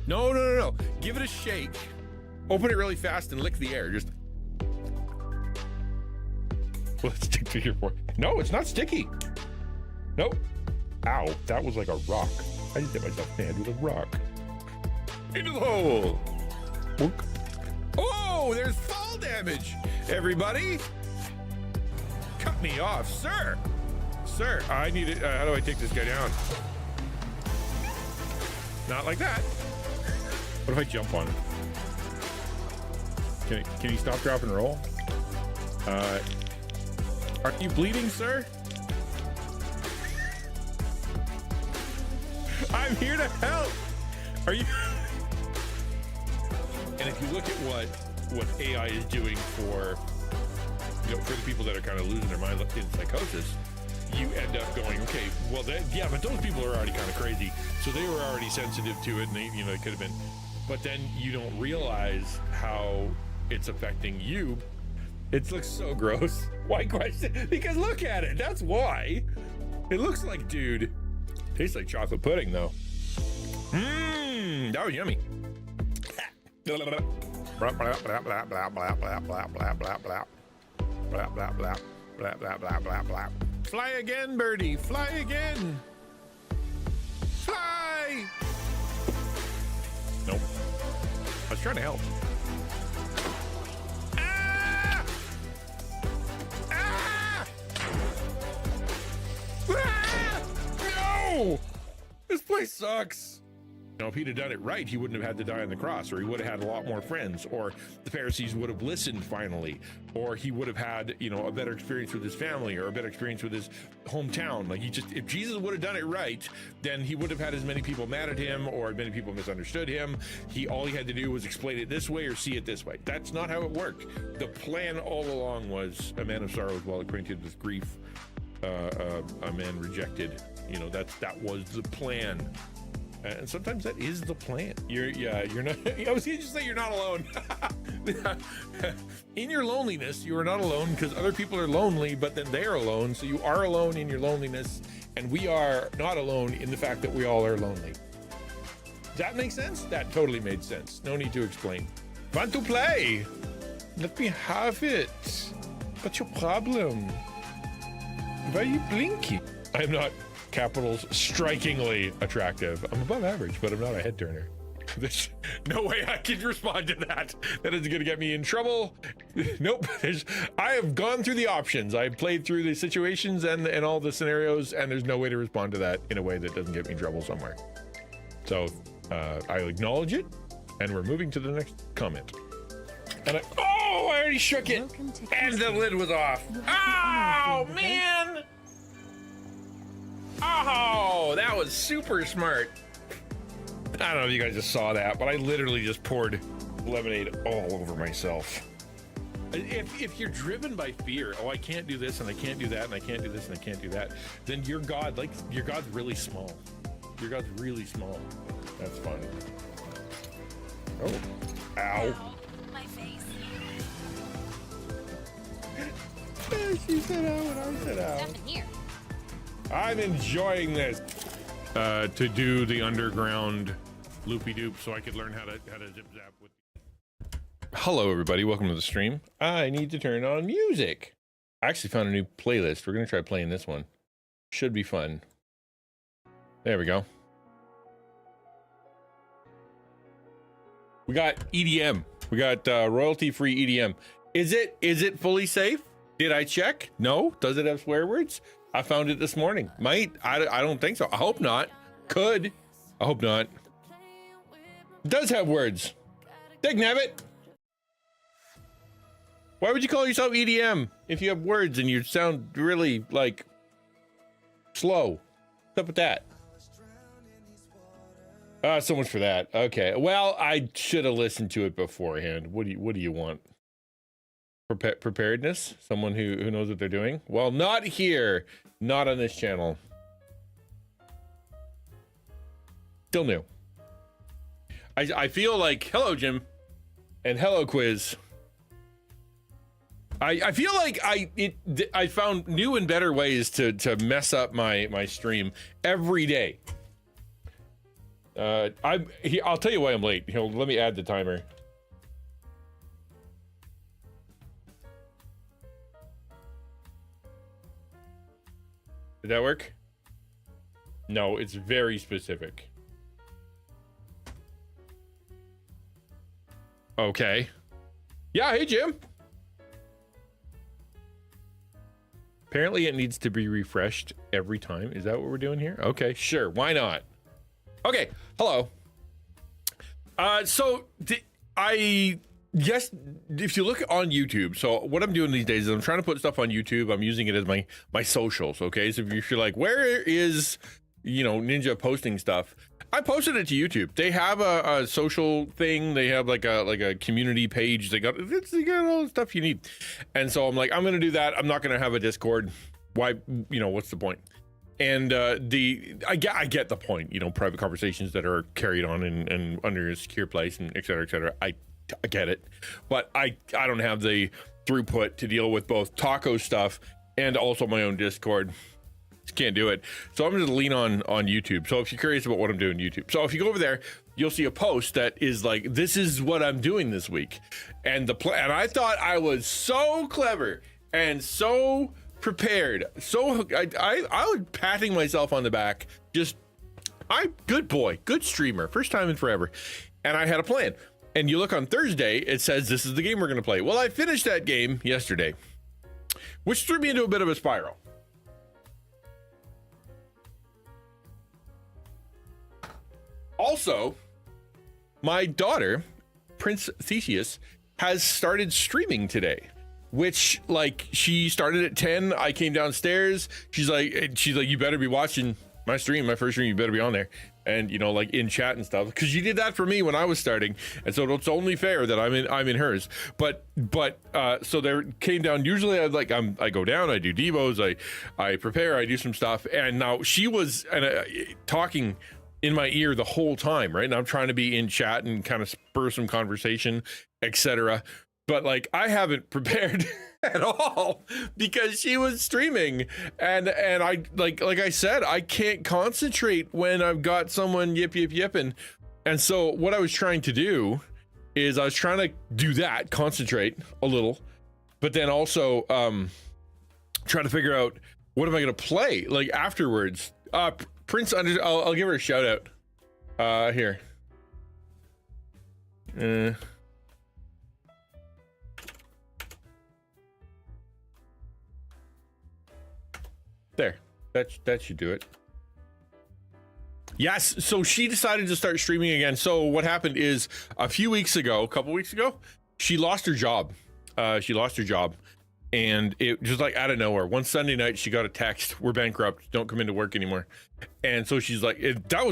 No, no, no, no. Give it a shake. Open it really fast and lick the air. Just. Will it stick to your fork? No, it's not sticky. Nope. Ow, that was like a rock. I just hit myself in the head with a rock. Into the hole. Boink. Oh, there's fall damage, everybody. Cut me off, sir. Sir, I need it. How do I take this guy down? Not like that. What if I jump on him? Can he stop, drop, and roll? Are you bleeding, sir? I'm here to help. Are you? And if you look at what AI is doing for, for the people that are kind of losing their mind in psychosis, you end up going, okay, well, yeah, but those people are already kind of crazy, so they were already sensitive to it, and they, it could have been. But then you don't realize how it's affecting you. It looks so gross. Why question? Because look at it. That's why. It looks like, dude. Tastes like chocolate pudding, though. Mmm, that was yummy. Fly again, birdie. Fly again. Fly. Nope. I was trying to help. Ah! Ah! Ah! No! This place sucks. If he'd have done it right, he wouldn't have had to die on the cross, or he would have had a lot more friends, or the Pharisees would have listened finally, or he would have had, a better experience with his family, or a better experience with his hometown. Like if Jesus would have done it right, then he would have had as many people mad at him, or many people misunderstood him. All he had to do was explain it this way or see it this way. That's not how it worked. The plan all along was a man of sorrows while acquainted with grief, a man rejected. That was the plan. And sometimes that is the plan. You're not. I was going to say you're not alone. In your loneliness, you are not alone, because other people are lonely, but then they're alone. So you are alone in your loneliness, and we are not alone in the fact that we all are lonely. Does that make sense? That totally made sense. No need to explain. Want to play? Let me have it. What's your problem? Why are you blinking? I'm not. Capitals strikingly attractive. I'm above average, but I'm not a head turner. There's no way I can respond to that. That is going to get me in trouble. Nope. I have gone through the options. I've played through the situations and all the scenarios, and there's no way to respond to that in a way that doesn't get me in trouble somewhere. So I acknowledge it, and we're moving to the next comment. And I already shook it, and the lid was off. Oh, man. Oh, that was super smart. I don't know if you guys just saw that, but I literally just poured lemonade all over myself. If you're driven by fear, I can't do this and I can't do that and I can't do this and I can't do that, then your God's really small. Your God's really small. That's fun. Oh, ow. My face. She said ow and I said ow. Nothing here. I'm enjoying this. To do the underground loopy-doop so I could learn how to zip-zap with. Hello, everybody. Welcome to the stream. I need to turn on music. I actually found a new playlist. We're going to try playing this one. Should be fun. There we go. We got EDM. We got royalty-free EDM. Is it fully safe? Did I check? No. Does it have swear words? I found it this morning. Might. I don't think so. I hope not. Could. I hope not. It does have words. Dagnabbit. Why would you call yourself EDM if you have words and you sound really, like, slow? What's up with that? So much for that. Okay. Well, I should have listened to it beforehand. What do you want? Preparedness? Someone who knows what they're doing? Well, not here. Not on this channel. Still new. I feel like, hello, Jim. And hello, Quiz. I feel like I found new and better ways to mess up my stream every day. I'll tell you why I'm late. Let me add the timer. Did that work? No, it's very specific. Okay. Yeah, hey, Jim. Apparently it needs to be refreshed every time. Is that what we're doing here? Okay, sure. Why not? Okay, hello. Yes, if you look on YouTube, so what I'm doing these days is I'm trying to put stuff on YouTube. I'm using it as my socials, okay? So if you're like, where is, Ninja posting stuff? I posted it to YouTube. They have a social thing. They have like a community page. They got all the stuff you need. And so I'm like, I'm gonna do that. I'm not gonna have a Discord. Why? What's the point? And I get the point. Private conversations that are carried on and under a secure place and et cetera, et cetera. I get it, but I don't have the throughput to deal with both taco stuff and also my own Discord. Just can't do it. So I'm going to lean on YouTube. So if you're curious about what I'm doing YouTube, so if you go over there, you'll see a post that is like, this is what I'm doing this week. And and I thought I was so clever and so prepared. So I was patting myself on the back. Good boy, good streamer, first time in forever. And I had a plan. And you look on Thursday, it says this is the game we're going to play. Well, I finished that game yesterday, which threw me into a bit of a spiral. Also, my daughter, Prince Theseus, has started streaming today, which she started at 10. I came downstairs. She's like, you better be watching my stream, my first stream. You better be on there. And in chat and stuff, because you did that for me when I was starting, and so it's only fair that I'm in hers. But so there came down. Usually I go down, I do devos, I prepare, I do some stuff, and now she was talking in my ear the whole time, right? And I'm trying to be in chat and kind of spur some conversation, etc. But I haven't prepared at all because she was streaming, and I like I said, I can't concentrate when I've got someone yipping. And so what I was trying to do is I was trying to do that, concentrate a little, but then also try to figure out what am I going to play afterwards. Prince I'll give her a shout out here. There, that should do it. Yes, so she decided to start streaming again. So what happened is a couple weeks ago, she lost her job. And it just out of nowhere. One Sunday night, she got a text, "We're bankrupt, don't come into work anymore." And so she's like,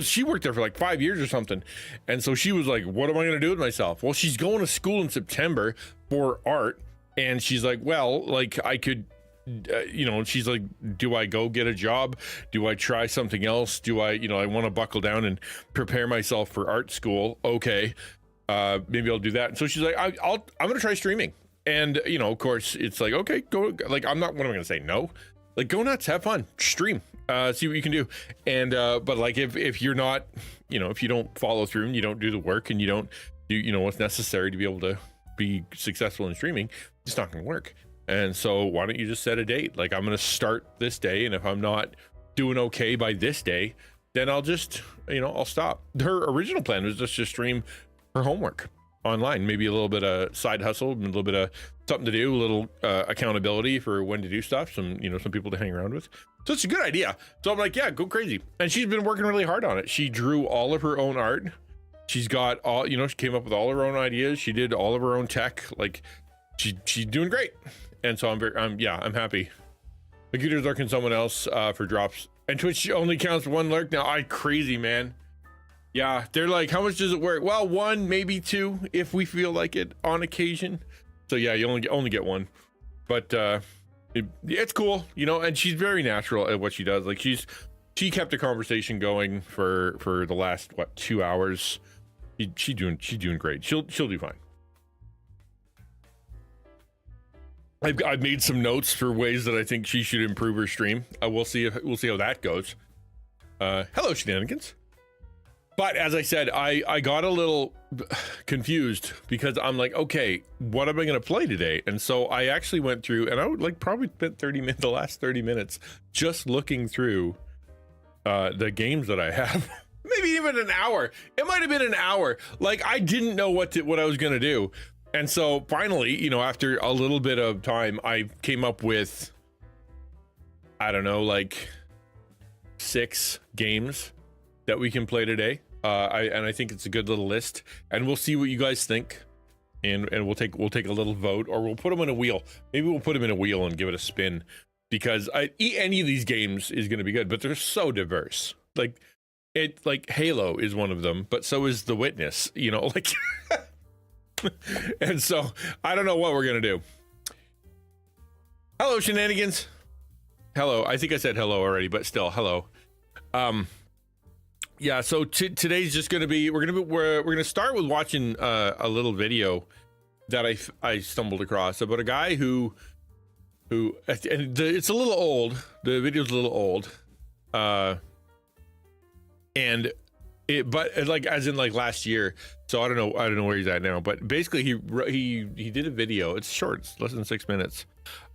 she worked there for 5 years or something. And so she was like, what am I going to do with myself? Well, she's going to school in September for art. And she's like, well, I could, she's like, do I go get a job? Do I try something else? Do I want to buckle down and prepare myself for art school? Okay. Maybe I'll do that. And so she's like, I'm going to try streaming. And, of course it's like, okay, go. What am I going to say? No, go nuts, have fun, stream, see what you can do. And, but if you're not, if you don't follow through and you don't do the work and you don't do, what's necessary to be able to be successful in streaming, it's not going to work. And so why don't you just set a date? I'm going to start this day. And if I'm not doing okay by this day, then I'll just, I'll stop. Her original plan was just to stream her homework online, maybe a little bit of side hustle, a little bit of something to do, a little accountability for when to do stuff, some people to hang around with. So it's a good idea. So I'm like, yeah, go crazy. And she's been working really hard on it. She drew all of her own art. She's got all, she came up with all of her own ideas. She did all of her own tech. She's doing great. And so I'm happy. Computer's lurking someone else for drops. And Twitch only counts one lurk now. Crazy, man. Yeah, they're like, how much does it work? Well, one, maybe two, if we feel like it on occasion. So yeah, you only get one. But it's cool, and she's very natural at what she does. She kept a conversation going for the last 2 hours. She's doing great. She'll do fine. I've made some notes for ways that I think she should improve her stream. We'll see how that goes. Hello, Shenanigans. But as I said, I got a little confused because I'm like, okay, what am I going to play today? And so I actually went through, and I would like probably spent the last 30 minutes just looking through the games that I have. Maybe even an hour. It might have been an hour. Like, I didn't know what I was going to do. And so finally, you know, after a little bit of time, I came up with, I don't know, like 6 games that we can play today. I think it's a good little list, and we'll see what you guys think, and we'll take a little vote, or we'll put them in a wheel. Maybe we'll put them in a wheel and give it a spin, because any of these games is going to be good, but they're so diverse. Like Halo is one of them, but so is The Witness, you know, like and so I don't know what we're gonna do. Hello, shenanigans. Hello. I think I said hello already, but still hello. Yeah, so today's just gonna be we're gonna start with watching a little video that I stumbled across about a guy who it's a little old. The video's a little old, and but like as in like last year. So I don't know where he's at now. But basically he did a video. It's short. It's less than 6 minutes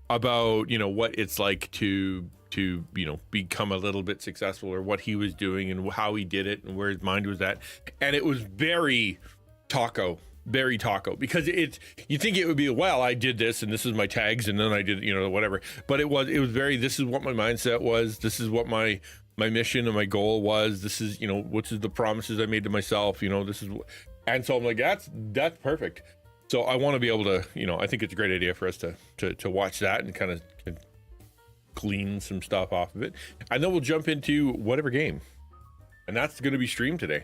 about, you know, what it's like to you know, become a little bit successful, or what he was doing and how he did it and where his mind was at. And it was very taco, because you think it would be, well, I did this and this is my tags and then I did, you know, whatever. But it was very, this is what my mindset was. This is what my mission and my goal was. This is, you know, which is the promises I made to myself, you know, this is, and so I'm like, that's perfect. So I want to be able to, you know, I think it's a great idea for us to watch that and kind of glean some stuff off of it, and then we'll jump into whatever game, and that's going to be streamed today.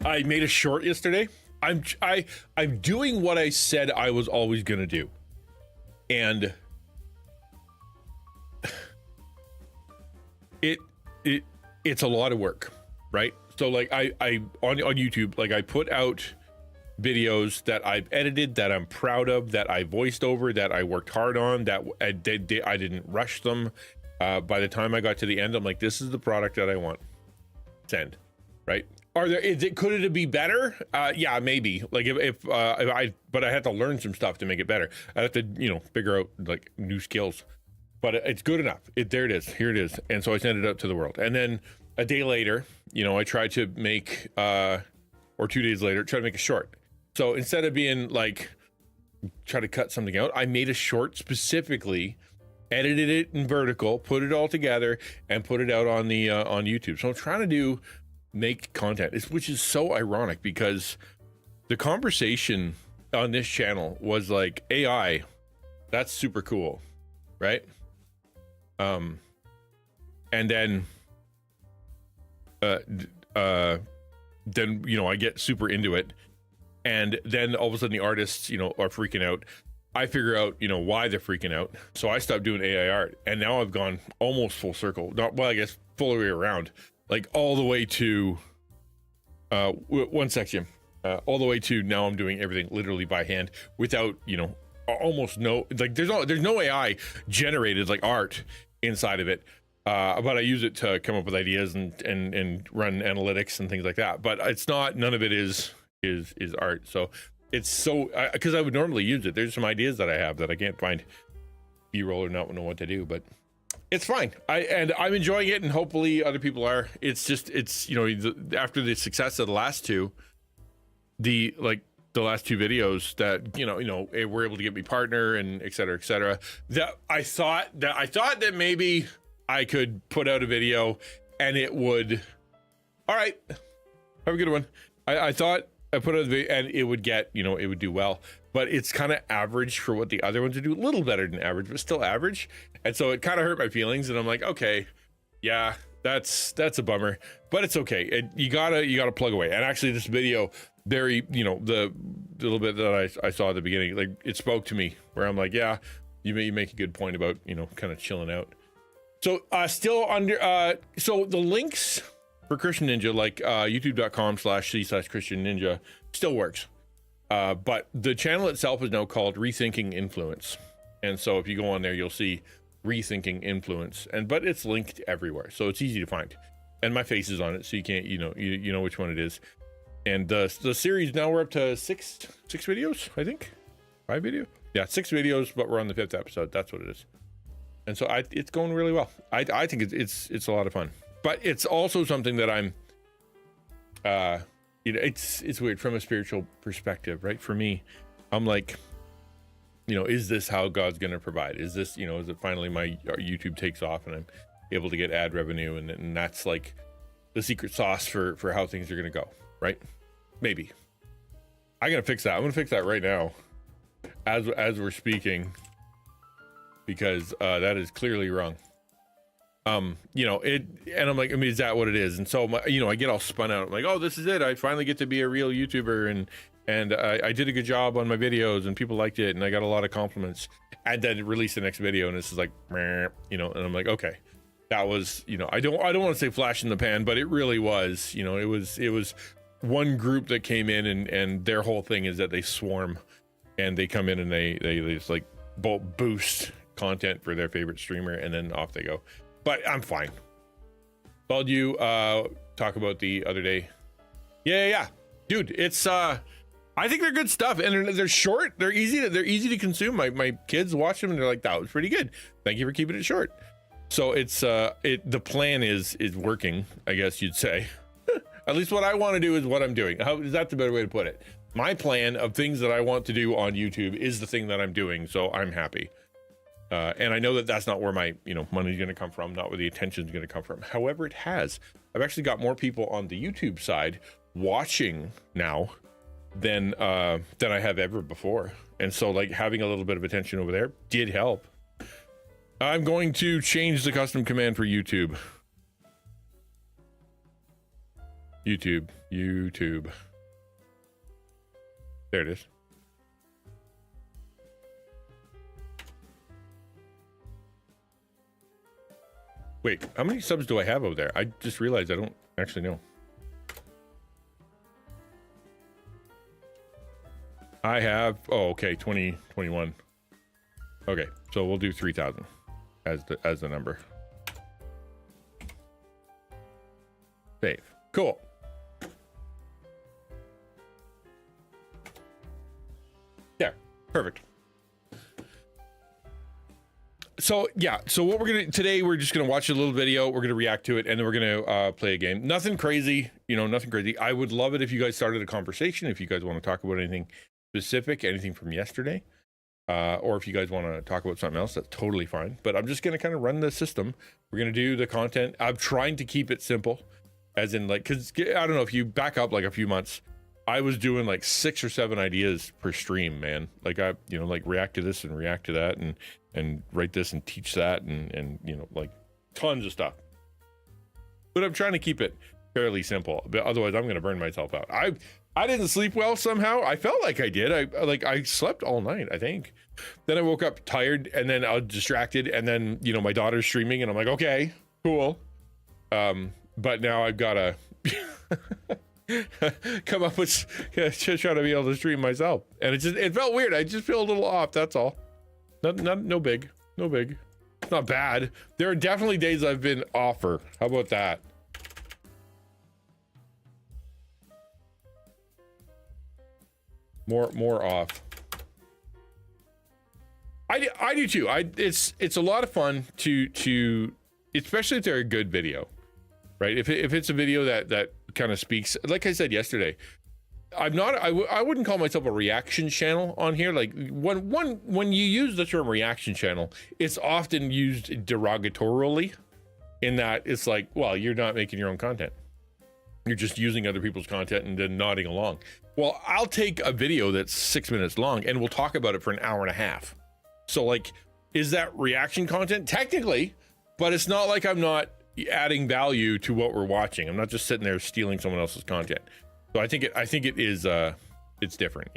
I made a short yesterday. I'm doing what I said I was always going to do, and it's a lot of work, right? So like I on YouTube, like I put out videos that I've edited, that I'm proud of, that I voiced over, that I worked hard on, that I didn't rush them. By the time I got to the end, I'm like, this is the product that I want. Send, right? Could it be better? Yeah, maybe. Like but I had to learn some stuff to make it better. I have to, you know, figure out like new skills, but it's good enough. There it is. Here it is. And so I sent it out to the world. And then a day later, you know, I tried to make, or 2 days later, try to make a short. So instead of being like, try to cut something out, I made a short specifically, edited it in vertical, put it all together, and put it out on the on YouTube. So I'm trying to make content, which is so ironic because the conversation on this channel was like, AI, that's super cool, right? And then you know, I get super into it, and then all of a sudden the artists, you know, are freaking out. I figure out, you know, why they're freaking out, so I stopped doing AI art, and now I've gone almost full circle. Well, I guess full way around, like all the way to one section, all the way to now I'm doing everything literally by hand without, you know, almost no, like there's no AI generated like art inside of it. But I use it to come up with ideas and run analytics and things like that. But it's not, none of it is art. So it's so, because I would normally use it. There's some ideas that I have that I can't find B-roll or not know what to do, but it's fine. I'm enjoying it, and hopefully other people are. It's you know, after the success of the last two, the last 2 videos that, you know, were able to get me partner and et cetera, that I thought that maybe I could put out a video and it would, all right, have a good one. I thought I put out a video and it would get, you know, it would do well, but it's kind of average for what the other ones would do. A little better than average, but still average. And so it kind of hurt my feelings, and I'm like, okay, yeah, that's a bummer, but it's okay. You gotta plug away. And actually this video, very, you know, the little bit that I saw at the beginning, like it spoke to me, where I'm like, yeah, you make a good point about, you know, kind of chilling out. So still under, so the links for Christian Ninja, like youtube.com/c/Christian Ninja still works. But the channel itself is now called Rethinking Influence. And so if you go on there, you'll see Rethinking Influence, but it's linked everywhere, so it's easy to find. and my face is on it, so you can't, you know which one it is. And the series, now we're up to six videos, I think. 5 videos? Yeah, 6 videos, but we're on the 5th episode. That's what it is. And so it's going really well. I think it's a lot of fun. But it's also something that I'm, it's weird from a spiritual perspective, right? For me, I'm like, is this how God's going to provide? Is this, is it finally our YouTube takes off and I'm able to get ad revenue, and that's like the secret sauce for how things are going to go, right? Maybe. I'm going to fix that. I'm going to fix that right now as we're speaking, because that is clearly wrong. And I'm like, is that what it is? And so I get all spun out. I'm like, oh, this is it. I finally get to be a real YouTuber, and I did a good job on my videos, and people liked it, and I got a lot of compliments. And then release the next video, and this is like, and I'm like, okay, that was, I don't want to say flash in the pan, but it really was. It was one group that came in, and their whole thing is that they swarm, and they come in and they just like boost content for their favorite streamer, and then off they go. But I'm fine. Called you talk about the other day. Yeah. Dude, it's I think they're good stuff, and they're short. They're easy to consume. My kids watch them and they're like, that was pretty good. Thank you for keeping it short. So it's the plan is working, I guess you'd say. At least what I want to do is what I'm doing. How is that the better way to put it? My plan of things that I want to do on YouTube is the thing that I'm doing, so I'm happy. And I know that that's not where my money's going to come from, not where the attention is going to come from. However, it has. I've actually got more people on the YouTube side watching now than I have ever before, and so like having a little bit of attention over there did help. I'm going to change the custom command for YouTube. YouTube. There it is. Wait, how many subs do I have over there? I just realized I don't actually know. I have, okay, 2021. Okay, so we'll do 3,000 as the number. Save. Cool. Yeah, perfect. So yeah, so what today we're just gonna watch a little video, we're gonna react to it, and then we're gonna play a game. Nothing crazy, nothing crazy. I would love it if you guys started a conversation, if you guys want to talk about anything specific, anything from yesterday, or if you guys want to talk about something else, that's totally fine. But I'm just gonna kind of run the system. We're gonna do the content. I'm trying to keep it simple, as in like, because I don't know, if you back up like a few months, I was doing like 6 or 7 ideas per stream, man. Like I, like react to this and react to that, and write this and teach that, and like tons of stuff. But I'm trying to keep it fairly simple, but otherwise I'm gonna burn myself out. I didn't sleep well somehow. I felt like I did. I slept all night, I think. Then I woke up tired, and then I was distracted, and then my daughter's streaming, and I'm like, okay, cool. But now I've gotta come up with just trying to be able to stream myself, and it felt weird. I just feel a little off, that's all. No big. It's not bad. There are definitely days I've been offer. How about that? More off. I do too. It's a lot of fun to especially if they're a good video, right? If it's a video that kind of speaks, like I said yesterday, I wouldn't call myself a reaction channel on here. Like when you use the term reaction channel, it's often used derogatorily, in that it's like, well, you're not making your own content. You're just using other people's content and then nodding along. Well, I'll take a video that's 6 minutes long and we'll talk about it for an hour and a half. So like, is that reaction content? Technically, but it's not like I'm not adding value to what we're watching. I'm not just sitting there stealing someone else's content. So I think it is it's different,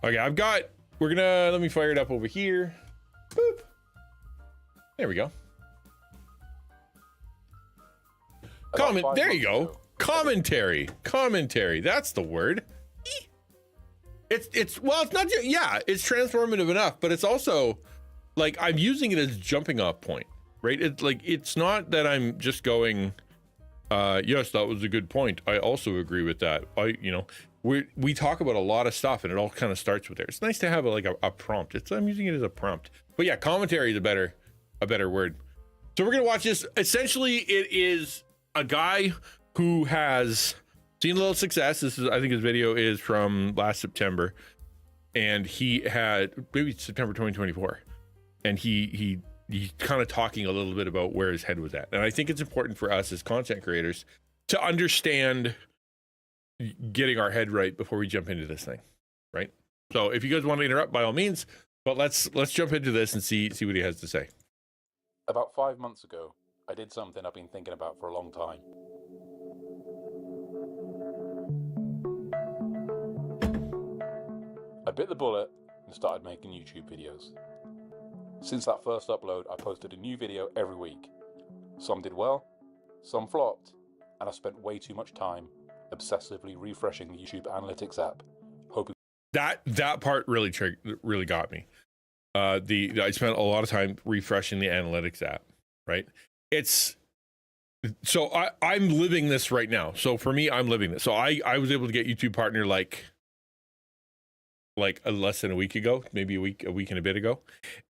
Okay, let me fire it up over here. Boop. There we go. There you go. Commentary. That's the word. It's not just, yeah, it's transformative enough, but it's also like I'm using it as a jumping off point, right? It's like, it's not that I'm just going, yes, that was a good point. I also agree with that. We talk about a lot of stuff, and it all kind of starts with there. It's nice to have a prompt. I'm using it as a prompt. But yeah, commentary is a better word. So we're gonna watch this. Essentially, it is a guy who has seen a little success. I think his video is from last September, and he had maybe September 2024, and he's kind of talking a little bit about where his head was at. And I think it's important for us as content creators to understand getting our head right before we jump into this thing, right? So if you guys want to interrupt, by all means, but let's jump into this and see what he has to say. About 5 months ago, I did something I've been thinking about for a long time. I bit the bullet and started making YouTube videos. Since that first upload, I posted a new video every week. Some did well, some flopped, and I spent way too much time obsessively refreshing the YouTube Analytics app, hoping that part really got me. I spent a lot of time refreshing the Analytics app, right? I'm living this right now. So for me, I'm living this. So I was able to get YouTube partner like less than a week ago, maybe a week and a bit ago.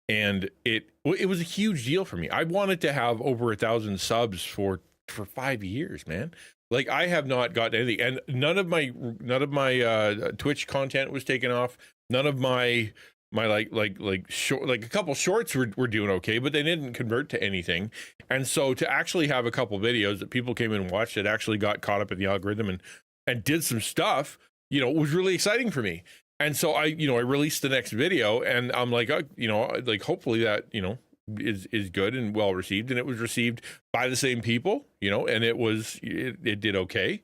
And it was a huge deal for me. I wanted to have over 1,000 subs for 5 years, man. Like, I have not gotten anything, and none of my Twitch content was taken off. None of my short, like a couple shorts were doing okay, but they didn't convert to anything. And so to actually have a couple videos that people came in and watched that actually got caught up in the algorithm and did some stuff, was really exciting for me. And so I released the next video, and I'm like, hopefully that, is good and well received. And it was received by the same people, and it did okay.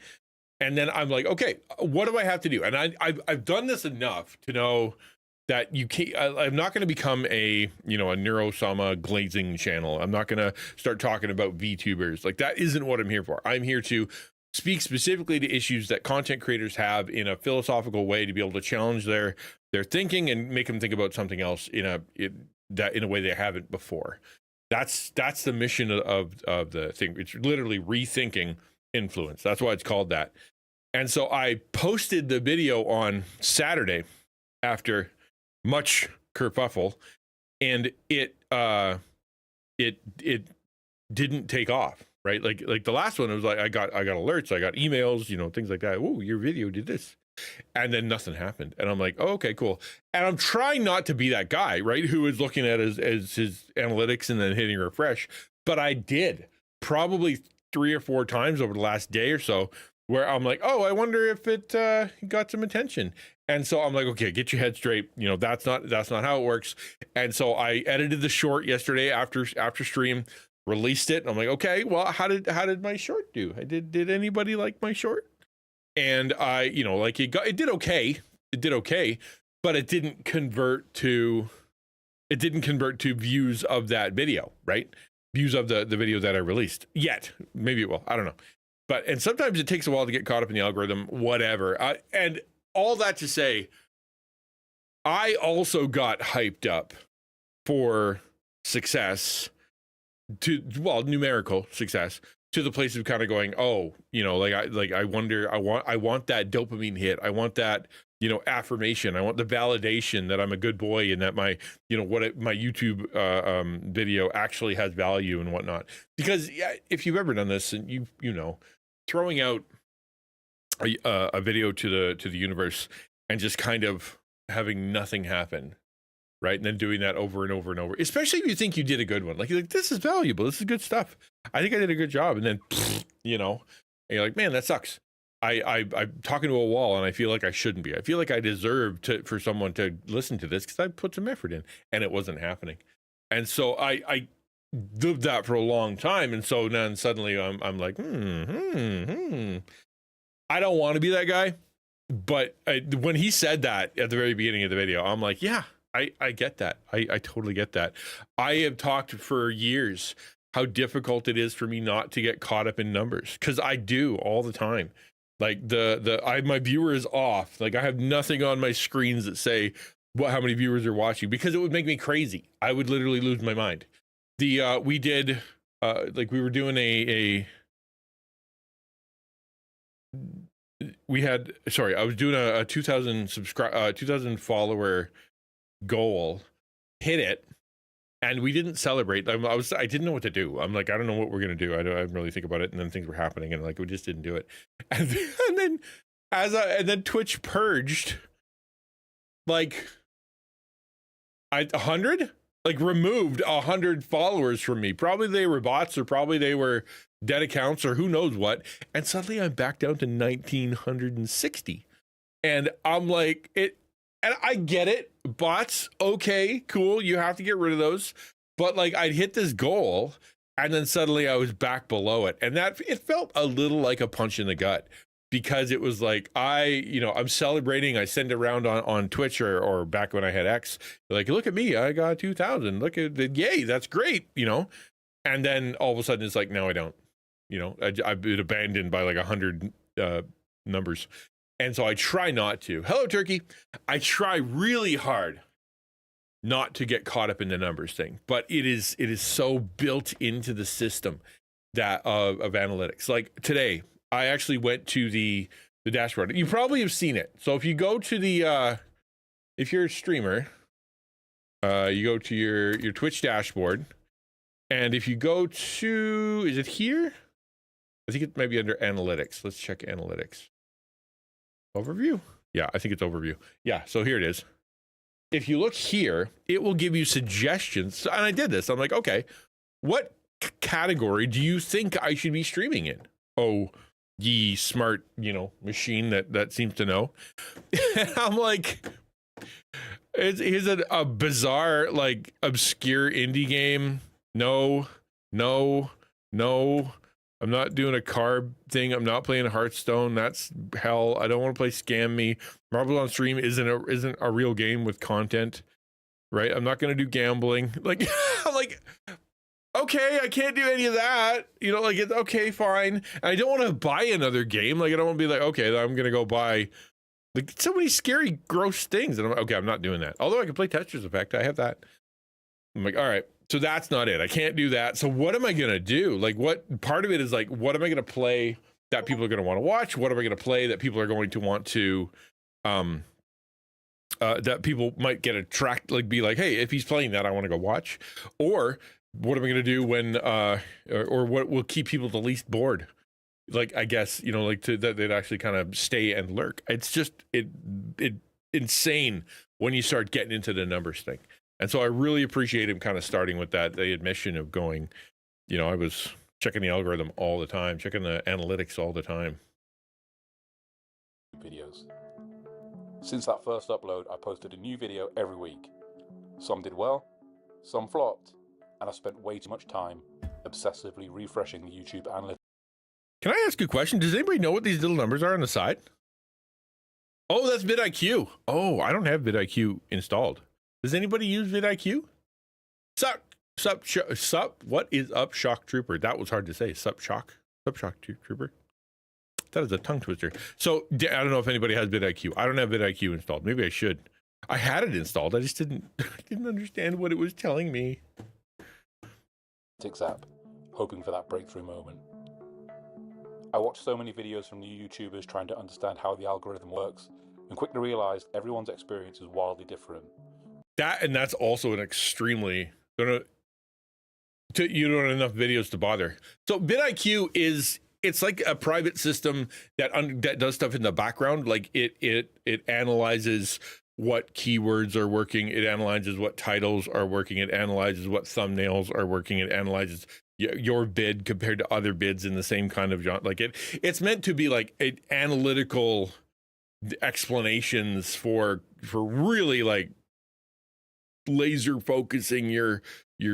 And then I'm like, okay, what do I have to do? And I've done this enough to know that you can't, I'm not going to become a neurosama glazing channel. I'm not going to start talking about VTubers. Like, that isn't what I'm here for. I'm here to speak specifically to issues that content creators have in a philosophical way, to be able to challenge their thinking and make them think about something else in a way they haven't before. That's the mission of the thing. It's literally rethinking influence. That's why it's called that. And so I posted the video on Saturday after much kerfuffle, and it didn't take off. Right, like the last one, it was like I got alerts, I got emails, things like that. Oh, your video did this, and then nothing happened. And I'm like, oh, okay, cool. And I'm trying not to be that guy, right, who is looking at his analytics and then hitting refresh. But I did probably 3 or 4 times over the last day or so, where I'm like, oh, I wonder if it got some attention. And so I'm like, okay, get your head straight. That's not how it works. And so I edited the short yesterday after stream. Released it. I'm like, okay, well, how did my short do? Did anybody like my short? And it did okay. It did okay, but it didn't convert to views of that video, right? Views of the video that I released yet. Maybe it will. I don't know. And sometimes it takes a while to get caught up in the algorithm, whatever. And all that to say, I also got hyped up for success, numerical success, to the place of kind of going, oh, I wonder, I want that dopamine hit. I want that, affirmation. I want the validation that I'm a good boy and that my YouTube video actually has value and whatnot. Because if you've ever done this, and throwing out a video to the universe and just kind of having nothing happen, right? And then doing that over and over and over, especially if you think you did a good one. Like, you're like, this is valuable. This is good stuff. I think I did a good job. And then, and you're like, man, that sucks. I'm talking to a wall, and I feel like I shouldn't be. I feel like I deserve for someone to listen to this because I put some effort in, and it wasn't happening. And so I lived that for a long time. And so then suddenly I'm like, I don't want to be that guy. But when he said that at the very beginning of the video, I'm like, yeah, I get that. I totally get that. I have talked for years how difficult it is for me not to get caught up in numbers, because I do all the time. Like my viewer is off. Like, I have nothing on my screens that say how many viewers are watching, because it would make me crazy. I would literally lose my mind. we did like we were doing we had, sorry, I was doing a 2000 2000 follower goal, hit it, and we didn't celebrate. I didn't know what to do. I'm like, I don't know what we're gonna do. I didn't really think about it, and then things were happening, and like we just didn't do it. And then Twitch purged like 100, like removed 100 followers from me. Probably they were bots, or probably they were dead accounts, or who knows what. And suddenly I'm back down to 1960, and I'm like, it. And I get it, bots, okay, cool, you have to get rid of those. But like, I'd hit this goal, and then suddenly I was back below it, and that it felt a little like a punch in the gut, because it was like, I'm celebrating. I send it around on Twitch or back when I had X, like, look at me, I got 2,000. Look at the, yay, that's great, And then all of a sudden it's like, no, I don't. I've been abandoned by like 100 numbers. And so I try not to. Hello, Turkey. I try really hard not to get caught up in the numbers thing, but it is so built into the system that of analytics. Like today, I actually went to the dashboard. You probably have seen it. So if you go to the if you're a streamer, you go to your Twitch dashboard, and if you go to, is it here? I think it might be under analytics. Let's check analytics. Overview? Yeah, I think it's overview. Yeah, so here it is. If you look here, it will give you suggestions. And I did this. I'm like, okay, what category do you think I should be streaming in? Oh, ye smart, machine that seems to know. And I'm like, here's a bizarre, like, obscure indie game. No. I'm not doing a carb thing. I'm not playing Hearthstone. That's hell. I don't want to play Scam Me. Marbles on Stream isn't a real game with content, right? I'm not going to do gambling. Like, I'm like, okay, I can't do any of that. Like, it's okay, fine. And I don't want to buy another game. Like, I don't want to be like, okay, I'm going to go buy like so many scary, gross things. And I'm like, okay, I'm not doing that. Although I can play Tetris Effect. I have that. I'm like, all right. So that's not it. I can't do that. So what am I going to do? Like, what part of it is like, what am I going to play that people are going to want to watch? What am I going to play that people are going to want to, that people might get attracted, like be like, hey, if he's playing that, I want to go watch. Or what am I going to do when, or what will keep people the least bored? Like, I guess, like that they'd actually kind of stay and lurk. It's just, it insane when you start getting into the numbers thing. And so I really appreciate him kind of starting with that, the admission of going, I was checking the algorithm all the time, checking the analytics all the time. Videos. Since that first upload, I posted a new video every week. Some did well, some flopped, and I spent way too much time obsessively refreshing the YouTube analytics. Can I ask a question? Does anybody know what these little numbers are on the side? Oh, that's vidIQ. Oh, I don't have vidIQ installed. Does anybody use vidIQ? Sup, what is up, Shock Trooper? That was hard to say. Sup, Shock Trooper. That is a tongue twister. So, I don't know if anybody has vidIQ. I don't have vidIQ installed. Maybe I should. I had it installed. I just didn't understand what it was telling me. App, hoping for that breakthrough moment. I watched so many videos from new YouTubers trying to understand how the algorithm works, and quickly realized everyone's experience is wildly different. That's also an extremely, you don't have enough videos to bother. So vidIQ it's like a private system that does stuff in the background. Like it analyzes what keywords are working. It analyzes what titles are working. It analyzes what thumbnails are working. It analyzes your bid compared to other bids in the same kind of genre. Like it's meant to be like an analytical explanations for really like laser focusing your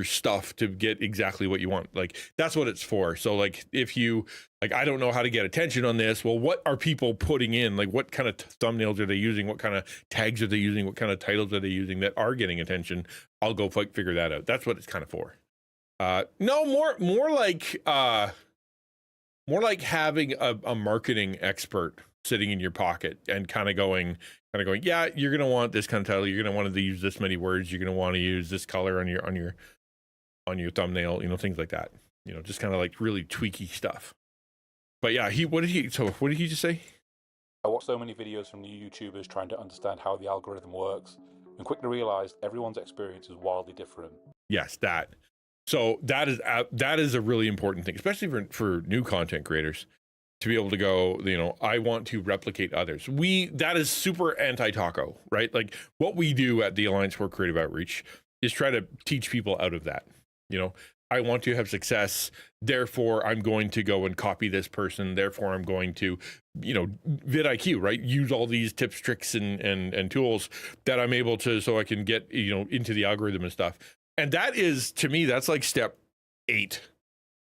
stuff to get exactly what you want. Like that's what it's for. So like if you like, I don't know how to get attention on this, well, what are people putting in? Like what kind of thumbnails are they using? What kind of tags are they using? What kind of titles are they using that are getting attention? I'll go figure that out. That's what it's kind of for. No, more like having a marketing expert sitting in your pocket and kind of going, yeah, you're going to want this kind of title. You're going to want to use this many words. You're going to want to use this color on your on your thumbnail, you know, things like that, you know, just kind of like really tweaky stuff. But yeah, what did he just say? I watched so many videos from new YouTubers trying to understand how the algorithm works and quickly realized everyone's experience is wildly different. Yes, that. So that is a really important thing, especially for new content creators, to be able to go, you know, I want to replicate others. That is super anti-taco, right? Like what we do at the Alliance for Creative Outreach is try to teach people out of that. You know, I want to have success, therefore I'm going to go and copy this person, therefore I'm going to, you know, vidIQ, right? Use all these tips, tricks, and tools that I'm able to, so I can get, you know, into the algorithm and stuff. And that is, to me, that's like step 8,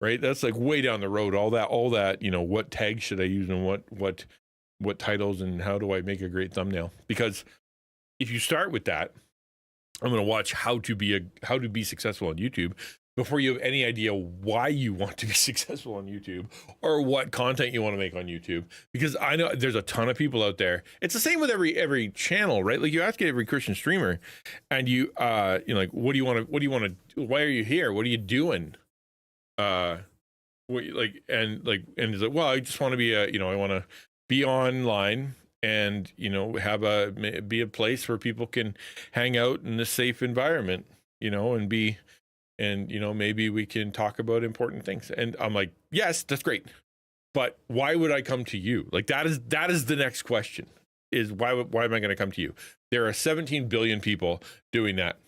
right? That's like way down the road. All that, you know, what tags should I use and what titles and how do I make a great thumbnail? Because if you start with that, I'm going to watch how to be successful on YouTube before you have any idea why you want to be successful on YouTube or what content you want to make on YouTube. Because I know there's a ton of people out there. It's the same with every channel, right? Like you ask every Christian streamer and you know, like, what do you want to, why are you here? What are you doing? And it's like, well, I just want to be you know, I want to be online and, you know, be a place where people can hang out in a safe environment, you know, and you know, maybe we can talk about important things. And I'm like, yes, that's great. But why would I come to you? Like that is the next question, is why am I going to come to you? There are 17 billion people doing that.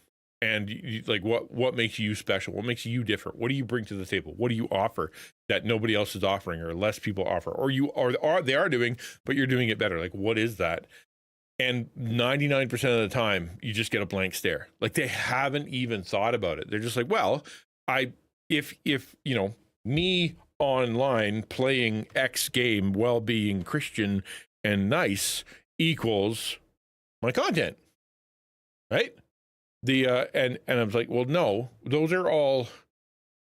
And like, what makes you special? What makes you different? What do you bring to the table? What do you offer that nobody else is offering or less people offer, or they are doing, but you're doing it better? Like, what is that? And 99% of the time, you just get a blank stare. Like they haven't even thought about it. They're just like, well, if you know, me online playing X game while being Christian and nice equals my content, right? And I was like, well, no, those are all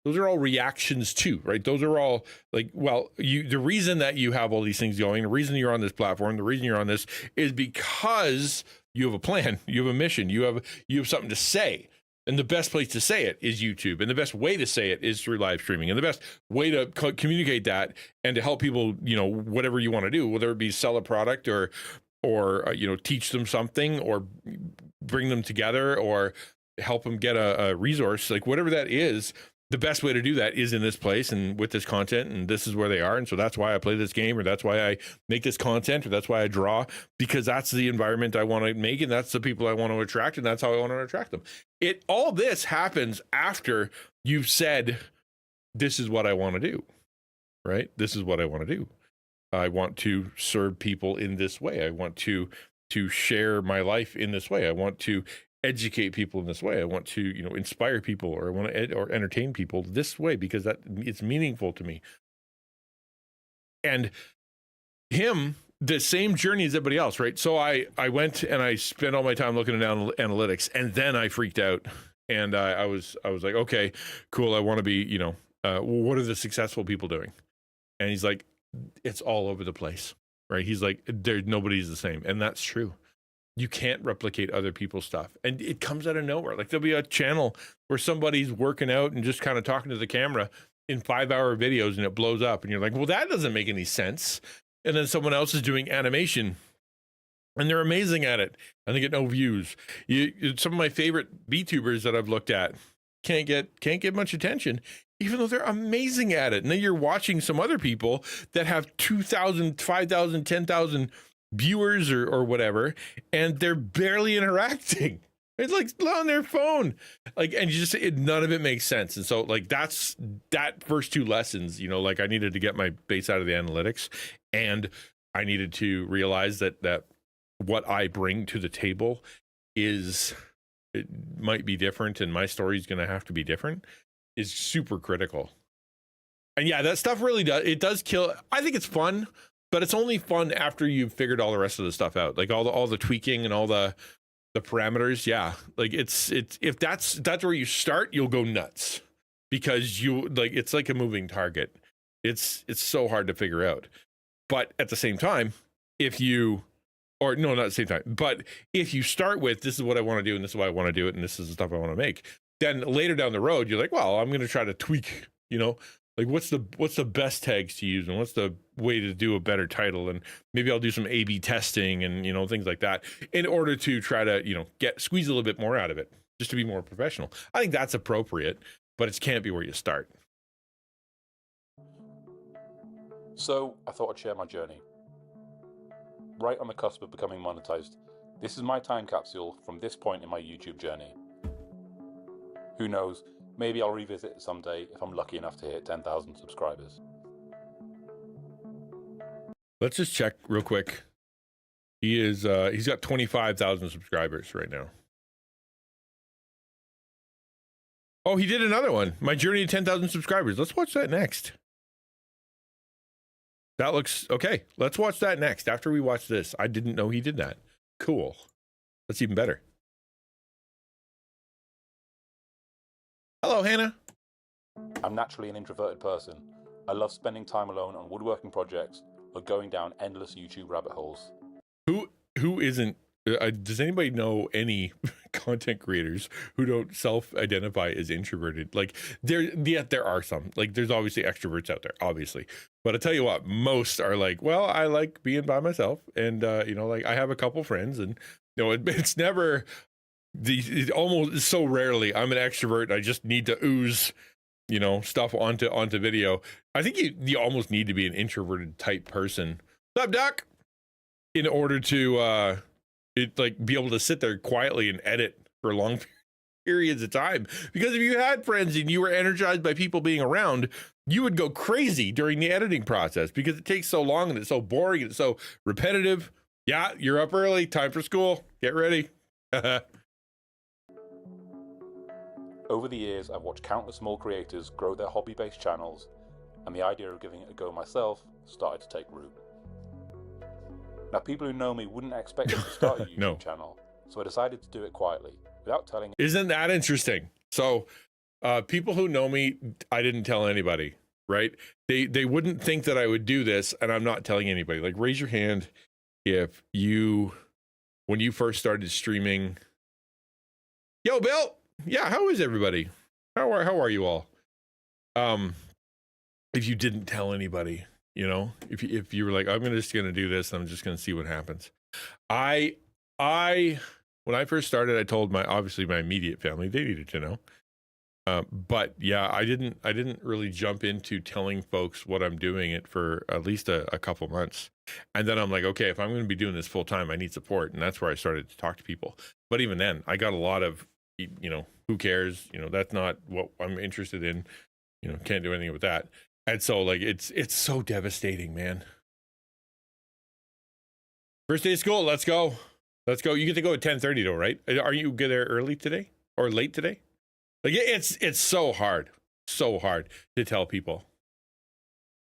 reactions too, right? Those are all like, well, the reason that you have all these things going, the reason you're on this platform, the reason you're on this is because you have a plan, you have a mission, you have something to say. And the best place to say it is YouTube. And the best way to say it is through live streaming. And the best way to communicate that and to help people, you know, whatever you want to do, whether it be sell a product or you know, teach them something or bring them together or help them get a resource, like whatever that is, the best way to do that is in this place and with this content, and this is where they are. And so that's why I play this game, or that's why I make this content, or that's why I draw, because that's the environment I want to make, and that's the people I want to attract, and that's how I want to attract them. All this happens after you've said, this is what I want to do, right? This is what I want to do. I want to serve people in this way. I want to share my life in this way. I want to educate people in this way. I want to, you know, inspire people, or I want to or entertain people this way, because that it's meaningful to me. And the same journey as everybody else, right? So I went and I spent all my time looking at analytics, and then I freaked out, and I was like, okay, cool. I want to be, you know, what are the successful people doing? And he's like, it's all over the place, right? He's like, nobody's the same. And that's true. You can't replicate other people's stuff. And it comes out of nowhere. Like there'll be a channel where somebody's working out and just kind of talking to the camera in 5-hour videos, and it blows up. And you're like, well, that doesn't make any sense. And then someone else is doing animation and they're amazing at it, and they get no views. Some of my favorite VTubers that I've looked at can't get much attention, even though they're amazing at it. And then you're watching some other people that have 2,000, 5,000, 10,000 viewers or whatever, and they're barely interacting. It's like on their phone, like, and none of it makes sense. And so like that first 2 lessons, you know, like I needed to get my base out of the analytics, and I needed to realize that what I bring to the table it might be different, and my story is going to have to be different, is super critical. And yeah, that stuff really does kill. I think it's fun, but it's only fun after you've figured all the rest of the stuff out, like all the tweaking and all the parameters. Yeah, like it's if that's where you start, you'll go nuts, because it's like a moving target. It's so hard to figure out. But at the same time, not at the same time, but if you start with, this is what I want to do, and this is why I want to do it, and this is the stuff I want to make, then later down the road, you're like, well, I'm going to try to tweak, you know, like what's the best tags to use and what's the way to do a better title, and maybe I'll do some A/B testing and, you know, things like that in order to try to, you know, squeeze a little bit more out of it, just to be more professional. I think that's appropriate, but it can't be where you start. So I thought I'd share my journey. Right on the cusp of becoming monetized, this is my time capsule from this point in my YouTube journey. Who knows, maybe I'll revisit it someday if I'm lucky enough to hit 10,000 subscribers. Let's just check real quick. He's got 25,000 subscribers right now. Oh, he did another one. My journey to 10,000 subscribers. Let's watch that next. That looks okay. Let's watch that next. After we watch this, I didn't know he did that. Cool. That's even better. Hello, Hannah. I'm naturally an introverted person. I love spending time alone on woodworking projects or going down endless YouTube rabbit holes. Who isn't? Does anybody know any content creators who don't self-identify as introverted? Like there are some. Like there's obviously extroverts out there, obviously. But I tell you what, most are like, well, I like being by myself, and you know, like I have a couple friends, and you know, it's never it almost so rarely I'm an extrovert and I just need to ooze, you know, stuff onto video. I think you almost need to be an introverted type person. What's up, Doc? In order to be able to sit there quietly and edit for long periods of time. Because if you had friends and you were energized by people being around, you would go crazy during the editing process because it takes so long and it's so boring and it's so repetitive. Yeah, you're up early, time for school, get ready. Over the years, I've watched countless small creators grow their hobby-based channels, and the idea of giving it a go myself started to take root. Now, people who know me wouldn't expect me to start a YouTube channel, so I decided to do it quietly, without telling. Isn't that interesting? So, people who know me, I didn't tell anybody, right? They wouldn't think that I would do this, and I'm not telling anybody. Like, raise your hand if when you first started streaming. Yo, Bill. Yeah, how is everybody? How are you all? If you didn't tell anybody, you know, if you were like, I'm just gonna do this, and I'm just gonna see what happens. I when I first started, I told obviously my immediate family. They needed to know. But yeah, I didn't really jump into telling folks what I'm doing it for at least a couple months. And then I'm like, okay, if I'm going to be doing this full time, I need support. And that's where I started to talk to people. But even then, I got a lot of, you know, who cares? You know, that's not what I'm interested in. You know, can't do anything with that. And so like, it's so devastating, man. First day of school. Let's go. Let's go. You get to go at 10:30 though, right? Are you there early today or late today? Like it's so hard to tell people.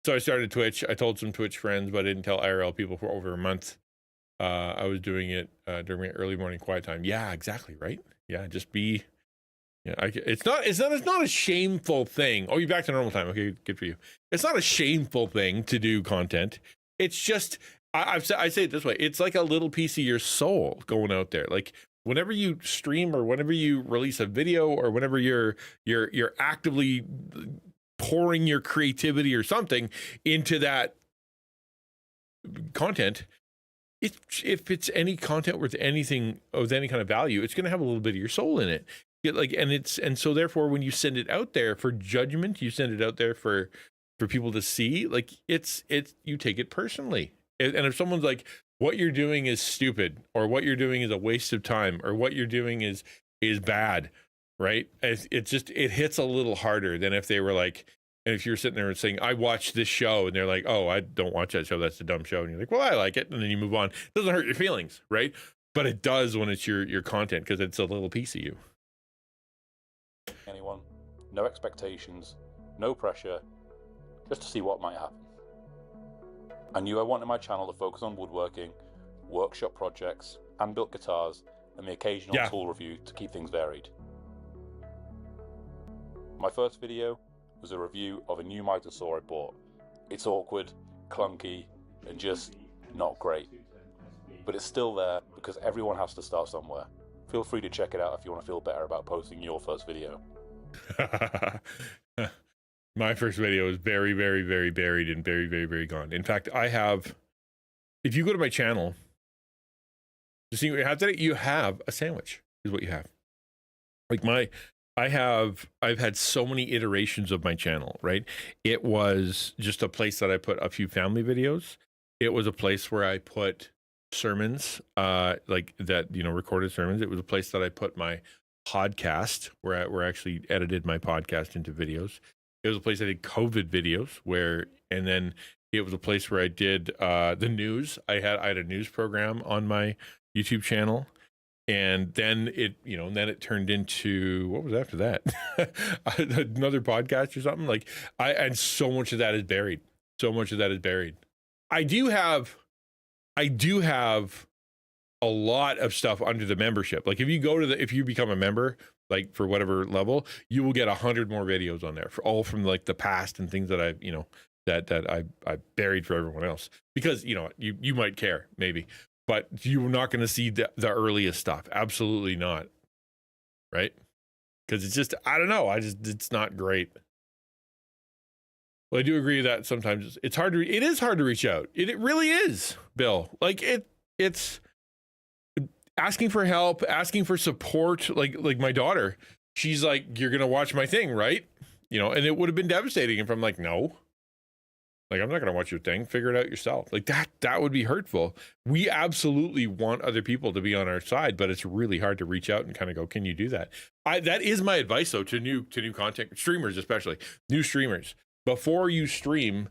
So I started Twitch. I told some Twitch friends, but I didn't tell IRL people for over a month. I was doing it during my early morning quiet time. Yeah, exactly, right? Yeah, just be. Yeah, it's not a shameful thing. Oh, you're back to normal time. Okay, good for you. It's not a shameful thing to do content. It's just I say it this way. It's like a little piece of your soul going out there. Like whenever you stream or whenever you release a video or whenever you're actively pouring your creativity or something into that content, if it's any content worth anything of any kind of value, it's going to have a little bit of your soul in it. And so therefore, when you send it out there for judgment, you send it out there for people to see. Like it's you take it personally. And if someone's like, what you're doing is stupid, or what you're doing is a waste of time, or what you're doing is bad, right? It hits a little harder than if they were like, and if you're sitting there and saying, I watched this show, and they're like, oh, I don't watch that show, that's a dumb show. And you're like, well, I like it. And then you move on. It doesn't hurt your feelings, right? But it does when it's your content, because it's a little piece of you. Anyone, no expectations, no pressure, just to see what might happen. I knew I wanted my channel to focus on woodworking, workshop projects, hand-built guitars, and the occasional tool review to keep things varied. My first video was a review of a new miter saw I bought. It's awkward, clunky, and just not great. But it's still there because everyone has to start somewhere. Feel free to check it out if you want to feel better about posting your first video. My first video is very, very, very buried and very, very, very gone. In fact, I have, if you go to my channel, to see what you have today, you have a sandwich, is what you have. Like I've had so many iterations of my channel, right? It was just a place that I put a few family videos. It was a place where I put sermons, like that, recorded sermons. It was a place that I put my podcast, where I actually edited my podcast into videos. It was a place I did COVID videos and then it was a place where I did the news. I had a news program on my YouTube channel. And then it turned into, what was after that? Another podcast or something. And so much of that is buried. So much of that is buried. I do have a lot of stuff under the membership. Like if you become a member, like for whatever level, you will get 100 more videos on there, all from like the past and things that I've, that I buried for everyone else, because you might care maybe, but you're not going to see the earliest stuff. Absolutely not. Right? Because it's just, I don't know. It's not great. Well, I do agree that sometimes it is hard to reach out. It really is, Bill. Like it's asking for help, asking for support. Like my daughter, she's like, "You're going to watch my thing, right?" And it would have been devastating if I'm like, "No. Like, I'm not going to watch your thing. Figure it out yourself." Like that would be hurtful. We absolutely want other people to be on our side, but it's really hard to reach out and kind of go, "Can you do that?" That is my advice though to new content streamers, especially new streamers. Before you stream,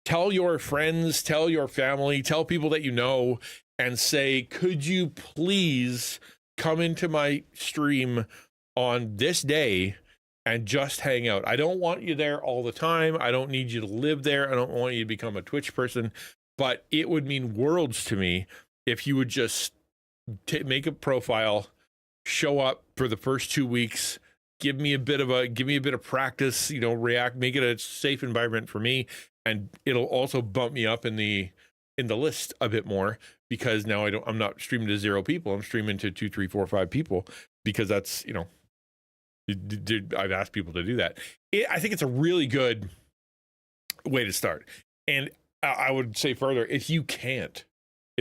tell your friends, tell your family, tell people that you know, and say, "Could you please come into my stream on this day and just hang out? I don't want you there all the time. I don't need you to live there. I don't want you to become a Twitch person, but it would mean worlds to me if you would just make a profile, show up for the first 2 weeks, give me a bit of practice, react, make it a safe environment for me, and it'll also bump me up in the list a bit more, because now I'm not streaming to 0 people. I'm streaming to 2, 3, 4, 5 people, because that's, I've asked people to do that. I think it's a really good way to start. And I would say further, if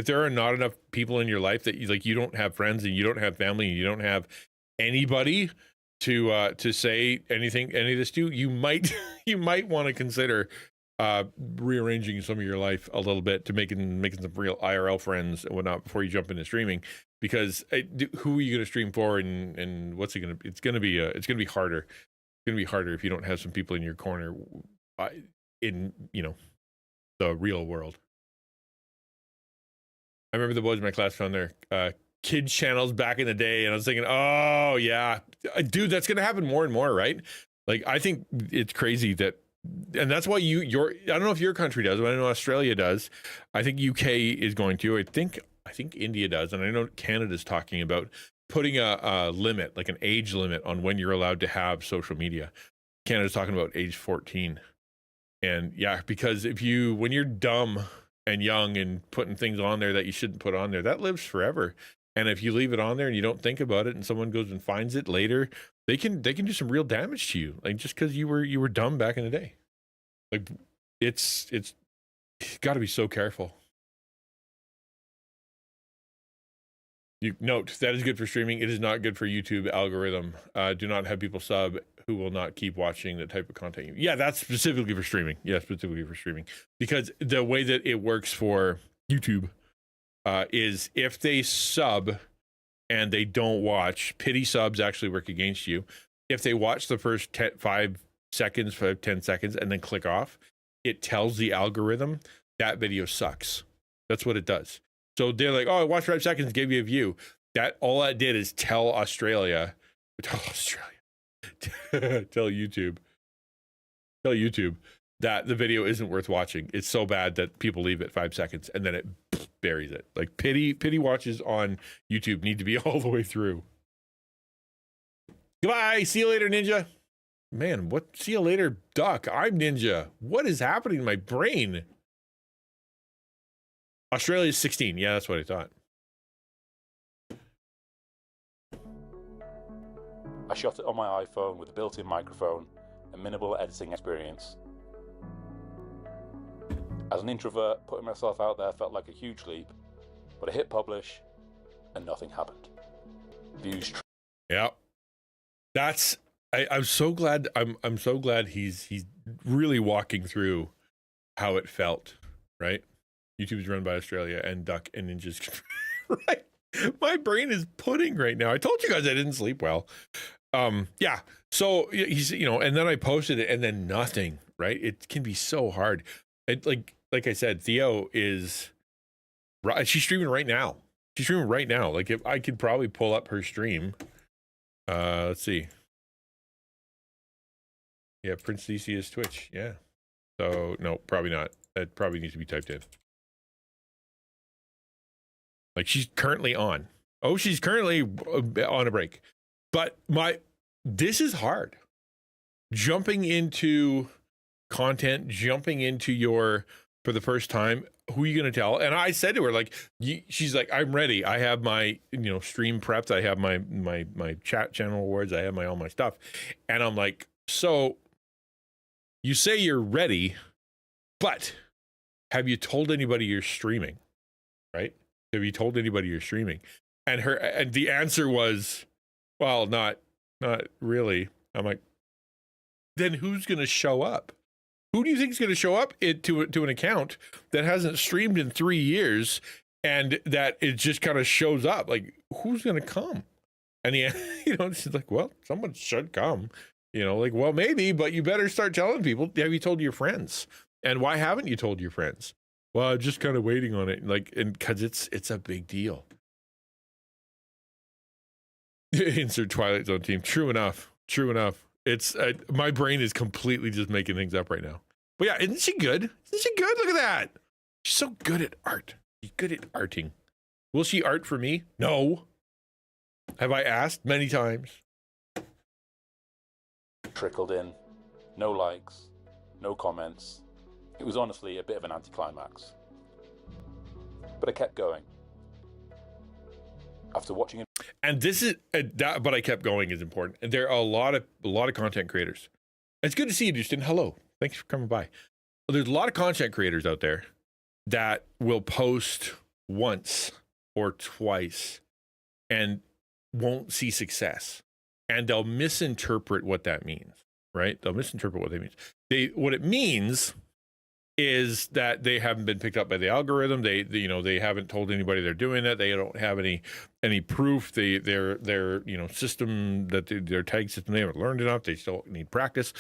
there are not enough people in your life that you don't have friends and you don't have family and you don't have anybody to say any of this to, you might want to consider rearranging some of your life a little bit to making some real IRL friends and whatnot before you jump into streaming, because who are you going to stream for, and what's it going to be? It's going to be harder. It's going to be harder if you don't have some people in your corner in the real world. I remember the boys in my class found their kids channels back in the day, and I was thinking, oh yeah, dude, that's going to happen more and more, right? Like, I think it's crazy that, and that's why I don't know if your country does, but I know Australia does. I think UK is going to. I think India does, and I know Canada's talking about putting a limit, like an age limit, on when you're allowed to have social media. Canada's talking about age 14, and yeah, because when you're dumb and young and putting things on there that you shouldn't put on there, that lives forever. And if you leave it on there and you don't think about it, and someone goes and finds it later, they can do some real damage to you, like just because you were dumb back in the day. Like, it's got to be so careful. You note that is good for streaming. It is not good for YouTube algorithm. Do not have people sub who will not keep watching the type of content. Yeah, that's specifically for streaming. Yeah, specifically for streaming, because the way that it works for YouTube is if they sub and they don't watch, pity subs actually work against you. If they watch the first 10 seconds, and then click off, it tells the algorithm that video sucks. That's what it does. So they're like, "Oh, I watched 5 seconds, gave you a view." All that did is tell YouTube that the video isn't worth watching. It's so bad that people leave it 5 seconds, and then it buries it. Like, pity watches on YouTube need to be all the way through. Goodbye. See you later, Ninja. Man, what? See you later, Duck. I'm Ninja. What is happening in my brain? Australia's 16. Yeah, that's what I thought. I shot it on my iPhone with a built-in microphone and minimal editing experience. As an introvert, putting myself out there felt like a huge leap, but I hit publish and nothing happened. Views. Yeah, that's. I'm so glad. I'm so glad he's really walking through how it felt. Right, YouTube's run by Australia and Duck and Ninjas. Right, my brain is pudding right now. I told you guys I didn't sleep well. Yeah. So he's, and then I posted it and then nothing. Right, it can be so hard. It, like I said, Theo is. She's streaming right now. She's streaming right now. Like, if I could probably pull up her stream. Let's see. Yeah, Prince Theseus Twitch. Yeah. So no, probably not. That probably needs to be typed in. Like, she's currently on. Oh, she's currently on a break. But this is hard. Jumping into content, jumping into for the first time, who are you going to tell? And I said to her, like, she's like, I'm ready. I have my, stream prepped. I have my chat channel awards. I have all my stuff. And I'm like, so you say you're ready, but have you told anybody you're streaming? Right? Have you told anybody you're streaming? And the answer was, well, not really. I'm like, then who's going to show up? Who do you think is going to show up to an account that hasn't streamed in 3 years and that it just kind of shows up? Like, who's going to come? And she's like, well, someone should come. Like, well, maybe, but you better start telling people. Have you told your friends? And why haven't you told your friends? Well, I'm just kind of waiting on it. Like, and because it's a big deal. Insert Twilight Zone team. True enough. It's my brain is completely just making things up right now. But yeah, isn't she good? Isn't she good? Look at that. She's so good at art. She's good at arting. Will she art for me? No. Have I asked many times? Trickled in. No likes. No comments. It was honestly a bit of an anticlimax. But I kept going. After watching it. And this is that, but I kept going is important. And there are a lot of content creators. It's good to see you, Justin. Hello. Thanks for coming by. There's a lot of content creators out there that will post once or twice and won't see success. And they'll misinterpret what that means, right? They'll misinterpret what that means. What it means is that they haven't been picked up by the algorithm. They haven't told anybody they're doing that. They don't have any proof. Their system, their tag system, they haven't learned enough. They still need practice.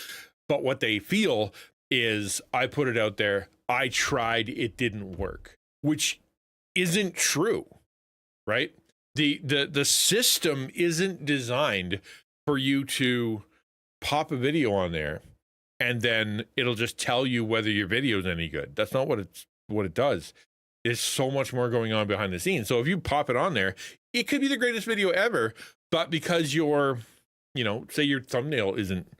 But what they feel is, I put it out there, I tried, it didn't work, which isn't true, right? The system isn't designed for you to pop a video on there and then it'll just tell you whether your video is any good. That's not what it does. There's so much more going on behind the scenes. So if you pop it on there, it could be the greatest video ever, but because say your thumbnail isn't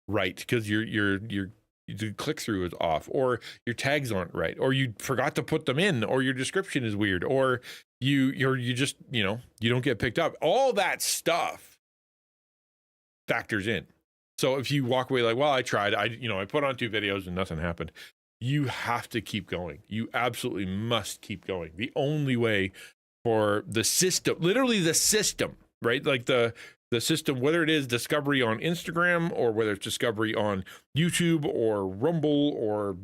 right, because the click-through is off, or your tags aren't right, or you forgot to put them in, or your description is weird, or you just you don't get picked up. All that stuff factors in. So if you walk away like, well, I tried, I put on 2 videos and nothing happened, you have to keep going. You absolutely must keep going. The only way for the system, literally the system, right? Like the system, whether it is discovery on Instagram or whether it's discovery on YouTube or Rumble or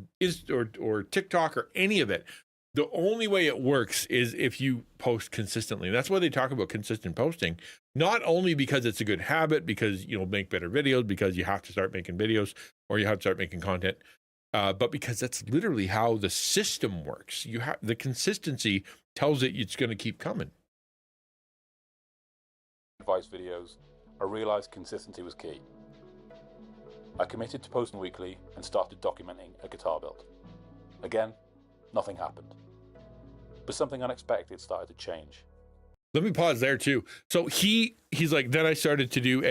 TikTok or any of it, the only way it works is if you post consistently. And that's why they talk about consistent posting, not only because it's a good habit, because you'll make better videos, because you have to start making videos or you have to start making content, but because that's literally how the system works. The consistency tells it it's going to keep coming. Advice videos, I realized consistency was key. I committed to posting weekly and started documenting a guitar build. Again, nothing happened. But something unexpected started to change. Let me pause there too. So he's like, then I started to do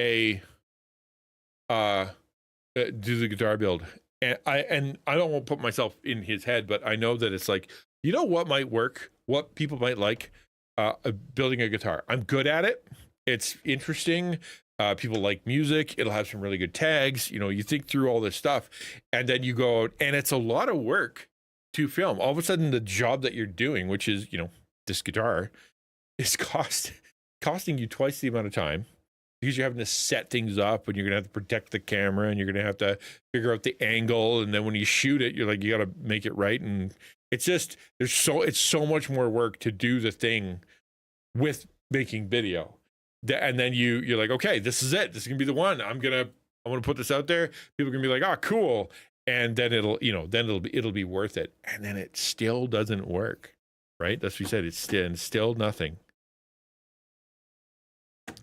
do the guitar build. And I don't want to put myself in his head, but I know that it's like, what might work, what people might like, building a guitar. I'm good at it. It's interesting. People like music. It'll have some really good tags. You know, you think through all this stuff, and then you go out, and it's a lot of work to film. All of a sudden, the job that you're doing, which is, you know, this guitar, is costing you twice the amount of time, because you're having to set things up, and you're gonna have to protect the camera, and you're gonna have to figure out the angle, and then when you shoot it, you're like, you gotta make it right, and it's just it's so much more work to do the thing with making video. And then you're like, okay, this is it. This is gonna be the one. I'm gonna put this out there. People are gonna be like, oh, cool. And then it'll be worth it. And then it still doesn't work, right? That's what we said. It's still nothing.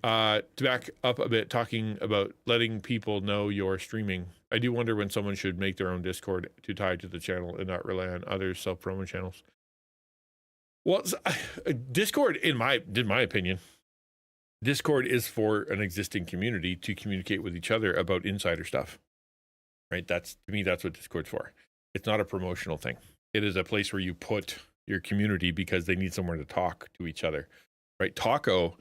To back up a bit, talking about letting people know you're streaming, I do wonder when someone should make their own Discord to tie to the channel and not rely on other self-promo channels. Well, Discord, in my opinion, Discord is for an existing community to communicate with each other about insider stuff, right? To me, that's what Discord's for. It's not a promotional thing. It is a place where you put your community because they need somewhere to talk to each other, right? Taco,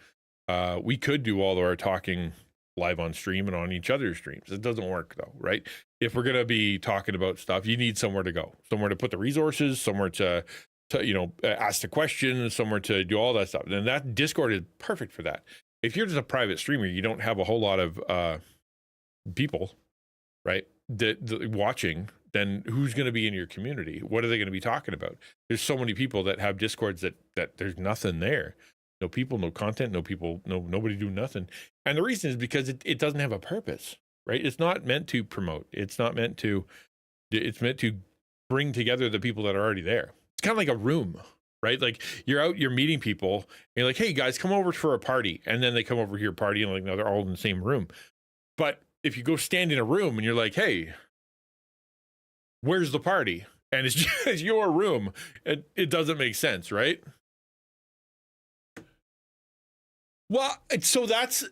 we could do all of our talking live on stream and on each other's streams. It doesn't work though, right? If we're going to be talking about stuff, you need somewhere to go, somewhere to put the resources, somewhere to ask the questions, somewhere to do all that stuff. And that Discord is perfect for that. If you're just a private streamer, you don't have a whole lot of people, right, that watching, then who's going to be in your community? What are they going to be talking about? There's so many people that have Discords that there's nothing there. No people, no content, no people, nobody do nothing. And the reason is because it doesn't have a purpose, right? It's not meant to promote. It's meant to bring together the people that are already there. It's kind of like a room, right? Like you're out, you're meeting people, and you're like, hey guys, come over for a party. And then they come over here party, and like, no, they're all in the same room. But if you go stand in a room and you're like, hey, where's the party? And it's just your room, it doesn't make sense, right? Well, so that's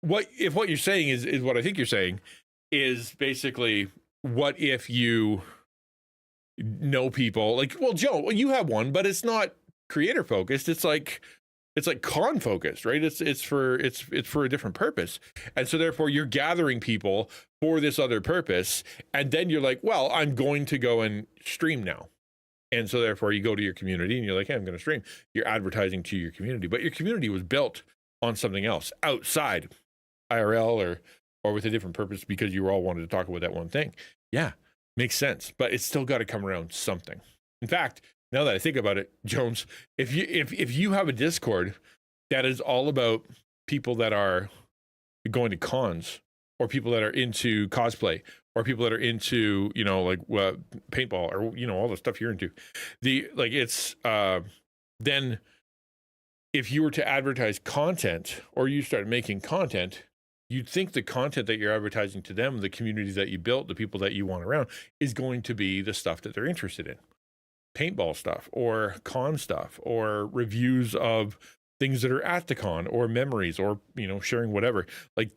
what you're saying is what I think you're saying is basically, what if you know people like, well, Joe, you have one, but it's not creator focused. It's like con focused, right? It's for a different purpose. And so therefore you're gathering people for this other purpose. And then you're like, well, I'm going to go and stream now. And so therefore you go to your community and you're like, hey, I'm going to stream. You're advertising to your community, but your community was built on something else outside IRL or with a different purpose because you all wanted to talk about that one thing. Yeah, makes sense, but it's still got to come around something. In fact, now that I think about it, Jones, if you have a Discord that is all about people that are going to cons, or people that are into cosplay, or people that are into, paintball, or, all the stuff you're into, then if you were to advertise content, or you start making content, you'd think the content that you're advertising to them, the communities that you built, the people that you want around, is going to be the stuff that they're interested in. Paintball stuff, or con stuff, or reviews of things that are at the con, or memories, or, sharing whatever. Like,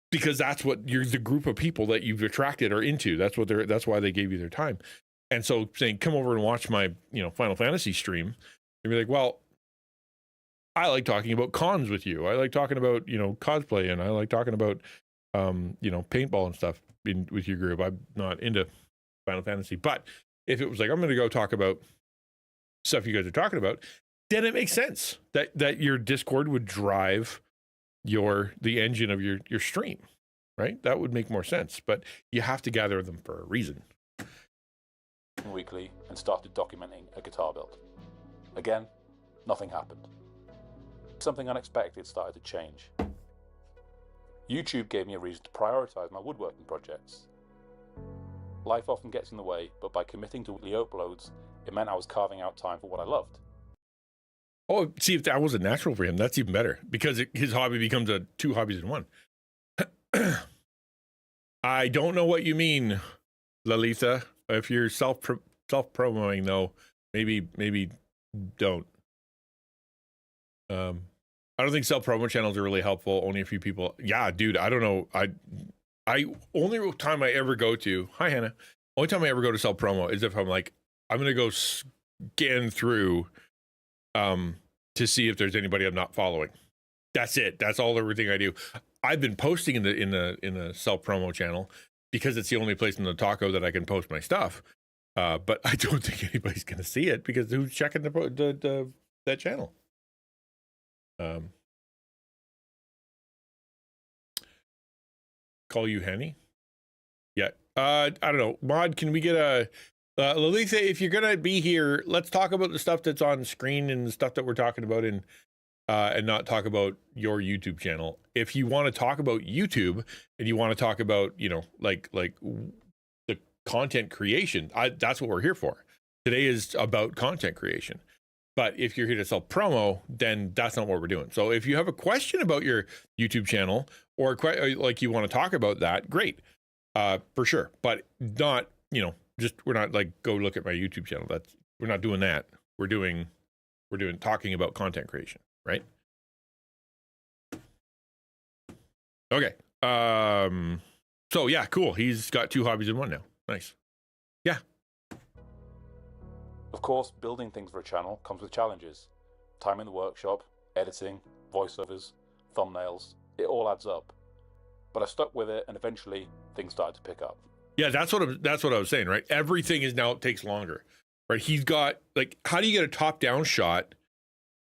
because that's what the group of people that you've attracted are into. That's why they gave you their time. And so saying, come over and watch my, Final Fantasy stream, and be like, well, I like talking about cons with you. I like talking about, cosplay, and I like talking about, paintball and stuff with your group. I'm not into Final Fantasy, but if it was like, I'm going to go talk about stuff you guys are talking about, then it makes sense that your Discord would drive the engine of your stream, right? That would make more sense, but you have to gather them for a reason. Weekly, and started documenting a guitar build. Again, nothing happened. Something unexpected started to change. YouTube gave me a reason to prioritize my woodworking projects. Life often gets in the way, but by committing to weekly uploads, it meant I was carving out time for what I loved. Oh, see, if that wasn't natural for him, that's even better, because his hobby becomes two hobbies in one. I don't know what you mean, Lalitha. If you're self-promoting, though, maybe don't. I don't think self-promo channels are really helpful. Only a few people. Yeah, dude, I don't know. I only time I ever go to, hi Hannah, only time I ever go to self-promo is if I'm like, I'm going to go scan through to see if there's anybody I'm not following. That's it. That's everything I do. I've been posting in the self promo channel because it's the only place in the taco that I can post my stuff. But I don't think anybody's going to see it because who's checking that channel? Call you Henny? Yeah. I don't know. Mod, can we get a Lalitha, if you're gonna be here, let's talk about the stuff that's on screen and the stuff that we're talking about and not talk about your YouTube channel. If you want to talk about YouTube and you want to talk about, you know, like the content creation, that's what we're here for. Today is about content creation. But if you're here to sell promo, then that's not what we're doing. So if you have a question about your YouTube channel or like you want to talk about that, great, for sure. But not, you know, just we're not like go look at my YouTube channel. We're not doing that. We're doing talking about content creation, right? Okay. So yeah, cool. He's got 2 hobbies in one now. Nice. Yeah. Of course, building things for a channel comes with challenges. Time in the workshop, editing, voiceovers, thumbnails, it all adds up. But I stuck with it and eventually things started to pick up. Yeah, that's what I was saying, right? Everything is now takes longer, right? He's got, like, how do you get a top-down shot?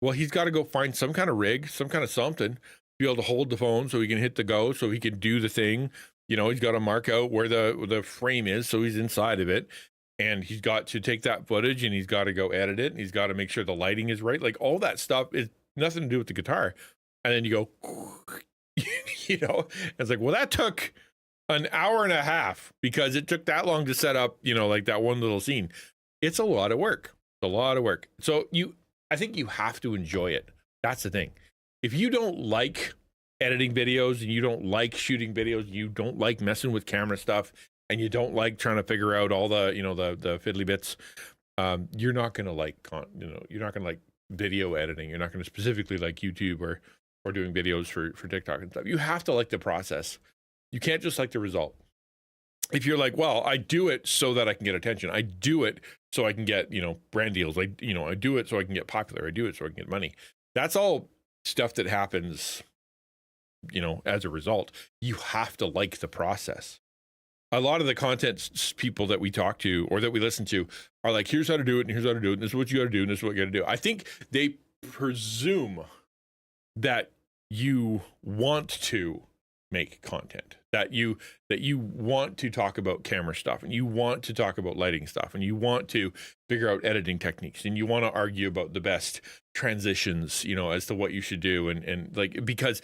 Well, he's got to go find some kind of rig, some kind of something, be able to hold the phone so he can hit the go, so he can do the thing. You know, he's got to mark out where the frame is, so he's inside of it. And he's got to take that footage and he's got to go edit it. And he's got to make sure the lighting is right. Like, all that stuff is nothing to do with the guitar. And then you go, you know, it's like, well, that took an hour and a half because it took that long to set up, you know, like that one little scene. It's a lot of work. It's a lot of work. So I think you have to enjoy it. That's the thing. If you don't like editing videos and you don't like shooting videos, you don't like messing with camera stuff, and you don't like trying to figure out all the, you know, the fiddly bits, you're not going to like, you're not going to like video editing. You're not going to specifically like YouTube or doing videos for TikTok and stuff. You have to like the process. You can't just like the result. If you're like, well, I do it so that I can get attention. I do it so I can get, you know, brand deals. I do it so I can get popular. I do it so I can get money. That's all stuff that happens, you know, as a result. You have to like the process. A lot of the content people that we talk to or that we listen to are like, here's how to do it, and here's how to do it, and this is what you got to do, and this is what you got to do. I think they presume that you want to make content, that you want to talk about camera stuff, and you want to talk about lighting stuff, and you want to figure out editing techniques, and you want to argue about the best transitions, you know, as to what you should do, and like, because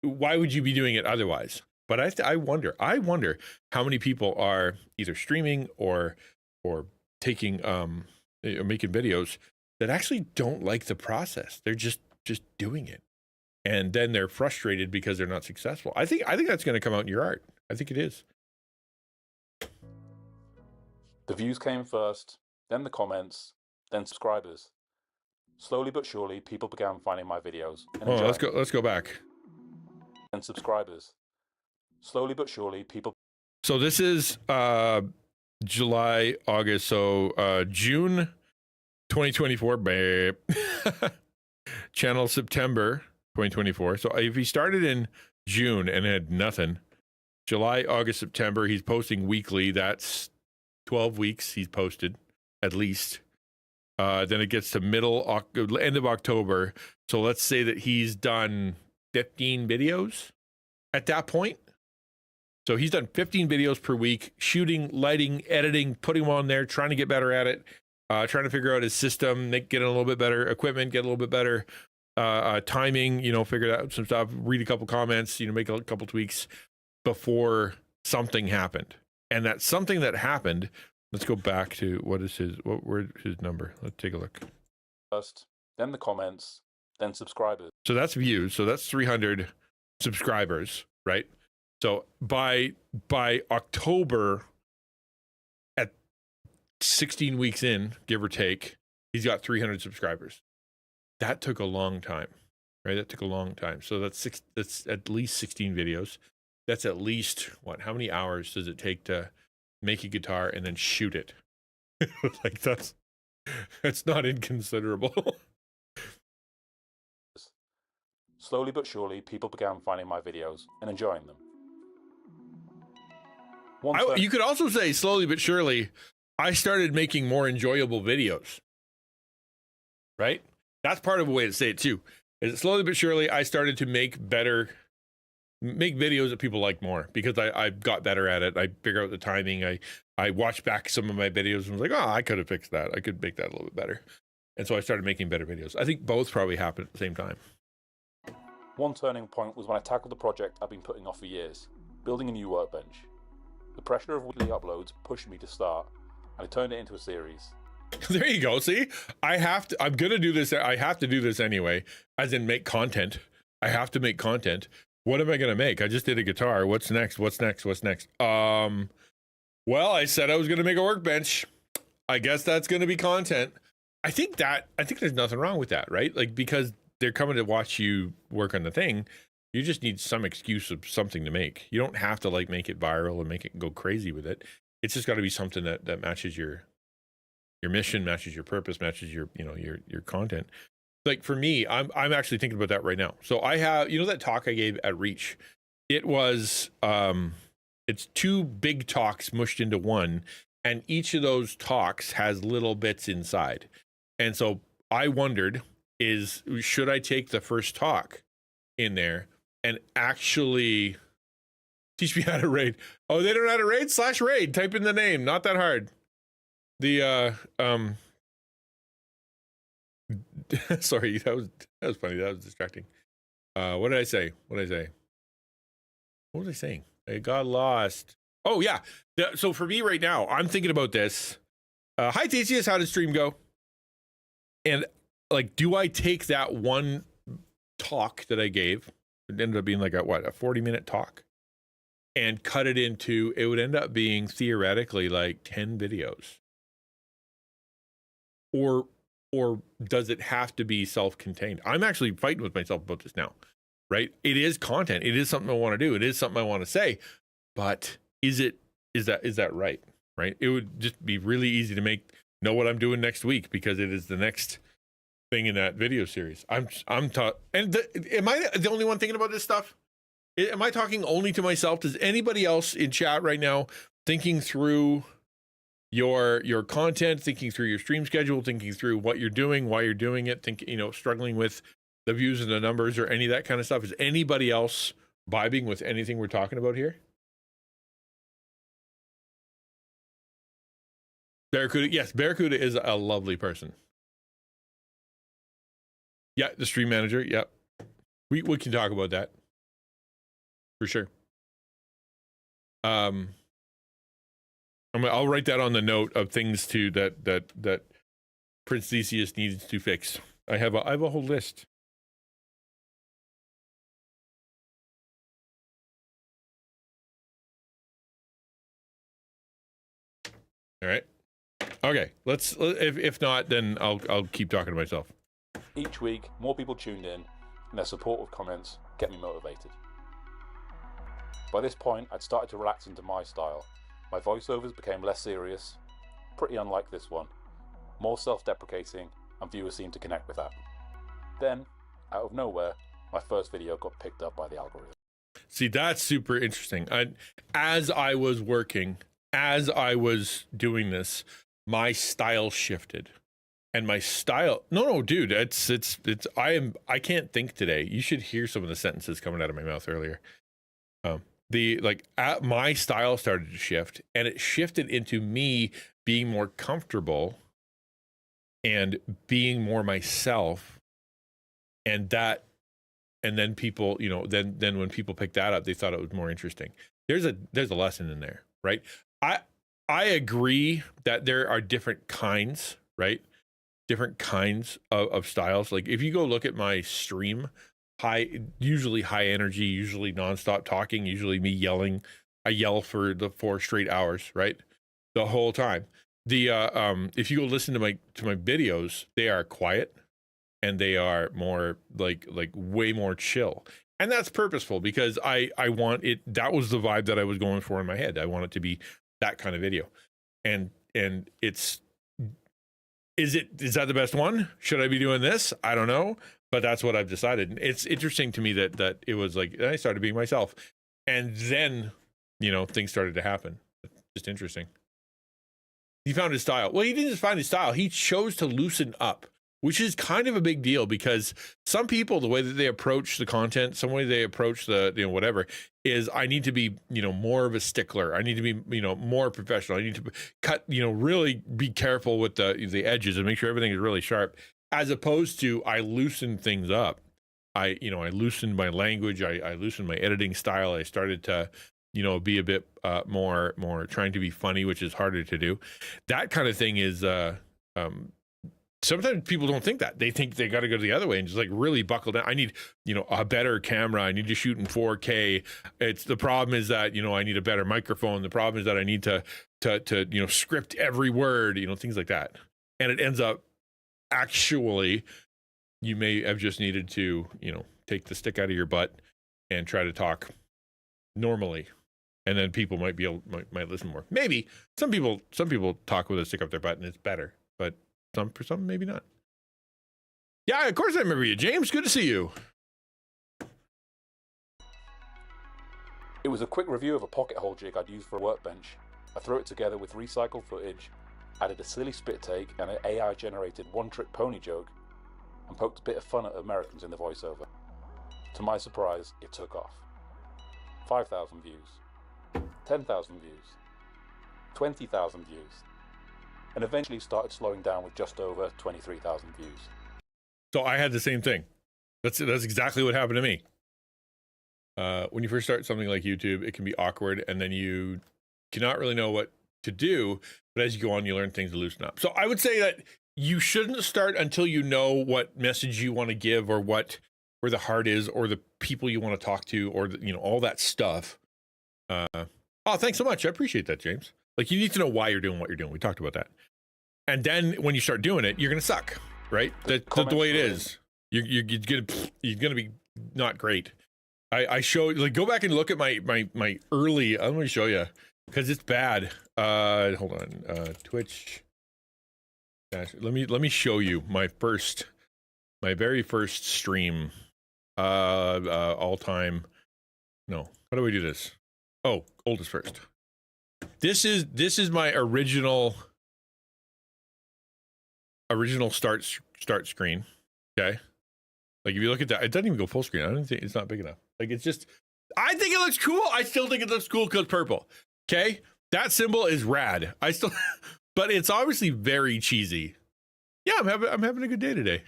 why would you be doing it otherwise? But I wonder how many people are either streaming or taking or making videos that actually don't like the process. They're just doing it, and then they're frustrated because they're not successful. I think that's going to come out in your art. I think it is. The views came first, then the comments, then subscribers. Slowly but surely, people began finding my videos. Oh, let's go back. And subscribers. Slowly but surely, people. So this is July, August, so June 2024, babe. Channel September 2024. So if he started in June and had nothing, July, August, September, he's posting weekly. That's 12 weeks he's posted, at least. Then it gets to end of October. So let's say that he's done 15 videos at that point. So he's done 15 videos per week, shooting, lighting, editing, putting them on there, trying to get better at it, trying to figure out his system, get a little bit better equipment, get a little bit better timing, you know, figure out some stuff, read a couple comments, you know, make a couple tweaks before something happened. And that something that happened, let's go back to where's his number? Let's take a look. First, then the comments, then subscribers. So that's views. So that's 300 subscribers, right? So by October, at 16 weeks in, give or take, he's got 300 subscribers. That took a long time, right? That took a long time. So that's at least 16 videos. That's at least how many hours does it take to make a guitar and then shoot it? Like that's not inconsiderable. Slowly but surely, people began finding my videos and enjoying them. You could also say slowly but surely, I started making more enjoyable videos. Right? That's part of a way to say it too. Is slowly but surely, I started to make videos that people like more because I got better at it. I figured out the timing. I watched back some of my videos and was like, oh, I could have fixed that. I could make that a little bit better. And so I started making better videos. I think both probably happened at the same time. One turning point was when I tackled the project I've been putting off for years, building a new workbench. The pressure of weekly uploads pushed me to start, and I turned it into a series. There you go. See, I'm going to do this. I have to do this anyway, as in make content. I have to make content. What am I going to make? I just did a guitar. What's next? What's next? What's next? Well, I said I was going to make a workbench. I guess that's going to be content. I think there's nothing wrong with that, right? Like, because they're coming to watch you work on the thing. You just need some excuse of something to make. You don't have to like make it viral and make it go crazy with it. It's just got to be something that matches your mission, matches your purpose, matches your content. Like for me, I'm actually thinking about that right now. So I have, that talk I gave at Reach. It was it's two big talks mushed into one, and each of those talks has little bits inside. And so I wondered, should I take the first talk in there and actually teach me how to raid? Oh, they don't know how to raid? /raid. Type in the name. Not that hard. The sorry, that was funny. That was distracting. What did I say? What was I saying? I got lost. Oh yeah. So for me right now, I'm thinking about this. Hi Theseus, how did stream go? And like, do I take that one talk that I gave? It ended up being like a 40-minute talk, and cut it into, it would end up being theoretically like 10 videos. Or does it have to be self-contained? I'm actually fighting with myself about this now, right? It is content. It is something I want to do. It is something I want to say, but is that right? Right? It would just be really easy to know what I'm doing next week because it is the next thing in that video series. Am I the only one thinking about this stuff? Am I talking only to myself? Does anybody else in chat right now thinking through your content, thinking through your stream schedule, thinking through what you're doing, why you're doing it, struggling with the views and the numbers or any of that kind of stuff? Is anybody else vibing with anything we're talking about here? Barracuda, yes, Barracuda is a lovely person. Yeah, the stream manager, yep. We can talk about that. For sure. I'll write that on the note of things that Prince Theseus needs to fix. I have a whole list. All right. Okay. If not, then I'll keep talking to myself. Each week, more people tuned in, and their supportive comments get me motivated. By this point, I'd started to relax into my style. My voiceovers became less serious, pretty unlike this one, more self-deprecating, and viewers seemed to connect with that. Then, out of nowhere, my first video got picked up by the algorithm. See, that's super interesting. As I was doing this, my style shifted. And my style, no, dude, I can't think today. You should hear some of the sentences coming out of my mouth earlier. My style started to shift, and it shifted into me being more comfortable and being more myself. And then people, then when people picked that up, they thought it was more interesting. There's a lesson in there, right? I agree that there are different kinds, right? Different kinds of styles. Like if you go look at my stream, usually high energy, usually nonstop talking, usually me yelling. I yell for the 4 straight hours, right? The whole time. If you go listen to my videos, they are quiet and they are more like way more chill. And that's purposeful because I want it. That was the vibe that I was going for in my head. I want it to be that kind of video. And is that the best one? Should I be doing this? I don't know. but that's what I've decided. And it's interesting to me that it was like I started being myself, and then things started to happen. Just interesting. He found his style. Well, he didn't just find his style. He chose to loosen up, which is kind of a big deal because some people, the way that they approach the content, some way they approach the, whatever, is I need to be, more of a stickler. I need to be, more professional. I need to cut, really be careful with the edges and make sure everything is really sharp, as opposed to I loosen things up. I loosened my language. I loosened my editing style. I started to, be a bit more trying to be funny, which is harder to do. That kind of thing is, sometimes people don't think that. They think they got to go the other way and just like really buckle down. I need, a better camera. I need to shoot in 4K. The problem is that, I need a better microphone. The problem is that I need to script every word, things like that. And it ends up actually, you may have just needed to, take the stick out of your butt and try to talk normally. And then people might listen more. Maybe some people talk with a stick up their butt and it's better, but for some, maybe not. Yeah, of course I remember you, James. Good to see you. It was a quick review of a pocket hole jig I'd used for a workbench. I threw it together with recycled footage, added a silly spit take and an AI-generated one-trick pony joke, and poked a bit of fun at Americans in the voiceover. To my surprise, it took off. 5,000 views, 10,000 views, 20,000 views, and eventually started slowing down with just over 23,000 views. So I had the same thing. That's exactly what happened to me. When you first start something like YouTube, it can be awkward, and then you cannot really know what to do. But as you go on, you learn things to loosen up. So I would say that you shouldn't start until you know what message you want to give, or where the heart is, or the people you want to talk to, or all that stuff. Oh, thanks so much. I appreciate that, James. Like, you need to know why you're doing what you're doing. We talked about that. And then when you start doing it, you're gonna suck, right? That's the way it is. You're gonna be not great. I show, like, go back and look at my early. I'm gonna show you because it's bad. Hold on. Twitch. Gosh, let me show you my very first stream. All time. No. How do we do this? Oh, oldest first. This is my original start screen. Okay, like if you look at that, it doesn't even go full screen. I don't think it's not big enough. Like, it's just, I think it looks cool. I still think it looks cool because purple. Okay, that symbol is rad. I still, but it's obviously very cheesy. Yeah, I'm having a good day today.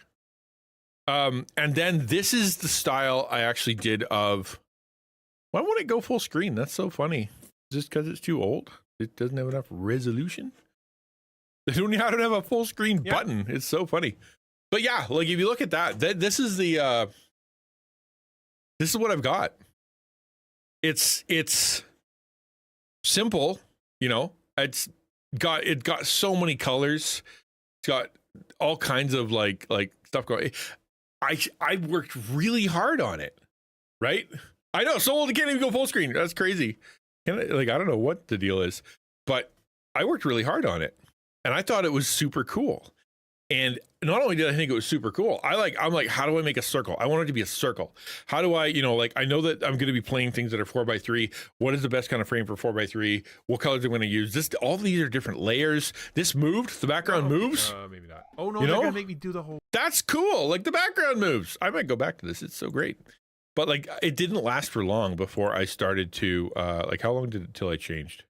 And then this is the style I actually did of. Why won't it go full screen? That's so funny. Just because it's too old? It doesn't have enough resolution? They don't have a full screen button. It's so funny. But yeah, like if you look at that, this is what I've got. It's simple, It's got so many colors. It's got all kinds of like stuff going. I worked really hard on it, right? I know, so old it can't even go full screen. That's crazy. I don't know what the deal is, but I worked really hard on it, and I thought it was super cool. And not only did I think it was super cool, I'm like, how do I make a circle? I want it to be a circle. How do I, I know that I'm going to be playing things that are 4x3. What is the best kind of frame for 4x3? What colors I'm going to use? All of these are different layers. This moved. The background moves. Maybe not. Oh no, they're going to make me do the whole. That's cool. Like, the background moves. I might go back to this. It's so great. But like, it didn't last for long before I started to, how long did it till I changed?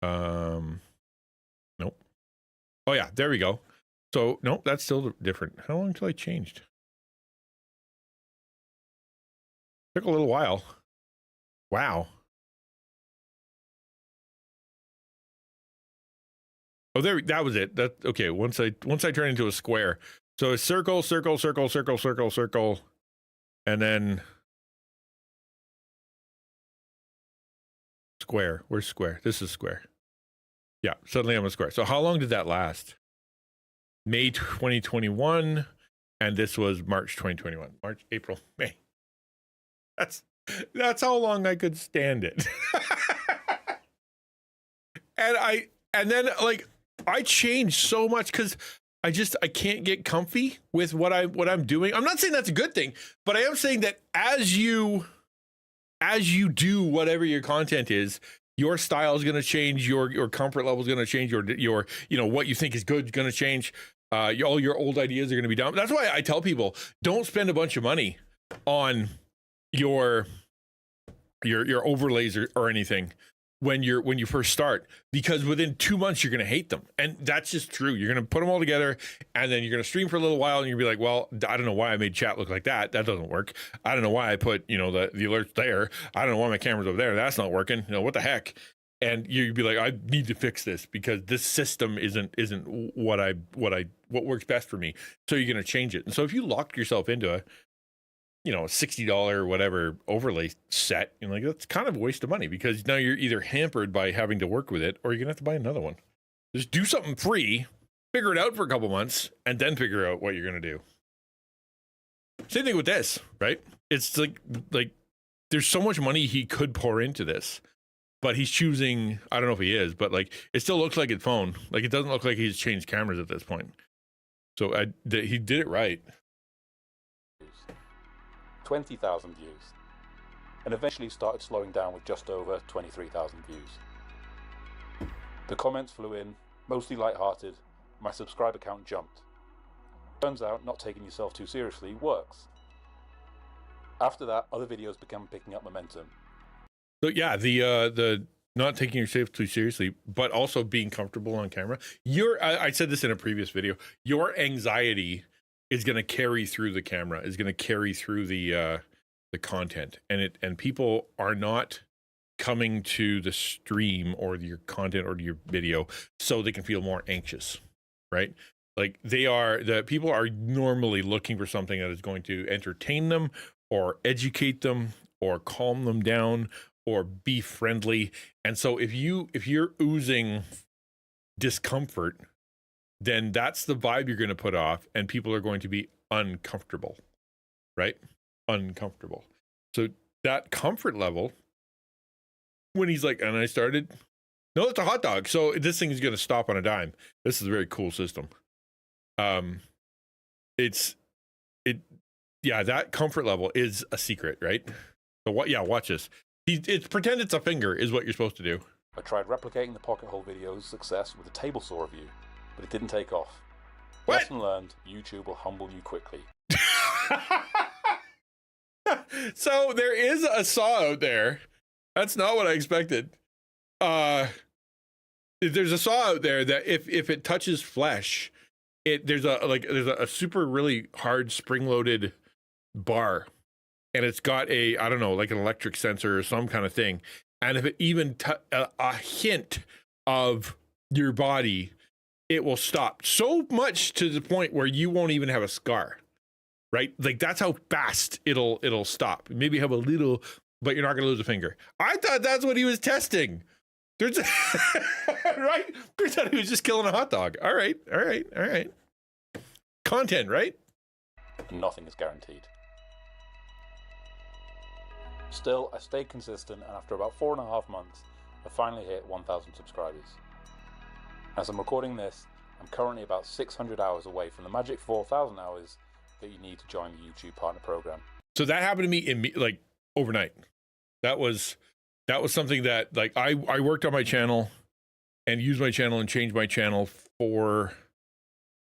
Nope. Oh yeah, there we go. So, nope, that's still different. How long till I changed? Took a little while. Wow. Oh, that was it. That okay. Once I turn into a square. So a circle, circle, circle, circle, circle, circle, and then square. Where's square? This is square. Yeah, suddenly I'm a square. So how long did that last? May 2021, and this was March 2021. March, April, May. That's how long I could stand it. And then like, I changed so much because I can't get comfy with what I'm doing. I'm not saying that's a good thing, but I am saying that as you do whatever your content is, your style is going to change, your comfort level is going to change, your what you think is good is going to change. All your old ideas are going to be down. That's why I tell people, don't spend a bunch of money on your overlays or anything when you first start, because within 2 months you're going to hate them. And that's just true. You're going to put them all together, and then you're going to stream for a little while, and you'll be like, well, I don't know why I made chat look like that doesn't work. I don't know why I put the alerts there. I don't know why my camera's over there, that's not working. What the heck. And you'd be like, I need to fix this because this system isn't what works best for me. So you're going to change it. And so if you locked yourself into a $60 whatever overlay set, that's kind of a waste of money, because now you're either hampered by having to work with it, or you're gonna have to buy another one. Just do something free, figure it out for a couple months, and then figure out what you're gonna do. Same thing with this, right? It's like there's so much money he could pour into this, but he's choosing, I don't know if he is, but it still looks like his phone. It doesn't look like he's changed cameras at this point. So he did it right. 20,000 views, and eventually started slowing down with just over 23,000 views. The comments flew in, mostly light-hearted. My subscriber count jumped. Turns out not taking yourself too seriously works. After that, other videos began picking up momentum. So yeah, the not taking yourself too seriously, but also being comfortable on camera. I said this in a previous video, your anxiety is going to carry through the camera, is going to carry through the content, and people are not coming to the stream or your content or your video so they can feel more anxious, right? People are normally looking for something that is going to entertain them or educate them or calm them down or be friendly. And so if you're oozing discomfort, then that's the vibe you're going to put off, and people are going to be uncomfortable, right? Uncomfortable. So that comfort level, when he's like, and I started, no, it's a hot dog. So this thing is going to stop on a dime. This is a very cool system. That comfort level is a secret, right? So watch this. It's pretend it's a finger is what you're supposed to do. I tried replicating the pocket hole video's success with a table saw review, but it didn't take off. What? Lesson learned, YouTube will humble you quickly. So there is a saw out there. That's not what I expected. There's a saw out there that if it touches flesh, there's a super really hard spring-loaded bar, and it's got an electric sensor or some kind of thing. And if it even a hint of your body, it will stop, so much to the point where you won't even have a scar, right? That's how fast it'll stop. Maybe have a little, but you're not going to lose a finger. I thought that's what he was testing. Right? I thought he was just killing a hot dog. All right. Content, right? Nothing is guaranteed. Still, I stayed consistent, and after about 4.5 months, I finally hit 1,000 subscribers. As I'm recording this, I'm currently about 600 hours away from the magic 4,000 hours that you need to join the YouTube Partner Program. So that happened to me overnight. That was something that I worked on my channel and used my channel and changed my channel for.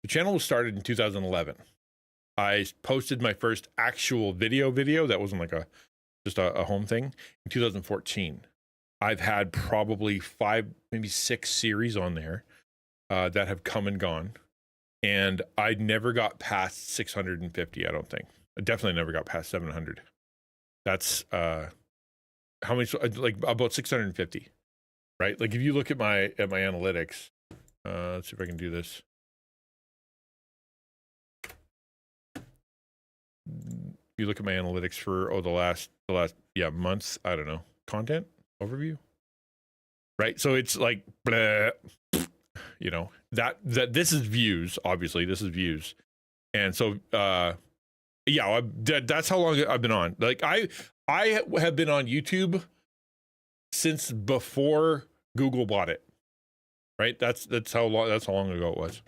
The channel was started in 2011. I posted my first actual video that wasn't just a home thing in 2014. I've had probably 5, maybe 6 series on there that have come and gone, and I never got past 650. I don't think. I definitely never got past 700. That's how many? About 650, right? If you look at my analytics, let's see if I can do this. If you look at my analytics for the last months, I don't know, content overview, right? So it's blah, that this is views. Obviously, this is views, and so that's how long I've been on. I have been on YouTube since before Google bought it, right? That's how long ago it was.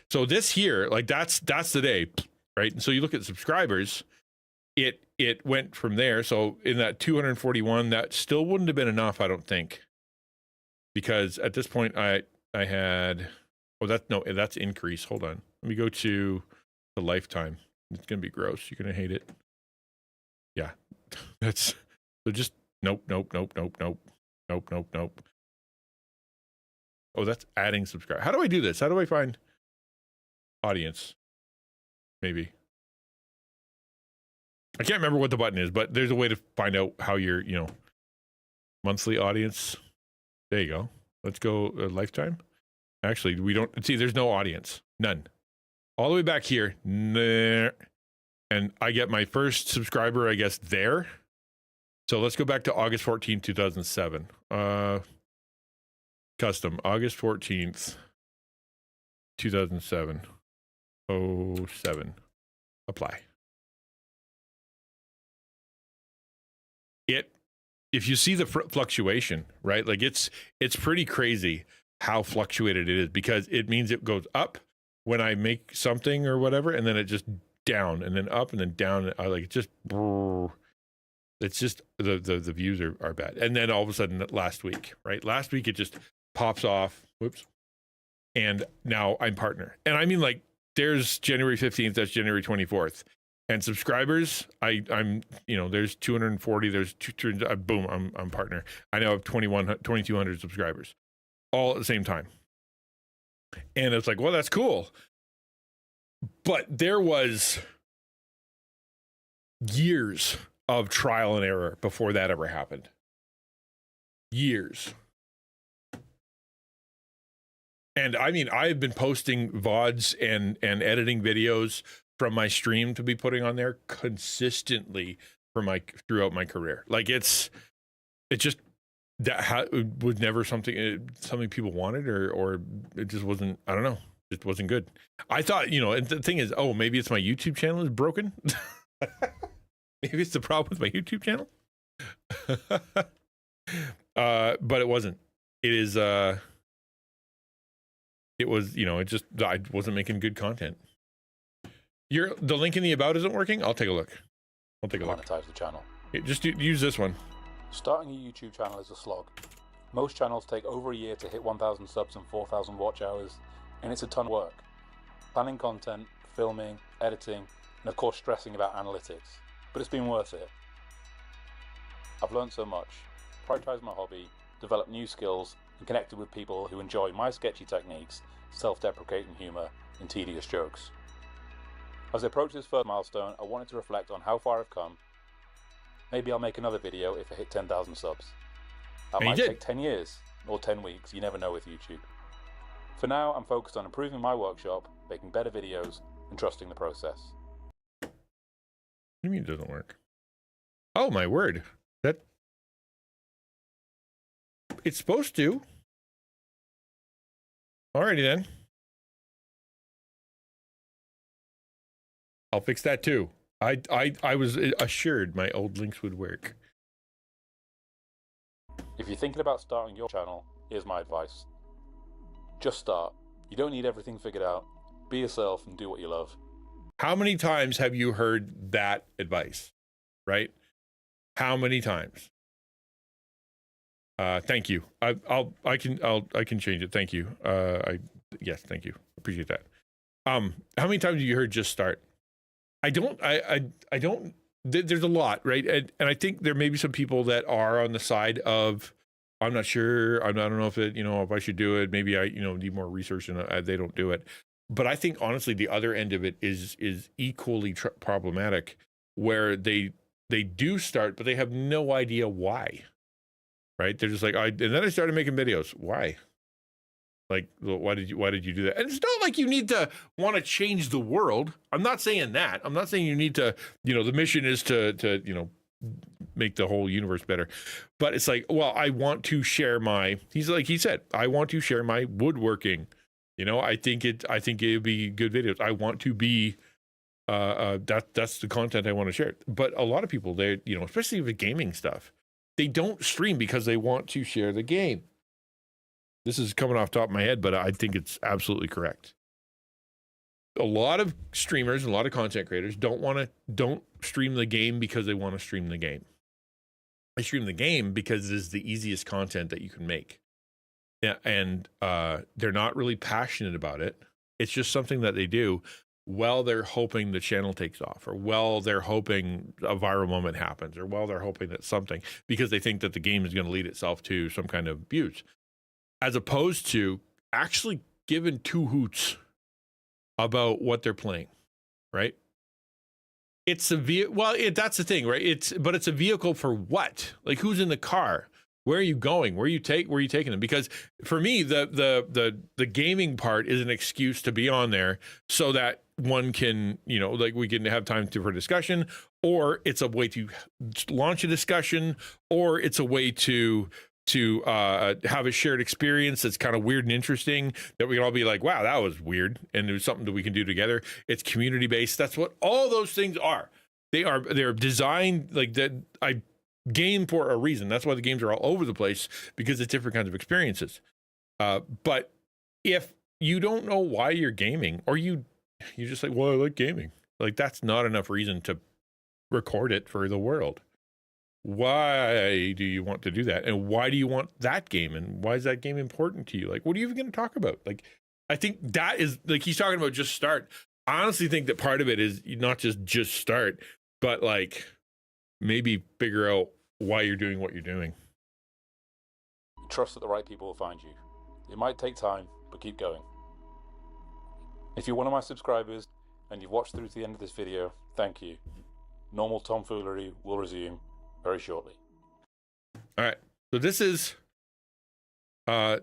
So this here, like that's the day, right? And so you look at subscribers, it went from there. So in that 241, that still wouldn't have been enough, I don't think, because at this point I had, oh, that's increase. Hold on, let me go to the lifetime. It's gonna be gross. You're gonna hate it. Yeah, that's so just nope. Oh, that's adding subscribe. How do I do this? How do I find audience? Maybe. I can't remember what the button is, but there's a way to find out how your, monthly audience. There you go. Let's go lifetime. Actually, we don't see, there's no audience. None. All the way back here. Nah. And I get my first subscriber, I guess, there. So let's go back to August 14th, 2007. Custom, August 14th, 2007. 07. Apply. If you see the fluctuation, right? Like it's pretty crazy how fluctuated it is, because it means it goes up when I make something or whatever, and then it just down and then up and then down. Like it's just the views are bad. And then all of a sudden last week, right? Last week it just pops off. Whoops. And now I'm partner. And I mean, like, there's January 15th, that's January 24th. And subscribers, I'm there's 240, there's boom, I'm partner. I now have 2,200 subscribers all at the same time. And it's like, well, that's cool. But there was years of trial and error before that ever happened. Years. And I mean, I've been posting VODs and editing videos from my stream to be putting on there consistently throughout my career. Like it just was never something people wanted, or it just wasn't. I don't know. It wasn't good. I thought, and the thing is, oh, maybe it's my YouTube channel is broken. Maybe it's the problem with my YouTube channel. But it wasn't. It is. It was, I wasn't making good content. The link in the about isn't working? I'll take a look. Monetize the channel. Just use this one. Starting a YouTube channel is a slog. Most channels take over a year to hit 1,000 subs and 4,000 watch hours, and it's a ton of work. Planning content, filming, editing, and of course stressing about analytics. But it's been worth it. I've learned so much, prioritized my hobby, developed new skills, and connected with people who enjoy my sketchy techniques, self-deprecating humor, and tedious jokes. As I approach this first milestone, I wanted to reflect on how far I've come. Maybe I'll make another video if I hit 10,000 subs. That might take 10 years, or 10 weeks, you never know with YouTube. For now, I'm focused on improving my workshop, making better videos, and trusting the process. What do you mean it doesn't work? Oh my word. It's supposed to. Alrighty then. I'll fix that too. I was assured my old links would work. If you're thinking about starting your channel, here's my advice. Just start. You don't need everything figured out. Be yourself and do what you love. How many times have you heard that advice? Right? How many times? Thank you. I can change it. Thank you. Yes, thank you. Appreciate that. How many times have you heard just start? I don't, there's a lot, right? And I think there may be some people that are on the side of, I'm not sure. I don't know if if I should do it. Maybe I, need more research and they don't do it. But I think honestly, the other end of it is equally problematic, where they do start, but they have no idea why. Right? They're just like, and then I started making videos. Why? Like, why did you do that? And it's not like you need to want to change the world. I'm not saying that. I'm not saying you need to, the mission is to make the whole universe better. But it's like, well, I want to share he said, I want to share my woodworking. I think it would be good videos. I want to be, that's the content I want to share. But a lot of people, they, especially with gaming stuff, they don't stream because they want to share the game. This is coming off the top of my head, but I think it's absolutely correct. a lot of streamers, a lot of content creators don't stream the game because they want to stream the game. They stream the game because it is the easiest content that you can make. Yeah, and they're not really passionate about it. It's just something that they do while they're hoping the channel takes off, or while they're hoping a viral moment happens, or while they're hoping that something, because they think that the game is going to lead itself to some kind of views, as opposed to actually giving two hoots about what they're playing, right? It's a that's the thing, right? But it's a vehicle for what? Like, who's in the car? Where are you going? Where are you taking them? Because for me, the gaming part is an excuse to be on there so that one can, you know, like, we can have time for discussion, or it's a way to launch a discussion, or it's a way to have a shared experience that's kind of weird and interesting, that we can all be like, wow, that was weird, and there's something that we can do together. It's community based. That's what all those things are. They're designed like that. I game for a reason. That's why the games are all over the place, because it's different kinds of experiences. But if you don't know why you're gaming, or you just like, well, I like gaming, like, that's not enough reason to record it for the world. Why do you want to do that? And why do you want that game? And why is that game important to you? Like, what are you even going to talk about? Like, I think that is, like, he's talking about just start. I honestly think that part of it is not just start, but like, maybe figure out why you're doing what you're doing. Trust that the right people will find you. It might take time, but keep going. If you're one of my subscribers and you've watched through to the end of this video, thank you. Normal tomfoolery will resume very shortly. All right. So this is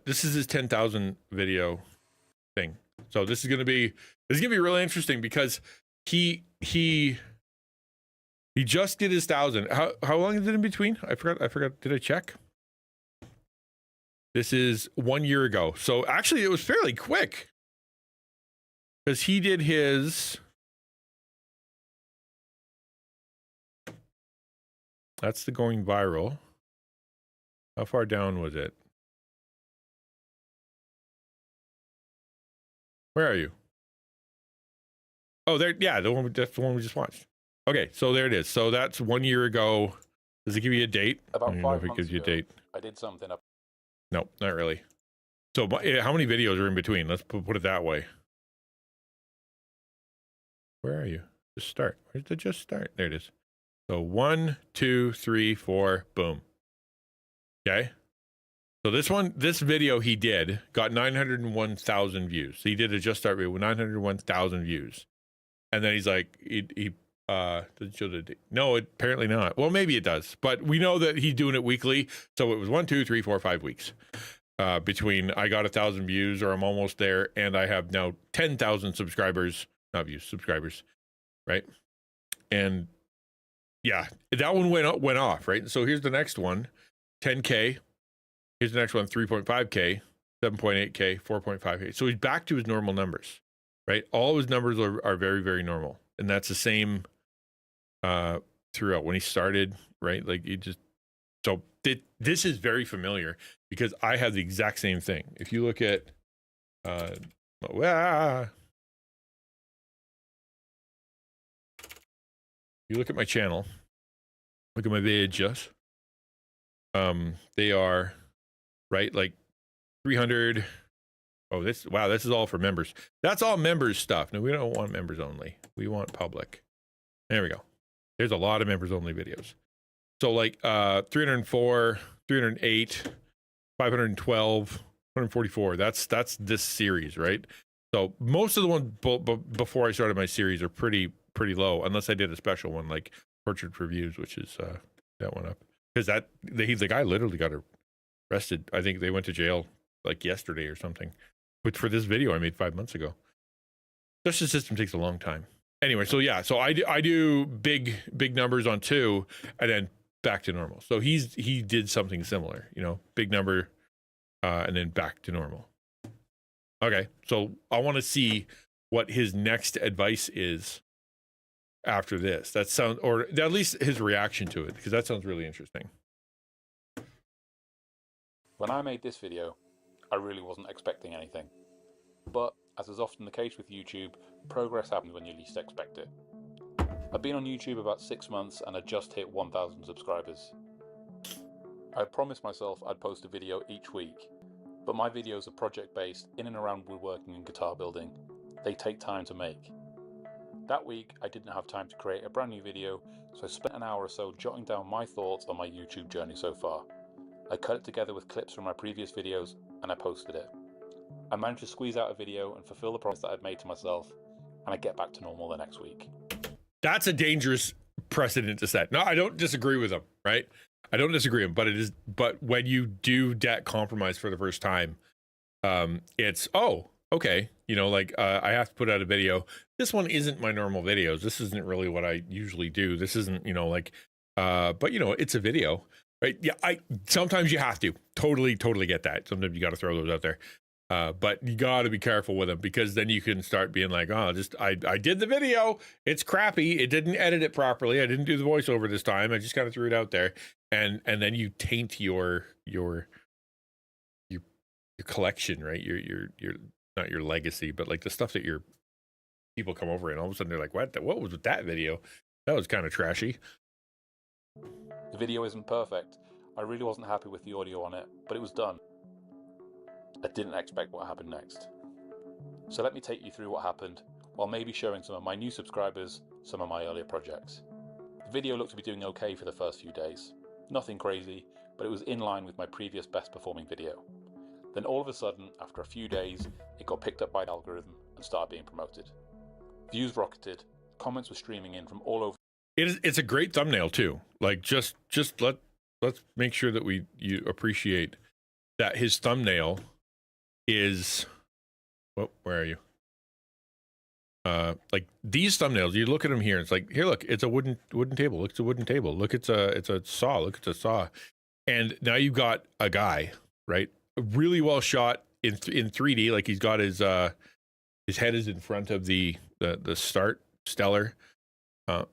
his 10,000 video thing. So this is going to be really interesting, because he just did his 1,000. How long is it in between? I forgot. Did I check? This is 1 year ago. So actually, it was fairly quick, because he did his. That's the going viral. How far down was it? Where are you? Oh, there. Yeah, that's the one we just watched. Okay, so there it is. So that's 1 year ago. Does it give you a date? About I don't 5 know if it months gives you a ago, date. I did something up. No, not really. So how many videos are in between? Let's put it that way. Where are you? Just start. Where's the just start? There it is. So 1, 2, 3, 4, boom. Okay. So this video he did got 901,000 views. So he did a just start video with 901,000 views. And then he's like, he doesn't show the date. No, apparently not. Well, maybe it does, but we know that he's doing it weekly. So it was 1, 2, 3, 4, 5 weeks between I got 1,000 views, or I'm almost there, and I have now 10,000 subscribers, not views, subscribers, right? And yeah, that one went off, right? So here's the next one, 10K. Here's the next one, 3.5K, 7.8K, 4.5K. So he's back to his normal numbers, right? All his numbers are very, very normal. And that's the same throughout when he started, right? Like, he just, so this is very familiar, because I have the exact same thing. If you look at, you look at my channel, look at my videos, they are, right, like 300. Oh, this is all for members. That's all members stuff. No, we don't want members only. We want public. There we go. There's a lot of members only videos. So like 304, 308, 512, 144. That's this series, right? So most of the ones before I started my series are pretty low, unless I did a special one like Tortured for Views, which is that one up, because the guy literally got arrested. I think they went to jail like yesterday or something. But for this video I made 5 months ago. Justice system takes a long time. Anyway, so yeah, so I do big numbers on 2, and then back to normal. So he did something similar, you know, big number, and then back to normal. Okay, so I want to see what his next advice is after this. That sounds, or at least his reaction to it, because that sounds really interesting. When I made this video, I really wasn't expecting anything. But as is often the case with YouTube, progress happens when you least expect it. I've been on YouTube about 6 months and I just hit 1,000 subscribers. I promised myself I'd post a video each week, but my videos are project based in and around woodworking and guitar building. They take time to make. That week I didn't have time to create a brand new video, so I spent an hour or so jotting down my thoughts on my YouTube journey so far. I cut it together with clips from my previous videos and I posted it. I managed to squeeze out a video and fulfill the promise that I'd made to myself, and I get back to normal the next week. That's a dangerous precedent to set. No, I don't disagree with him, right? I don't disagree with him, but when you do that compromise for the first time, it's, oh, okay. You know, like, I have to put out a video. This one isn't my normal videos. This isn't really what I usually do. This isn't, you know, like, but you know, it's a video, right? Yeah. Sometimes you have to totally get that. Sometimes you got to throw those out there. But you got to be careful with them, because then you can start being like, oh, I did the video. It's crappy. It didn't edit it properly. I didn't do the voiceover this time. I just kind of threw it out there. And then you taint your collection, right? Your not your legacy, but like the stuff that your people come over and all of a sudden they're like, what was with that video? That was kind of trashy. The video isn't perfect. I really wasn't happy with the audio on it, but it was done. I didn't expect what happened next. So let me take you through what happened, while maybe showing some of my new subscribers some of my earlier projects. The video looked to be doing okay for the first few days. Nothing crazy, but it was in line with my previous best performing video. Then all of a sudden, after a few days, it got picked up by the algorithm and started being promoted. Views rocketed, comments were streaming in from all over. It's a great thumbnail too. Like let's make sure that you appreciate that his thumbnail is, oh, where are you? Like these thumbnails, you look at them here, it's like, here, look, it's a wooden table. Look, it's a wooden table. Look, it's a saw. Look, it's a saw. And now you've got a guy, right? Really well shot in 3D. Like he's got his head is in front of the stellar.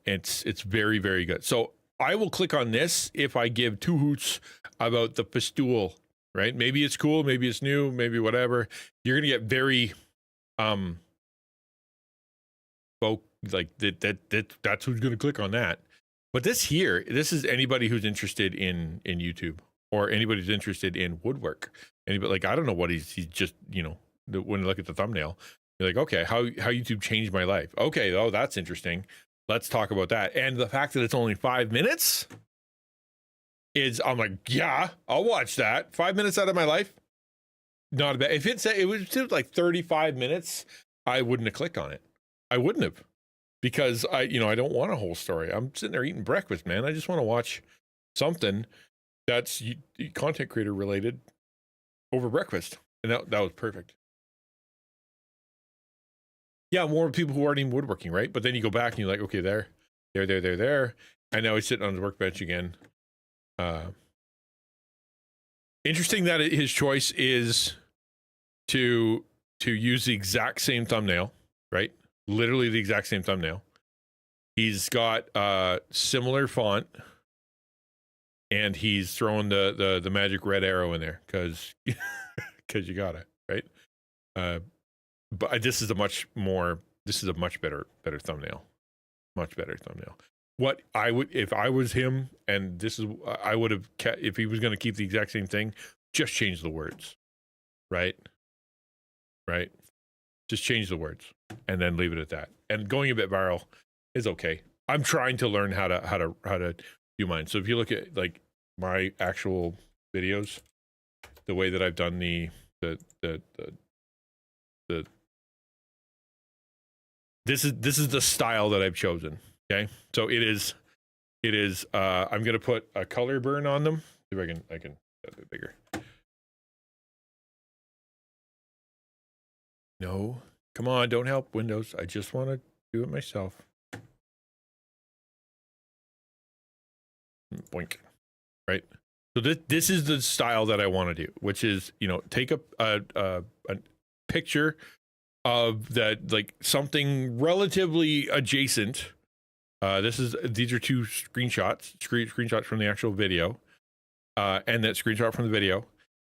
It's very, very good. So I will click on this if I give two hoots about the Festool, right? Maybe it's cool, maybe it's new, maybe whatever. You're gonna get very like that's who's gonna click on that. But this is anybody who's interested in YouTube, or anybody who's interested in woodwork. Anybody, like, I don't know what he's just, you know, when you look at the thumbnail, you're like, okay, how YouTube changed my life. Okay, oh, that's interesting. Let's talk about that. And the fact that it's only 5 minutes is, I'm like, yeah, I'll watch that. 5 minutes out of my life, not bad. If it was like 35 minutes, I wouldn't have clicked on it. I wouldn't have, because I don't want a whole story. I'm sitting there eating breakfast, man. I just want to watch something that's content creator related over breakfast. And that was perfect. Yeah, more people who aren't even woodworking, right? But then you go back and you're like, okay, there. And now he's sitting on his workbench again. Interesting that his choice is to use the exact same thumbnail, right? Literally the exact same thumbnail. He's got similar font, and he's throwing the magic red arrow in there because you got it, right? But this is a much better thumbnail. Much better thumbnail. What I would, if I was him, and this is, I would have kept, if he was going to keep the exact same thing, just change the words, right? Just change the words and then leave it at that. And going a bit viral is okay. I'm trying to learn how to do mine. So if you look at like my actual videos, the way that I've done this is the style that I've chosen. Okay, so it is. I'm gonna put a color burn on them. See if I can a bit bigger. No, come on, don't help Windows. I just want to do it myself. Boink. Right. So this is the style that I want to do, which is, take a picture of that, like something relatively adjacent. These are two screenshots from the actual video, and that screenshot from the video,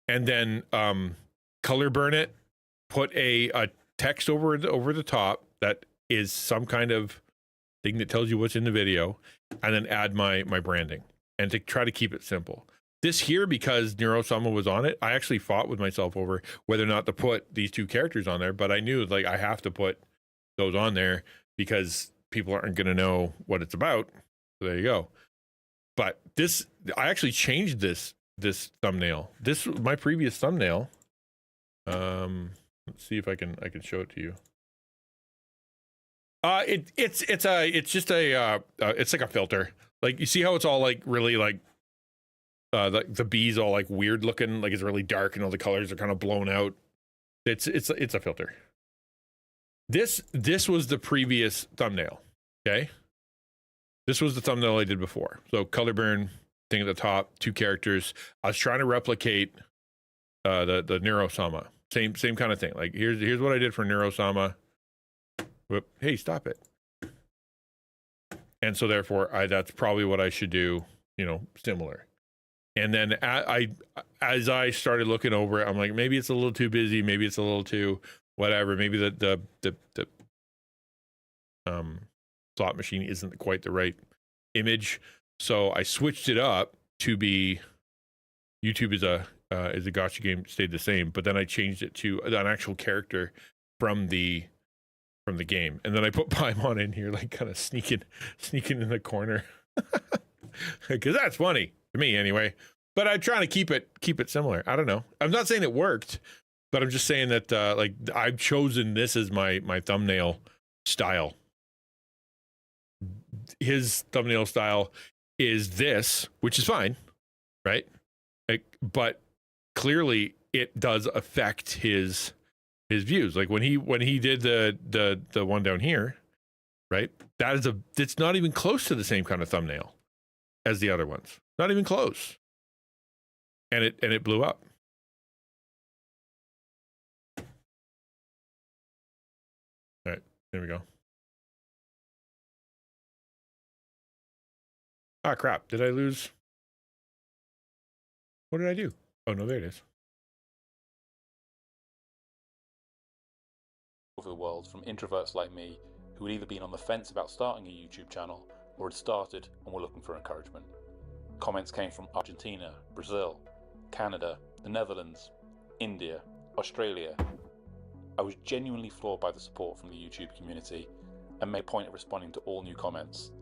and then color burn it. Put a text over the top that is some kind of thing that tells you what's in the video, and then add my branding, and to try to keep it simple. This here, because Neurosama was on it, I actually fought with myself over whether or not to put these two characters on there, but I knew like I have to put those on there because people aren't going to know what it's about. So there you go. But this, I actually changed this thumbnail. This my previous thumbnail. Let's see if I can show it to you. It's like a filter. Like, you see how it's all like really like the bees all like weird looking, like it's really dark and all the colors are kind of blown out. It's a filter. This was the previous thumbnail. Okay, this was the thumbnail I did before. So color burn thing at the top, two characters. I was trying to replicate the Neurosama. Same kind of thing. Like here's what I did for Neurosama. Whoop, hey, stop it. And so therefore that's probably what I should do, similar. And then as I started looking over it, I'm like, maybe it's a little too busy, maybe it's a little too whatever, maybe the slot machine isn't quite the right image. So I switched it up to be YouTube is a gotcha game, stayed the same, but then I changed it to an actual character from the game, and then I put Paimon in here, like kind of sneaking in the corner, because that's funny to me anyway. But I'm trying to keep it similar. I don't know. I'm not saying it worked, but I'm just saying that like I've chosen this as my thumbnail style. His thumbnail style is this, which is fine, right? Like, but clearly it does affect his views. Like when he did the one down here, right? It's not even close to the same kind of thumbnail as the other ones. Not even close. And it blew up. All right, there we go. Ah, crap. Did I lose? What did I do? Oh, no, there it is. Over the world from introverts like me who had either been on the fence about starting a YouTube channel or had started and were looking for encouragement. Comments came from Argentina, Brazil, Canada, the Netherlands, India, Australia. I was genuinely floored by the support from the YouTube community and made a point of responding to all new comments.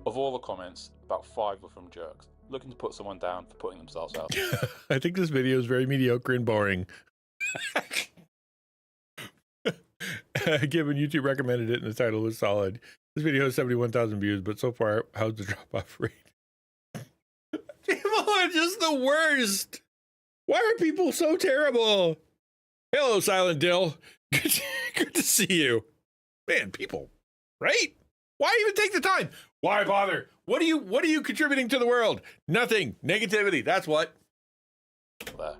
Of all the comments, about 5 were from jerks, looking to put someone down for putting themselves out. I think this video is very mediocre and boring. Given YouTube recommended it and the title was solid. This video has 71,000 views, but so far, how's the drop-off rate? People are just the worst. Why are people so terrible? Hello, Silent Dill. Good to see you. Man, people, right? Why even take the time? Why bother? What are you contributing to the world? Nothing. Negativity. That's what. There.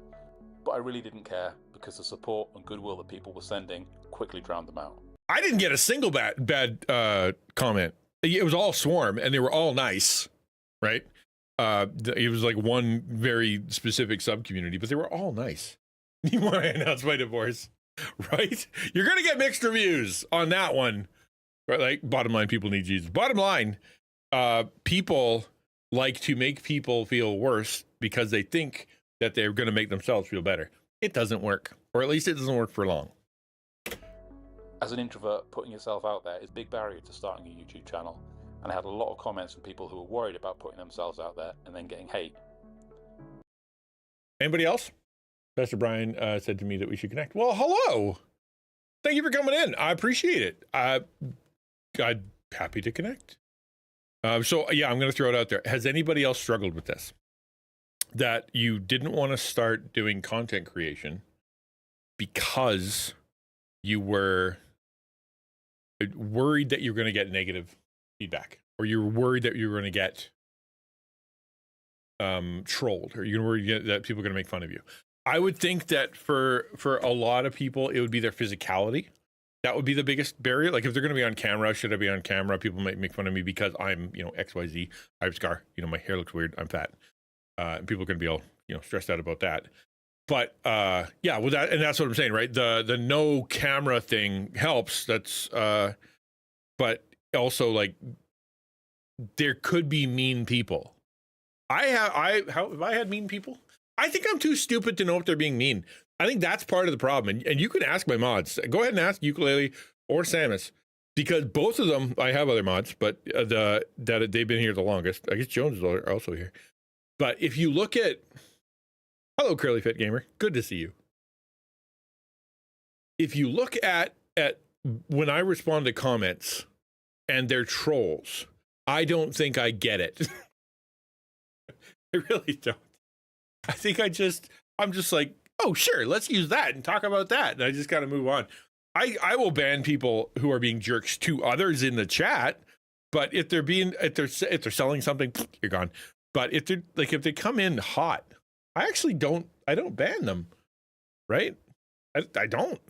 But I really didn't care because the support and goodwill that people were sending quickly drowned them out. I didn't get a single bad comment. It was all swarm, and they were all nice, right? It was like one very specific sub-community, but they were all nice. You want to announce my divorce, right? You're going to get mixed reviews on that one. Right? Like, bottom line, people need Jesus. Bottom line, people like to make people feel worse because they think that they're going to make themselves feel better. It doesn't work, or at least it doesn't work for long. As an introvert, putting yourself out there is a big barrier to starting a YouTube channel, and I had a lot of comments from people who were worried about putting themselves out there and then getting hate. Anybody else? Pastor Brian said to me that we should connect. Well, hello. Thank you for coming in. I appreciate it. I'm happy to connect. So yeah, I'm going to throw it out there. Has anybody else struggled with this? That you didn't want to start doing content creation because you were worried that you were going to get negative feedback, or you were worried that you were going to get trolled, or you're worried that people are going to make fun of you. I would think that for a lot of people, it would be their physicality. That would be the biggest barrier. Like, if they're going to be on camera, should I be on camera? People might make fun of me because I'm, XYZ. I have a scar. My hair looks weird. I'm fat. And people are going to be all, stressed out about that. But yeah, well, that's what I'm saying, right? The no camera thing helps. That's but also like there could be mean people. Have I had mean people? I think I'm too stupid to know if they're being mean. I think that's part of the problem. And you can ask my mods. Go ahead and ask Ukulele or Samus, because both of them, I have other mods, but that they've been here the longest. I guess Jones is also here. But if you look at, hello, Curly Fit Gamer, good to see you. If you look at when I respond to comments and they're trolls, I don't think I get it. I really don't. I think I'm just like, oh, sure, let's use that and talk about that. And I just got to move on. I will ban people who are being jerks to others in the chat, but if they're selling something, you're gone. But if they come in hot, I don't ban them, right? I don't.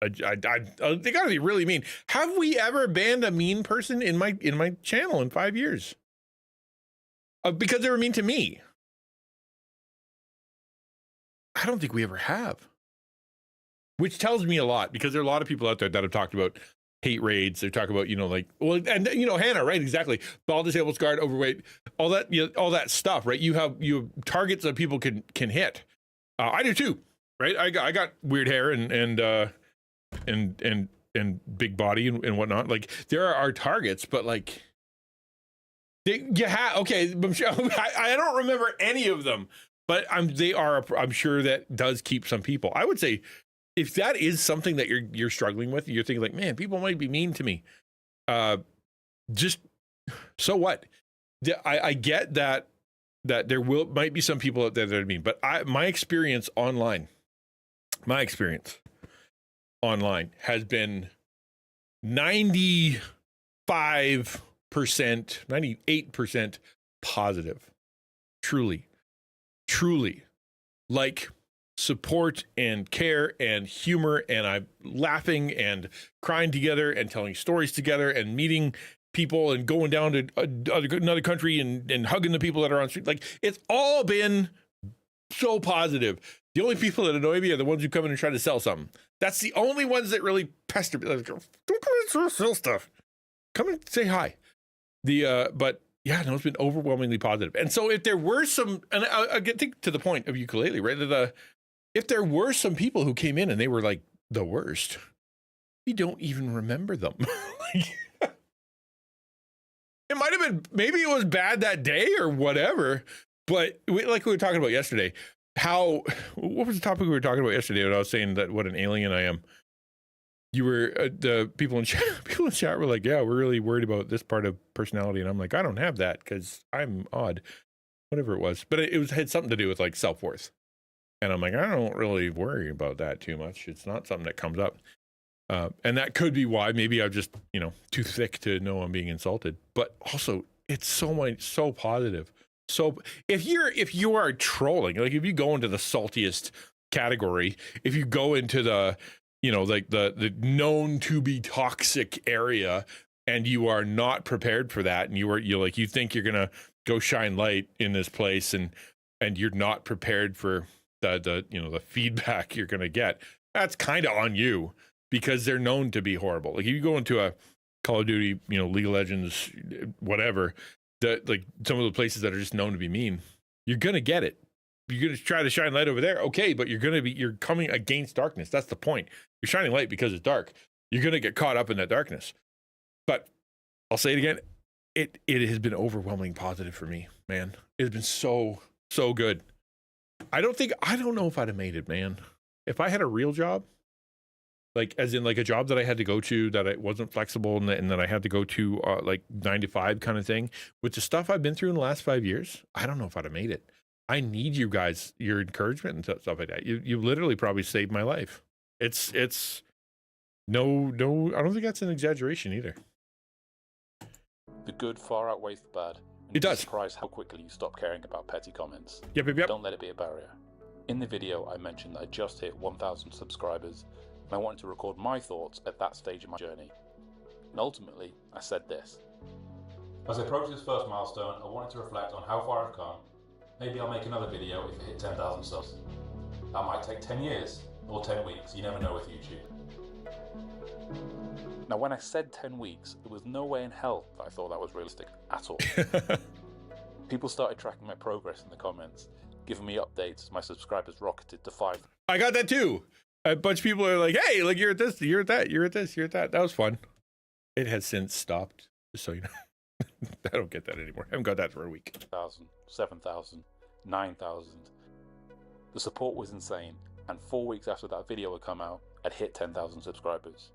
They gotta be really mean. Have we ever banned a mean person in my channel in 5 years? Because they were mean to me. I don't think we ever have. Which tells me a lot, because there are a lot of people out there that have talked about hate raids. They're talking about, Hannah, right? Exactly. Bald, disabled, scarred, overweight, all that stuff, right? You have targets that people can hit. I do too, right? I got weird hair and big body and whatnot. Like, there are our targets, but like, okay. I don't remember any of them, but I'm sure that does keep some people. I would say, if that is something that you're struggling with, you're thinking like, man, people might be mean to me. Just so what? I get that there might be some people out there that are mean, but my experience online has been 95%, 98% positive. Truly, like, support and care and humor, and I'm laughing and crying together and telling stories together and meeting people and going down to another country and hugging the people that are on the street. Like, it's all been so positive. The only people that annoy me are the ones who come in and try to sell something. That's the only ones that really pester me. Like, don't come in and sell stuff. Come and say hi. But yeah, no, it's been overwhelmingly positive. And so if there were some, and I think to the point of Ukulele, right? If there were some people who came in and they were like the worst, we don't even remember them. It might have been, maybe it was bad that day or whatever, but like we were talking about yesterday, what was the topic we were talking about yesterday when I was saying that what an alien I am? You were, the people in chat were like, yeah, we're really worried about this part of personality. And I'm like, I don't have that because I'm odd, whatever it was. But it had something to do with like self-worth. And I'm like, I don't really worry about that too much. It's not something that comes up. And that could be why maybe I'm just, too thick to know I'm being insulted. But also, it's so positive. So if you are trolling, like if you go into the saltiest category, if you go into the, like the known to be toxic area, and you are not prepared for that, and you think you're gonna go shine light in this place, and you're not prepared for the feedback you're gonna get, that's kind of on you, because they're known to be horrible. Like if you go into a Call of Duty, League of Legends, whatever, like some of the places that are just known to be mean, you're gonna get it. You're gonna try to shine light over there, okay, but you're coming against darkness. That's the point. You're shining light because it's dark. You're gonna get caught up in that darkness. But I'll say it again, it has been overwhelmingly positive for me, man. It's been so good. I don't know if I'd have made it, man. If I had a real job, like as in like a job that I had to go to, that it wasn't flexible, and that I had to go to like 9 to 5 kind of thing, with the stuff I've been through in the last 5 years, I don't know if I'd have made it. I need you guys, your encouragement and stuff like that. You literally probably saved my life. It's no, I don't think that's an exaggeration either. The good far outweighs the bad. It does. Surprised how quickly you stop caring about petty comments. Yep. Don't let it be a barrier. In the video, I mentioned that I just hit 1,000 subscribers, and I wanted to record my thoughts at that stage of my journey. And ultimately, I said this. As I approach this first milestone, I wanted to reflect on how far I've come. Maybe I'll make another video if I hit 10,000 subs. That might take 10 years or 10 weeks. You never know with YouTube. Now, when I said 10 weeks, there was no way in hell that I thought that was realistic at all. People started tracking my progress in the comments, giving me updates as my subscribers rocketed to 5. I got that too. A bunch of people are like, hey, like, you're at this, you're at that, you're at this, you're at that. That was fun. It has since stopped, just so you know. I don't get that anymore. I haven't got that for a week. 1,000, 7,000, 9,000. The support was insane, and 4 weeks after that video had come out, I'd hit 10,000 subscribers.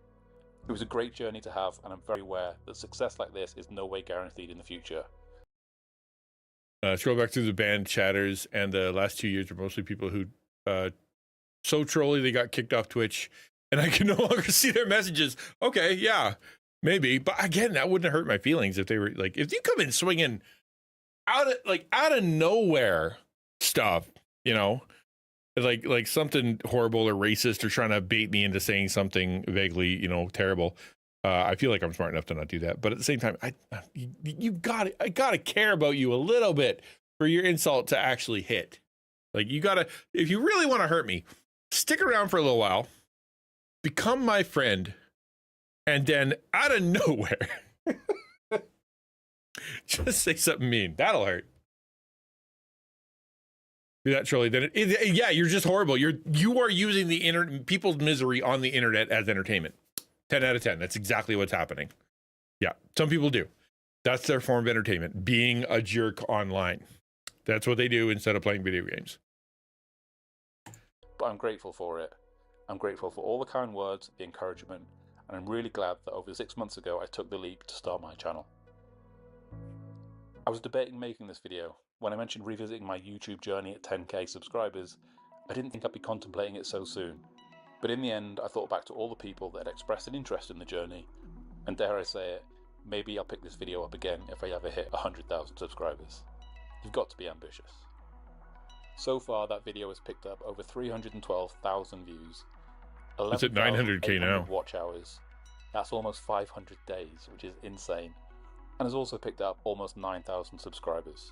It was a great journey to have, and I'm very aware that success like this is no way guaranteed in the future. Scroll back through the band chatters, and the last 2 years are mostly people who so trolly they got kicked off Twitch, and I can no longer see their messages. Okay, yeah, maybe, but again, that wouldn't hurt my feelings if they were like, if you come in swinging out of nowhere stuff, you know, like something horrible or racist or trying to bait me into saying something vaguely, you know, terrible. I feel like I'm smart enough to not do that, but at the same time, I gotta care about you a little bit for your insult to actually hit. Like, you gotta, if you really want to hurt me, stick around for a little while, become my friend, and then out of nowhere, just say something mean. That'll hurt. Do that, Charlie. Then, yeah, you're just horrible. You are using the people's misery on the internet as entertainment. 10 out of 10. That's exactly what's happening. Yeah, some people do. That's their form of entertainment, being a jerk online. That's what they do instead of playing video games. But I'm grateful for it. I'm grateful for all the kind words, the encouragement, and I'm really glad that over 6 months ago I took the leap to start my channel. I was debating making this video. When I mentioned revisiting my YouTube journey at 10k subscribers, I didn't think I'd be contemplating it so soon. But in the end, I thought back to all the people that had expressed an interest in the journey, and dare I say it, maybe I'll pick this video up again if I ever hit 100,000 subscribers. You've got to be ambitious. So far, that video has picked up over 312,000 views. It's at 900k now. Watch hours. That's almost 500 days, which is insane. And has also picked up almost 9,000 subscribers.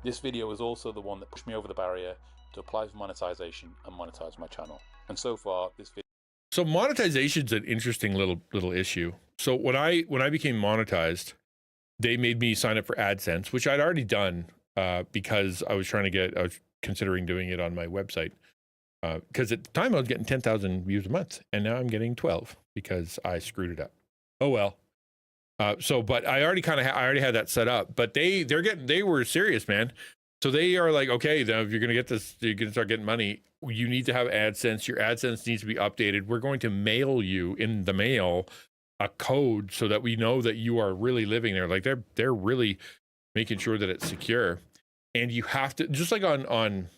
This video is also the one that pushed me over the barrier to apply for monetization and monetize my channel. And so far, this video. So monetization is an interesting little issue. So when I became monetized, they made me sign up for AdSense, which I'd already done because I was considering doing it on my website. Because at the time I was getting 10,000 views a month, and now I'm getting 12 because I screwed it up. Oh well. But I already had that set up. But they were serious, man. So they are like, okay, now if you're gonna get this, you're gonna start getting money. You need to have AdSense. Your AdSense needs to be updated. We're going to mail you in the mail a code so that we know that you are really living there. Like they're really making sure that it's secure. And you have to, just like on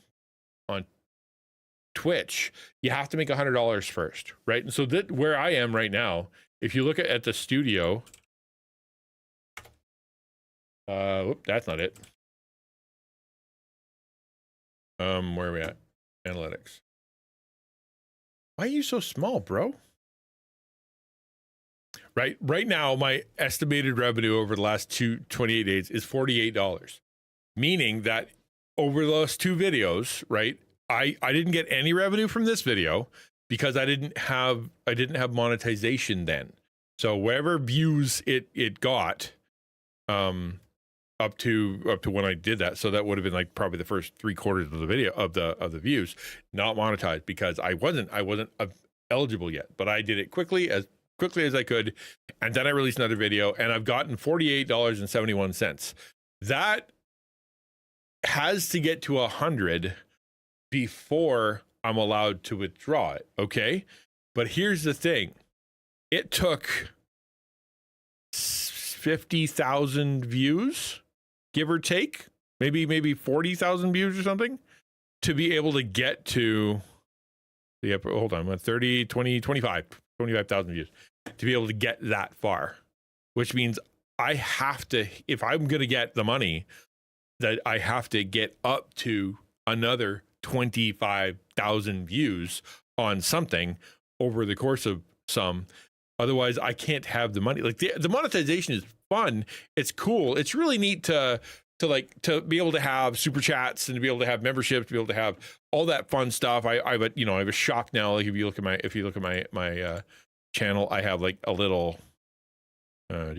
Twitch, you have to make $100 first, right? And so that where I am right now, if you look at the studio, whoop, that's not it. Where are we at? Analytics. Why are you so small, bro? Right now, my estimated revenue over the last 28 days is $48. Meaning that over those 2 videos, right? I didn't get any revenue from this video because I didn't have monetization then. So whatever views it got, up to when I did that, so that would have been like probably the first 3/4 of the video of the views, not monetized because I wasn't eligible yet. But I did it quickly as I could, and then I released another video, and I've gotten $48.71. That has to get to 100 before I'm allowed to withdraw it. Okay, but here's the thing: it took 50,000 views, give or take, maybe 40,000 views or something, to be able to get to the upper, hold on, 30, 20, 25,000 views to be able to get that far, which means I have to, if I'm going to get the money, that I have to get up to another 25,000 views on something over the course of some. Otherwise, I can't have the money. Like the monetization is fun. It's cool. It's really neat to to be able to have super chats and to be able to have memberships, to be able to have all that fun stuff. I have a shock now. Like if you look at my channel, I have like a little where's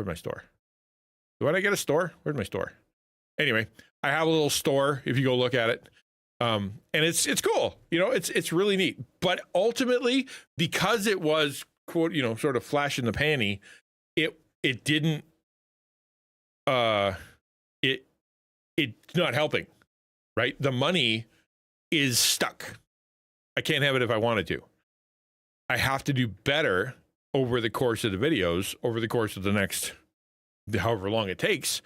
my store? Why did I get a store? Where's my store? Anyway, I have a little store if you go look at it. And it's cool. It's really neat. But ultimately, because it was quote, sort of flash in the panty, it didn't it's not helping, right? The money is stuck. I can't have it if I wanted to. I have to do better over the course of the videos, over the course of the next however long it takes,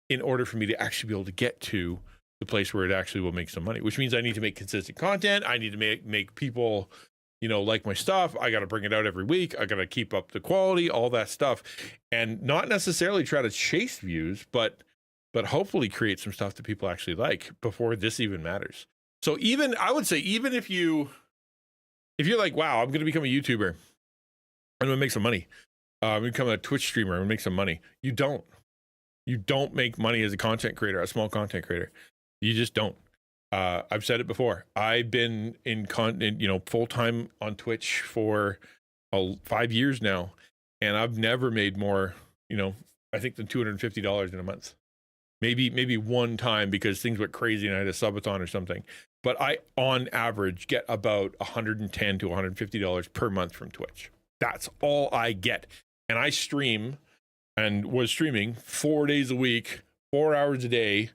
in order for me to actually be able to get to the place where it actually will make some money, which means I need to make consistent content. I need to make people, like my stuff. I got to bring it out every week. I got to keep up the quality, all that stuff, and not necessarily try to chase views, but hopefully create some stuff that people actually like before this even matters. So I would say, even if you're like, wow, I'm going to become a YouTuber, I'm going to make some money. I'm going to become a Twitch streamer, I'm going to make some money. You don't make money as a content creator, a small content creator. You just don't. I've said it before. I've been in full-time on Twitch for 5 years now, and I've never made more, I think, than $250 in a month. Maybe one time because things went crazy and I had a subathon or something. But I, on average, get about $110 to $150 per month from Twitch. That's all I get. And I stream and was streaming 4 days a week, 4 hours a day,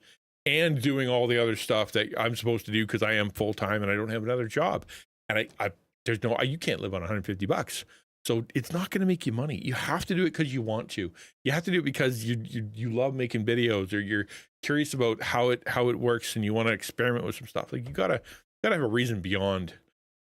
and doing all the other stuff that I'm supposed to do because I am full-time and I don't have another job. And you can't live on $150. So it's not going to make you money. You have to do it because you want to. You have to do it because you love making videos, or you're curious about how it works and you want to experiment with some stuff. Like you gotta have a reason beyond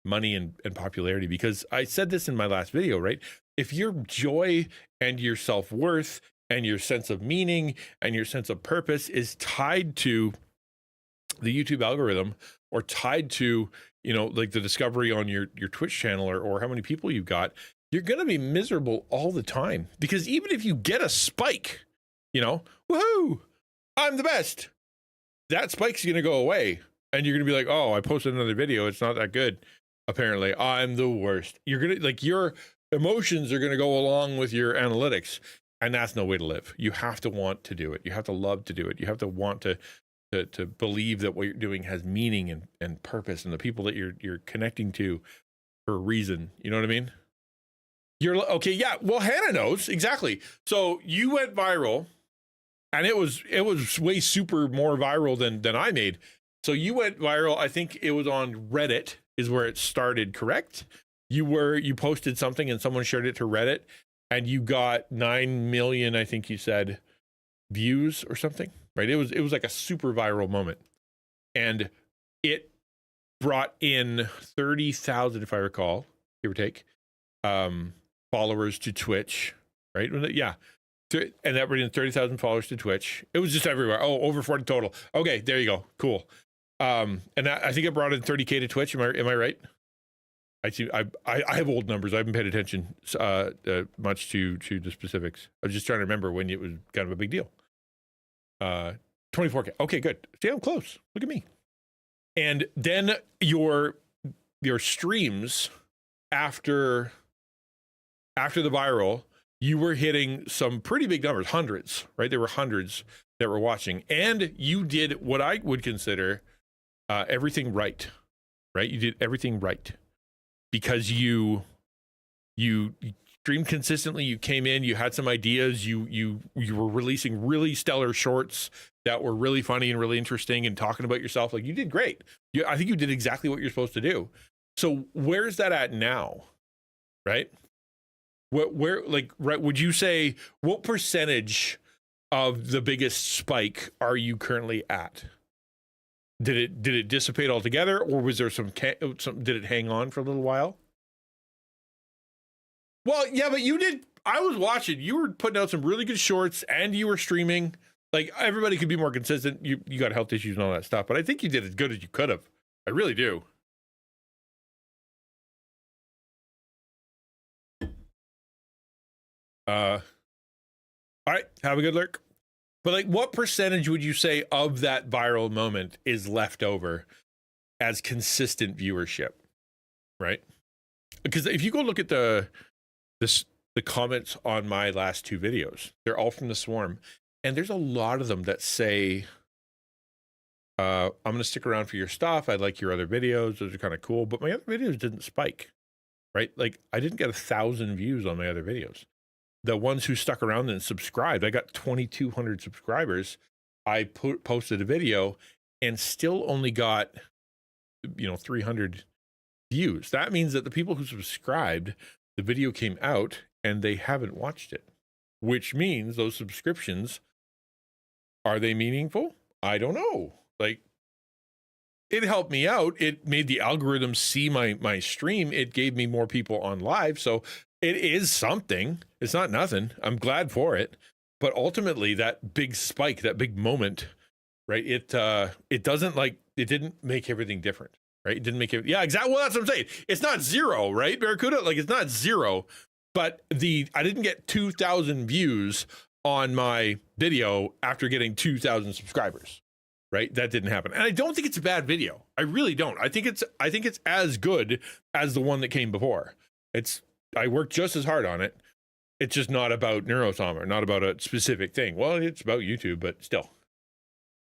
money and popularity, because I said this in my last video, right? If your joy and your self-worth and your sense of meaning and your sense of purpose is tied to the YouTube algorithm, or tied to, like the discovery on your Twitch channel, or how many people you've got, you're going to be miserable all the time. Because even if you get a spike, woohoo, I'm the best, that spike's going to go away. And you're going to be like, oh, I posted another video, it's not that good. Apparently, I'm the worst. You're going to, like, your emotions are going to go along with your analytics. And that's no way to live. You have to want to do it. You have to love to do it. You have to want to believe that what you're doing has meaning and purpose, and the people that you're connecting to for a reason. You know what I mean? You're okay. Yeah. Well, Hannah knows exactly. So you went viral, and it was way super more viral than I made. So you went viral. I think it was on Reddit is where it started. Correct? You posted something and someone shared it to Reddit, and you got 9 million, I think you said, views or something, right? It was like a super viral moment, and it brought in 30,000, if I recall, give or take, followers to Twitch, right? Yeah. And that brought in 30,000 followers to Twitch. It was just everywhere. Oh, over 40 total. Okay, there you go. Cool. And I think it brought in 30K to Twitch. Am I right? I have old numbers. I haven't paid attention much to the specifics. I was just trying to remember when it was kind of a big deal. 24K. Okay, good. See, I'm close. Look at me. And then your streams after the viral, you were hitting some pretty big numbers, hundreds, right? There were hundreds that were watching, and you did what I would consider everything right? You did everything right. Because you streamed consistently, you came in, you had some ideas, you were releasing really stellar shorts that were really funny and really interesting, and talking about yourself. Like, you did great. I think you did exactly what you're supposed to do. So where's that at now, right? Where like, right? Would you say, what percentage of the biggest spike are you currently at? Did it dissipate altogether, or was there some did it hang on for a little while? Well, yeah, but you did. I was watching. You were putting out some really good shorts, and you were streaming. Like, everybody could be more consistent. You got health issues and all that stuff, but I think you did as good as you could have. I really do. All right, have a good lurk. But like, what percentage would you say of that viral moment is left over as consistent viewership, right? Because if you go look at the comments on my last 2 videos, they're all from the Swarm, and there's a lot of them that say, I'm going to stick around for your stuff. I like your other videos. Those are kind of cool, but my other videos didn't spike, right? Like, I didn't get 1,000 views on my other videos. The ones who stuck around and subscribed, I got 2,200 subscribers. I posted a video and still only got, 300 views. That means that the people who subscribed, the video came out and they haven't watched it, which means those subscriptions, are they meaningful? I don't know. Like, it helped me out. It made the algorithm see my stream. It gave me more people on live. So it is something. It's not nothing. I'm glad for it. But ultimately, that big spike, that big moment, right? It doesn't, like, it didn't make everything different, right? It didn't make it. Yeah, exactly. Well, that's what I'm saying. It's not 0, right, Barracuda? Like, it's not 0. But I didn't get 2,000 views on my video after getting 2,000 subscribers, right? That didn't happen. And I don't think it's a bad video. I really don't. I think it's as good as the one that came before. I worked just as hard on it. It's just not about Neurosommer, not about a specific thing. Well, it's about YouTube, but still.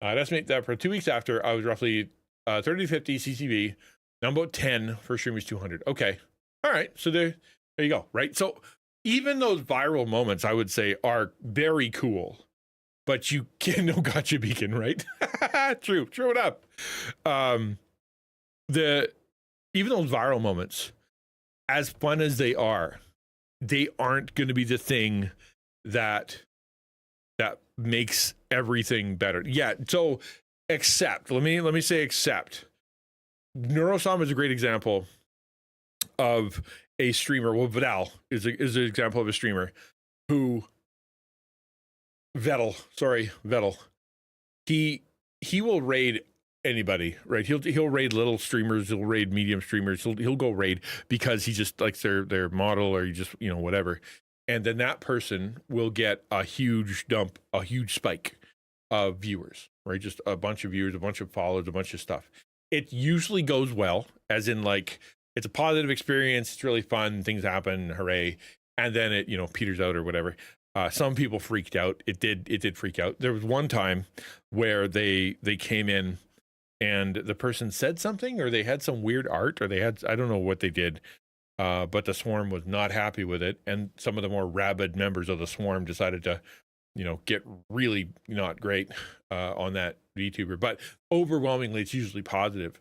I'd estimate that for 2 weeks after, I was roughly 30 to 50 CCV. Now I'm about 10. First stream was 200. Okay. All right. So there you go, right? So even those viral moments, I would say, are very cool. But you can no gotcha beacon, right? True enough. Even those viral moments, as fun as they aren't going to be the thing that makes everything better. Yeah. So except, let me say except. Neurosom is a great example of a streamer. Well, Vidal is an example of a streamer who Vettel. He will raid anybody, right? He'll raid little streamers, he'll raid medium streamers, he'll go raid because he just likes their model, or you just, whatever. And then that person will get a huge dump, a huge spike of viewers, right? Just a bunch of viewers, a bunch of followers, a bunch of stuff. It usually goes well, as in, like, it's a positive experience, it's really fun, things happen, hooray. And then it, peters out or whatever. Some people freaked out. It did freak out. There was one time where they came in and the person said something, or they had some weird art, or I don't know what they did, but the Swarm was not happy with it. And some of the more rabid members of the Swarm decided to, get really not great on that VTuber. But overwhelmingly, it's usually positive.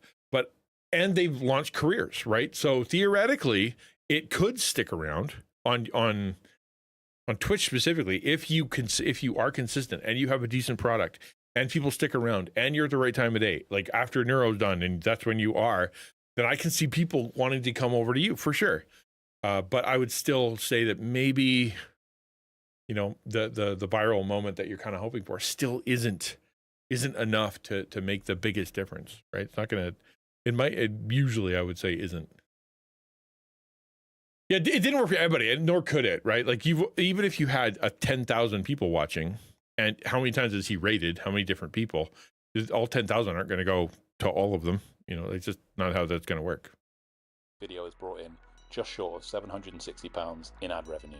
And they've launched careers, right? So theoretically, it could stick around on Twitch specifically, if you are consistent and you have a decent product and people stick around and you're at the right time of day, like after Neuro's done and that's when you are, then I can see people wanting to come over to you for sure. But I would still say that maybe, the viral moment that you're kind of hoping for still isn't enough to make the biggest difference, right? It's not going to, it usually I would say isn't. Yeah, it didn't work for everybody, nor could it, right? Like, even if you had 10,000 people watching, and how many times is he rated? How many different people? All 10,000 aren't going to go to all of them. It's just not how that's going to work. Video has brought in just short of £760 in ad revenue.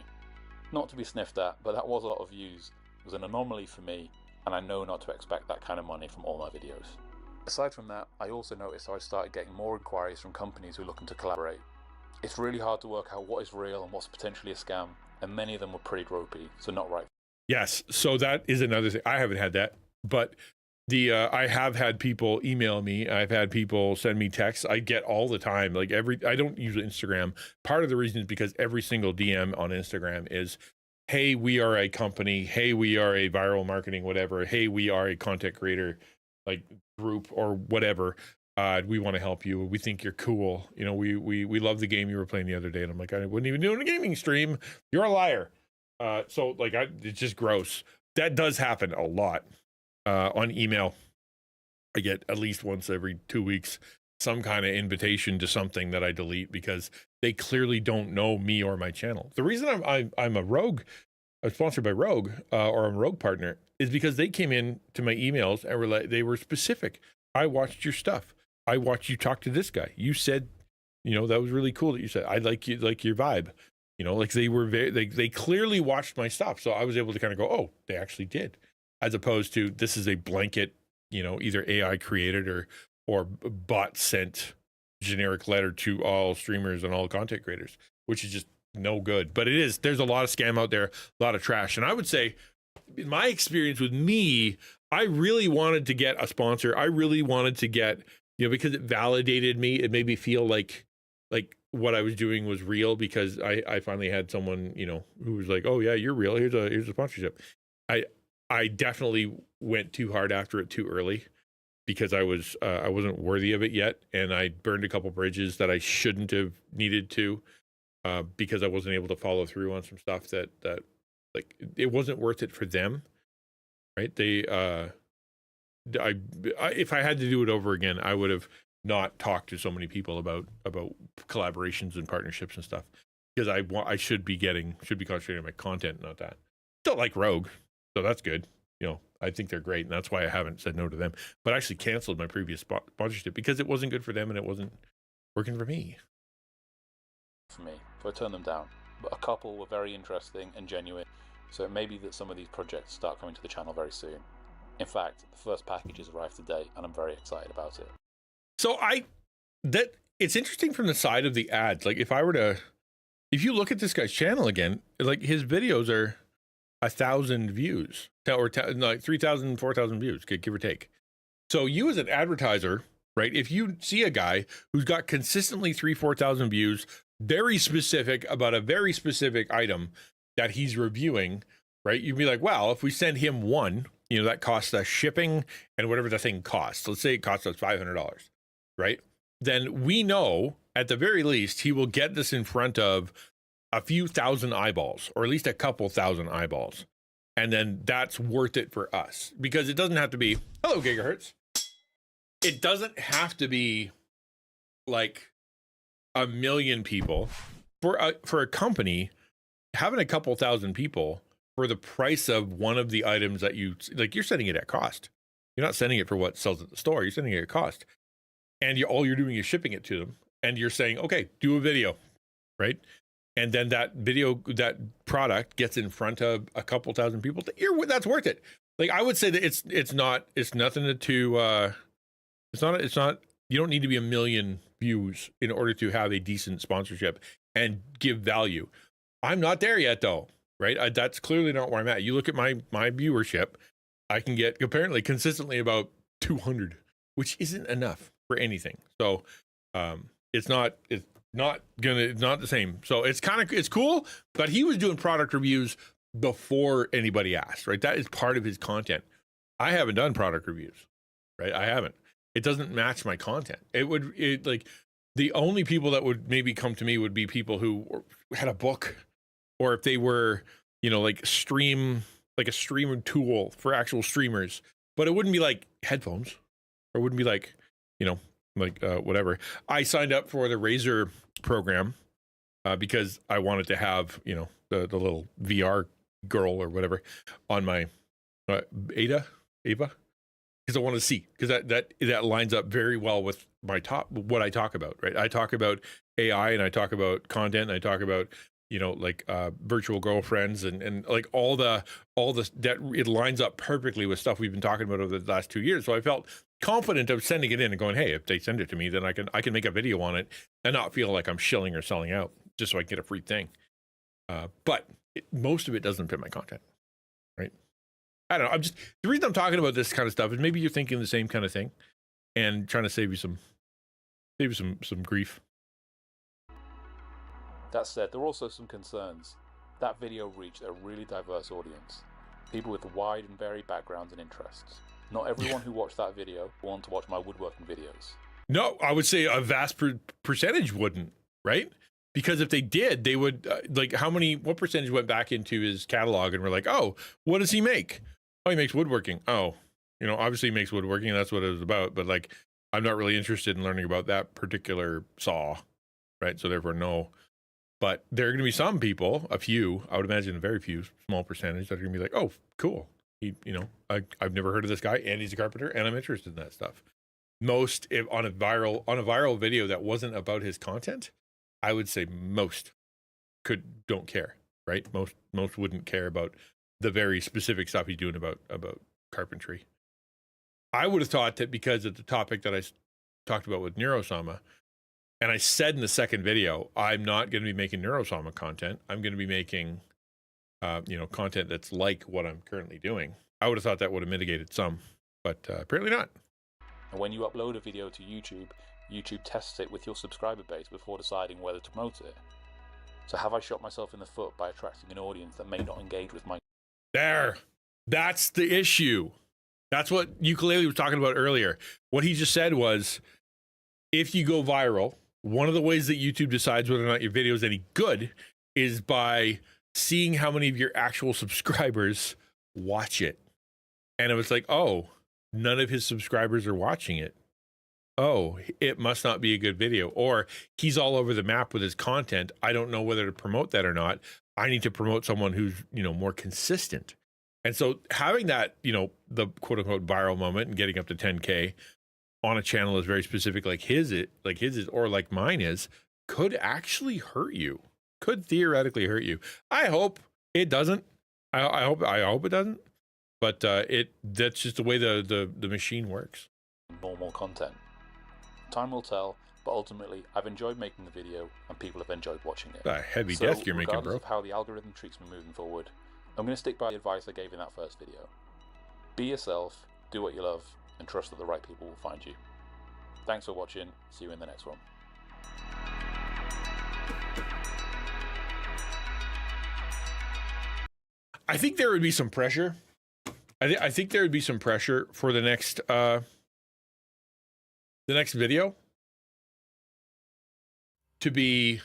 Not to be sniffed at, but that was a lot of views. It was an anomaly for me, and I know not to expect that kind of money from all my videos. Aside from that, I also noticed I started getting more inquiries from companies who are looking to collaborate. It's really hard to work out what is real and what's potentially a scam, and many of them were pretty ropey, so not right. Yes, so that is another thing. I haven't had that, but I have had people email me. I've had people send me texts. I get all the time. Like, I don't use Instagram. Part of the reason is because every single DM on Instagram is, hey, we are a company. Hey, we are a viral marketing, whatever. Hey, we are a content creator, like, group or whatever. We want to help you. We think you're cool. We love the game you were playing the other day. And I'm like, I wouldn't even do it in a gaming stream. You're a liar. So like, it's just gross. That does happen a lot. On email, I get at least once every 2 weeks some kind of invitation to something that I delete because they clearly don't know me or my channel. The reason I'm a rogue sponsored by Rogue, or I'm a Rogue partner, is because they came in to my emails and were like, they were specific. I watched your stuff. I watched you talk to this guy. You said, that was really cool that you said, I like you, like your vibe. Like they were they clearly watched my stuff. So I was able to kind of go, oh, they actually did, as opposed to this is a blanket, either AI created or bot sent generic letter to all streamers and all content creators, which is just no good. But there's a lot of scam out there, a lot of trash. And I would say, in my experience with me, I really wanted to get a sponsor. I really wanted to get, because it validated me. It made me feel like what I was doing was real, because I finally had someone, who was like, oh yeah, you're real. Here's a sponsorship. I definitely went too hard after it too early, because I wasn't worthy of it yet. And I burned a couple bridges that I shouldn't have needed to, because I wasn't able to follow through on some stuff that like it wasn't worth it for them. Right. If I had to do it over again, I would have not talked to so many people about collaborations and partnerships and stuff, because I should be concentrating on my content, not that. Still like Rogue, so that's good. I think they're great, and that's why I haven't said no to them. But I actually canceled my previous sponsorship because it wasn't good for them and it wasn't working for me. For me, so I turned them down. But a couple were very interesting and genuine, so it may be that some of these projects start coming to the channel very soon. In fact, the first packages arrived today, and I'm very excited about it. So it's interesting from the side of the ads. Like if you look at this guy's channel again, like his videos are 1,000 views or like 3,000, 4,000 views, give or take. So you as an advertiser, right? If you see a guy who's got consistently 4,000 views, very specific about a very specific item that he's reviewing, right? You'd be like, well, if we send him one, that costs us shipping and whatever the thing costs. Let's say it costs us $500, right? Then we know at the very least he will get this in front of a few thousand eyeballs, or at least a couple thousand eyeballs. And then that's worth it for us, because it doesn't have to be, hello gigahertz. It doesn't have to be like 1 million people for a company. Having a couple thousand people for the price of one of the items that you're sending it at cost. You're not sending it for what sells at the store. You're sending it at cost. And all you're doing is shipping it to them. And you're saying, okay, do a video, right? And then that video, that product gets in front of a couple thousand people. That's worth it. Like I would say that it's nothing to, you don't need to be 1 million views in order to have a decent sponsorship and give value. I'm not there yet though, right? That's clearly not where I'm at. You look at my viewership, I can get apparently consistently about 200, which isn't enough for anything. So it's not the same. So it's cool, but he was doing product reviews before anybody asked, right? That is part of his content. I haven't done product reviews, right? I haven't. It doesn't match my content. Like the only people that would maybe come to me would be people who had a book, or if they were, like a streaming tool for actual streamers, but it wouldn't be like headphones, or it wouldn't be like, whatever. I signed up for the Razer program because I wanted to have, the little VR girl or whatever on my Ava, because I want to see, because that lines up very well with what I talk about, right? I talk about AI, and I talk about content, and I talk about virtual girlfriends and like all the that it lines up perfectly with stuff we've been talking about over the last 2 years. So I felt confident of sending it in and going, hey, if they send it to me, then I can make a video on it and not feel like I'm shilling or selling out just so I can get a free thing. But most of it doesn't fit my content, right? I don't know. The reason I'm talking about this kind of stuff is maybe you're thinking the same kind of thing and trying to save you some grief. That said, there are also some concerns. That video reached a really diverse audience, people with wide and varied backgrounds and interests. Not everyone who watched that video will want to watch my woodworking videos. No, I would say a vast percentage wouldn't, right? Because if they did, they would, what percentage went back into his catalog and were like, oh, what does he make? Oh, he makes woodworking. Oh, obviously he makes woodworking, and that's what it was about. But I'm not really interested in learning about that particular saw, right? So therefore, no. But there are going to be some people, a few, I would imagine a very few, small percentage, that are going to be like, oh, cool. I've never heard of this guy, and he's a carpenter, and I'm interested in that stuff. Most, if on a viral video that wasn't about his content, I would say most don't care, right? Most wouldn't care about the very specific stuff he's doing about carpentry. I would have thought that because of the topic that I talked about with Neurosama, and I said in the second video, I'm not going to be making Neurosama content. I'm going to be making, content that's like what I'm currently doing. I would have thought that would have mitigated some, but apparently not. And when you upload a video to YouTube, YouTube tests it with your subscriber base before deciding whether to promote it. So have I shot myself in the foot by attracting an audience that may not engage with my... There. That's the issue. That's what Ukulele was talking about earlier. What he just said was, if you go viral, one of the ways that YouTube decides whether or not your video is any good is by seeing how many of your actual subscribers watch it. And it was like, oh, none of his subscribers are watching it. Oh, it must not be a good video. Or he's all over the map with his content. I don't know whether to promote that or not. I need to promote someone who's, more consistent. And so having that, the quote unquote viral moment and getting up to 10K on a channel is very specific, like his is, or like mine is, could actually hurt you, could theoretically hurt you. I hope it doesn't. I hope it doesn't. But that's just the way the machine works. Normal content. Time will tell, but ultimately, I've enjoyed making the video, and people have enjoyed watching it. A heavy desk you're making, bro. Regardless of how the algorithm treats me moving forward, I'm going to stick by the advice I gave in that first video. Be yourself, do what you love, and trust that the right people will find you. Thanks for watching. See you in the next one. I think there would be some pressure. I think there would be some pressure for the next video to be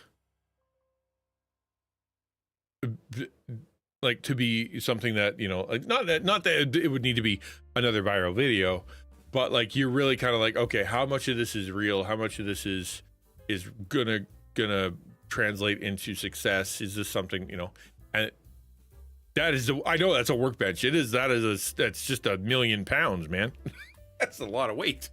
something that, like not that it would need to be another viral video, but like you're really kind of like, okay, how much of this is real? How much of this is gonna translate into success? Is this something, and that is, I know that's a workbench. That's just 1 million pounds, man. That's a lot of weight.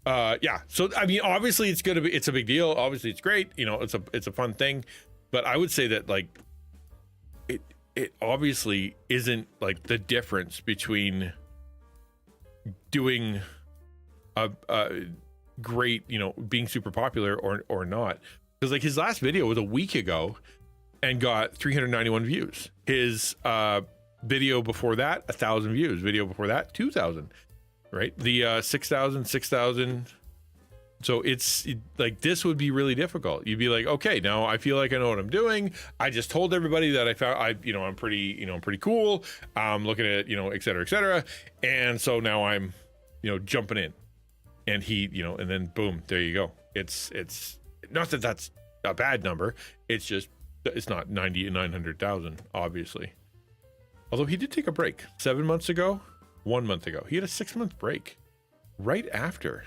Yeah. So, I mean, obviously it's a big deal. Obviously it's great. It's a fun thing, but I would say that like, it obviously isn't like the difference between doing a great, being super popular or not. Because like his last video was a week ago and got 391 views. His video before that, 1,000 views. Video before that, 2,000. Right? The 6,000. So it's like, this would be really difficult. You'd be like, okay, now I feel like I know what I'm doing. I just told everybody that I'm pretty cool. I'm looking at, et cetera, et cetera. And so now I'm, jumping in, and he, and then boom, there you go. It's not that that's a bad number. It's just, it's not 900,000, obviously. Although he did take a break 7 months ago, 1 month ago. He had a 6-month break right after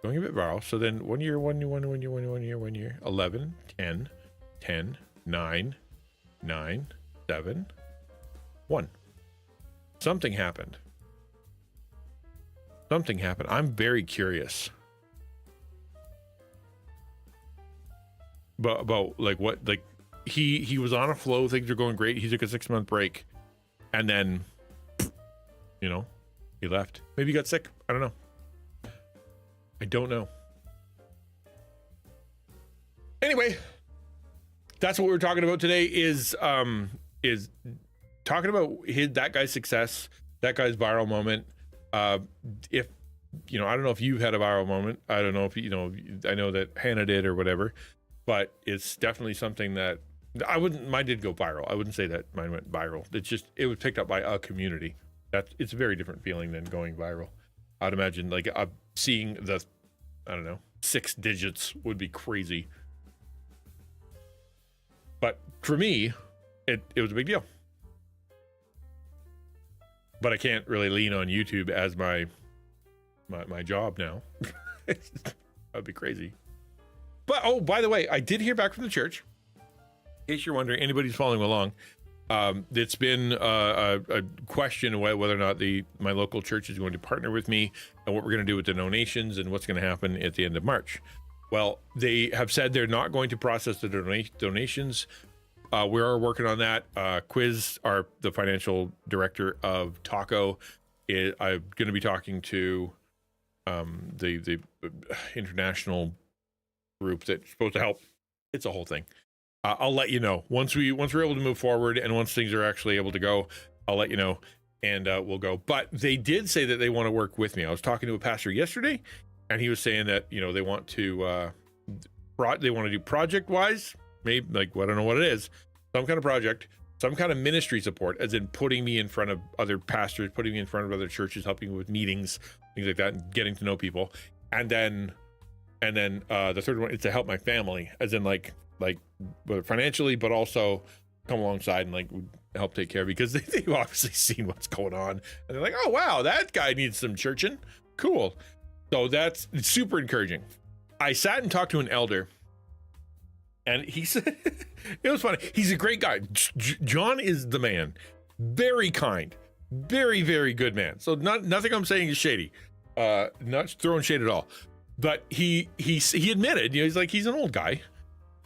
going a bit viral. So then 1 year, 11, 10, 9, 7, 1. Something happened. I'm very curious about like what, like he was on a flow, things are going great. He took a 6-month break, and then he left. Maybe he got sick. I don't know. Anyway, that's what we're talking about today, is talking about that guy's success, that guy's viral moment. If I don't know if you've had a viral moment. I don't know if I know that Hannah did or whatever, but it's definitely something that mine did go viral. I wouldn't say that mine went viral. It was picked up by a community. It's a very different feeling than going viral. I'd imagine like seeing the, 6 digits would be crazy. But for me, it was a big deal. But I can't really lean on YouTube as my job now. That'd be crazy. But oh, by the way, I did hear back from the church. In case you're wondering, anybody's following along, it's been a question of whether or not my local church is going to partner with me and what we're going to do with the donations and what's going to happen at the end of March. Well, they have said they're not going to process the donations. We are working on that. Quiz, the financial director of Taco, I'm going to be talking to the international group that's supposed to help. It's a whole thing. I'll let you know once we're able to move forward, and once things are actually able to go, I'll let you know, and we'll go. But they did say that they want to work with me. I was talking to a pastor yesterday, and he was saying that they want to do project wise, maybe like I don't know what it is, some kind of project, some kind of ministry support, as in putting me in front of other pastors, putting me in front of other churches, helping with meetings, things like that, and getting to know people. And then the third one is to help my family, as in like whether financially, but also come alongside and like help take care, because they've obviously seen what's going on, and they're like, oh wow, that guy needs some churching. Cool. So it's super encouraging. I sat and talked to an elder, and he said, it was funny. He's a great guy. John is the man. Very kind, very, very good man. So nothing I'm saying is shady. Not throwing shade at all. But he admitted, he's like, he's an old guy.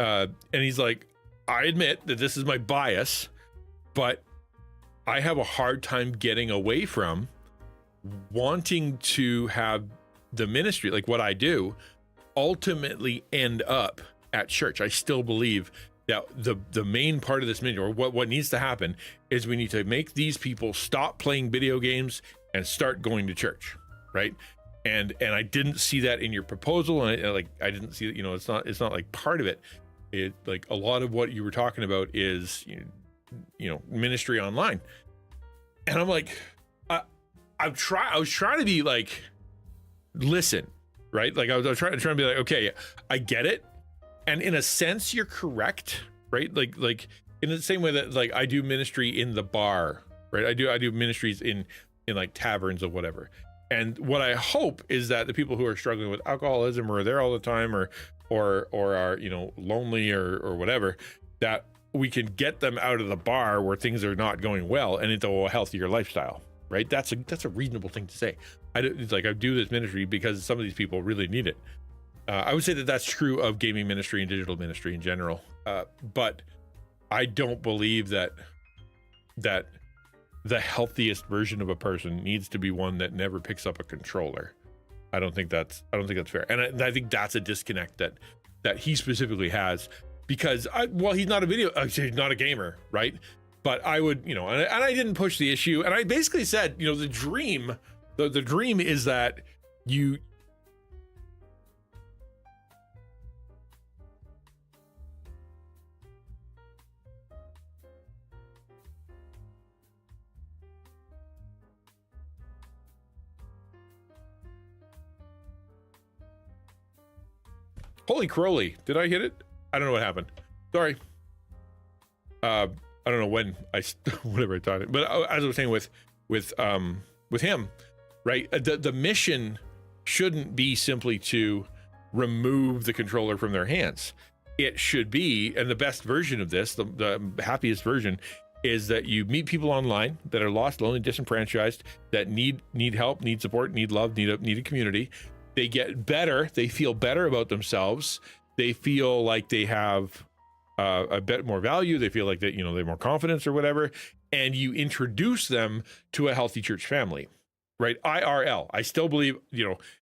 And he's like, I admit that this is my bias, but I have a hard time getting away from wanting to have the ministry, like what I do, ultimately end up at church. I still believe that the main part of this ministry, or what needs to happen, is we need to make these people stop playing video games and start going to church, right? And I didn't see that in your proposal, and I didn't see that. It's not like part of it. It, like, a lot of what you were talking about is ministry online, and I'm like, I was trying to be like, listen, right? Like I was trying to be like, okay, I get it, and in a sense you're correct, right? Like in the same way that like I do ministry in the bar, right? I do ministries in like taverns or whatever. And what I hope is that the people who are struggling with alcoholism, or are there all the time, or are lonely or whatever, that we can get them out of the bar where things are not going well and into a healthier lifestyle, right? That's a reasonable thing to say. It's like I do this ministry because some of these people really need it. I would say that that's true of gaming ministry and digital ministry in general. But I don't believe that the healthiest version of a person needs to be one that never picks up a controller. I don't think that's fair. And I think that's a disconnect that he specifically has, because he's not he's not a gamer, right? But I would, and I didn't push the issue. And I basically said, the dream is that you, holy crowley, did I hit it? I don't know what happened. Sorry. I don't know when whatever I thought it, but as I was saying with him, right? The mission shouldn't be simply to remove the controller from their hands. It should be, and the best version of this, the happiest version, is that you meet people online that are lost, lonely, disenfranchised, that need help, need support, need love, need a community. They get better. They feel better about themselves. They feel like they have a bit more value. They feel like that, they have more confidence or whatever. And you introduce them to a healthy church family, right? IRL. I still believe,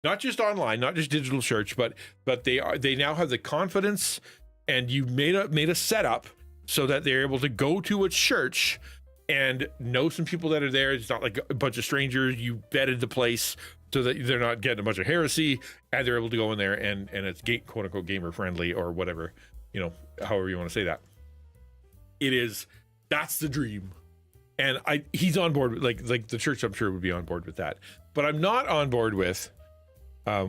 not just online, not just digital church, but they now have the confidence, and you made a setup so that they're able to go to a church and know some people that are there. It's not like a bunch of strangers. You vetted the place so that they're not getting a bunch of heresy, and they're able to go in there and it's quote unquote gamer friendly, or whatever, however you want to say that. That's the dream. And he's on board, like the church, I'm sure, would be on board with that. But I'm not on board with,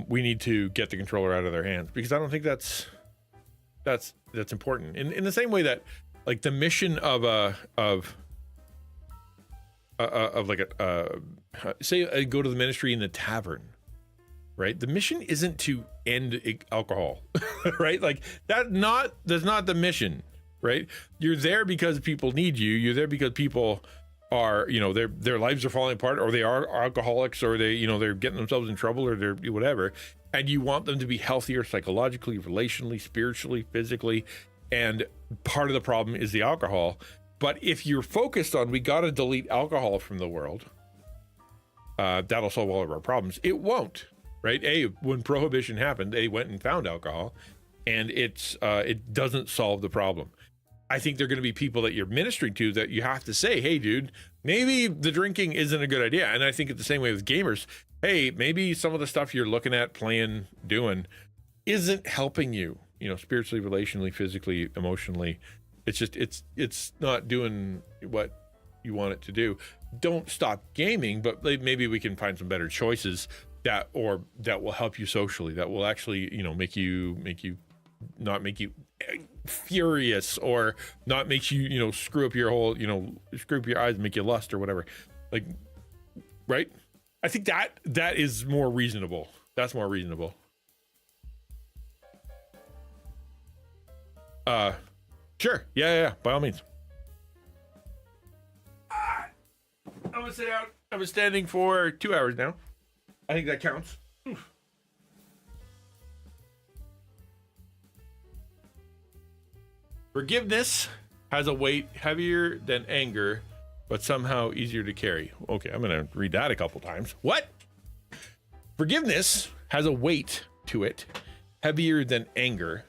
we need to get the controller out of their hands, because I don't think that's important. In the same way that, like, the mission of say I go to the ministry in the tavern, right? The mission isn't to end alcohol, right? Like that's not the mission, right? You're there because people need you. You're there because people are, you know, their lives are falling apart, or they are alcoholics, or they, you know, they're getting themselves in trouble, or they're whatever, and you want them to be healthier psychologically, relationally, spiritually, physically. And part of the problem is the alcohol. But if you're focused on, we got to delete alcohol from the world, that'll solve all of our problems. It won't, right? When prohibition happened, they went and found alcohol, and it doesn't solve the problem. I think there are going to be people that you're ministering to that you have to say, hey, dude, maybe the drinking isn't a good idea. And I think it's the same way with gamers. Hey, maybe some of the stuff you're looking at, playing, doing isn't helping you, you know, spiritually, relationally, physically, emotionally. It's just, it's not doing what you want it to do. Don't stop gaming, but maybe we can find some better choices that will help you socially, that will actually, you know, make you not make you furious, or not make you, you know, screw up your whole, you know, screw up your eyes and make you lust or whatever. Like, right? I think that is more reasonable. That's more reasonable. Sure. Yeah. By all means. I'm gonna sit out. I've been standing for 2 hours now. I think that counts. Forgiveness has a weight heavier than anger, but somehow easier to carry. Okay, I'm gonna read that a couple times. What? Forgiveness has a weight to it, heavier than anger,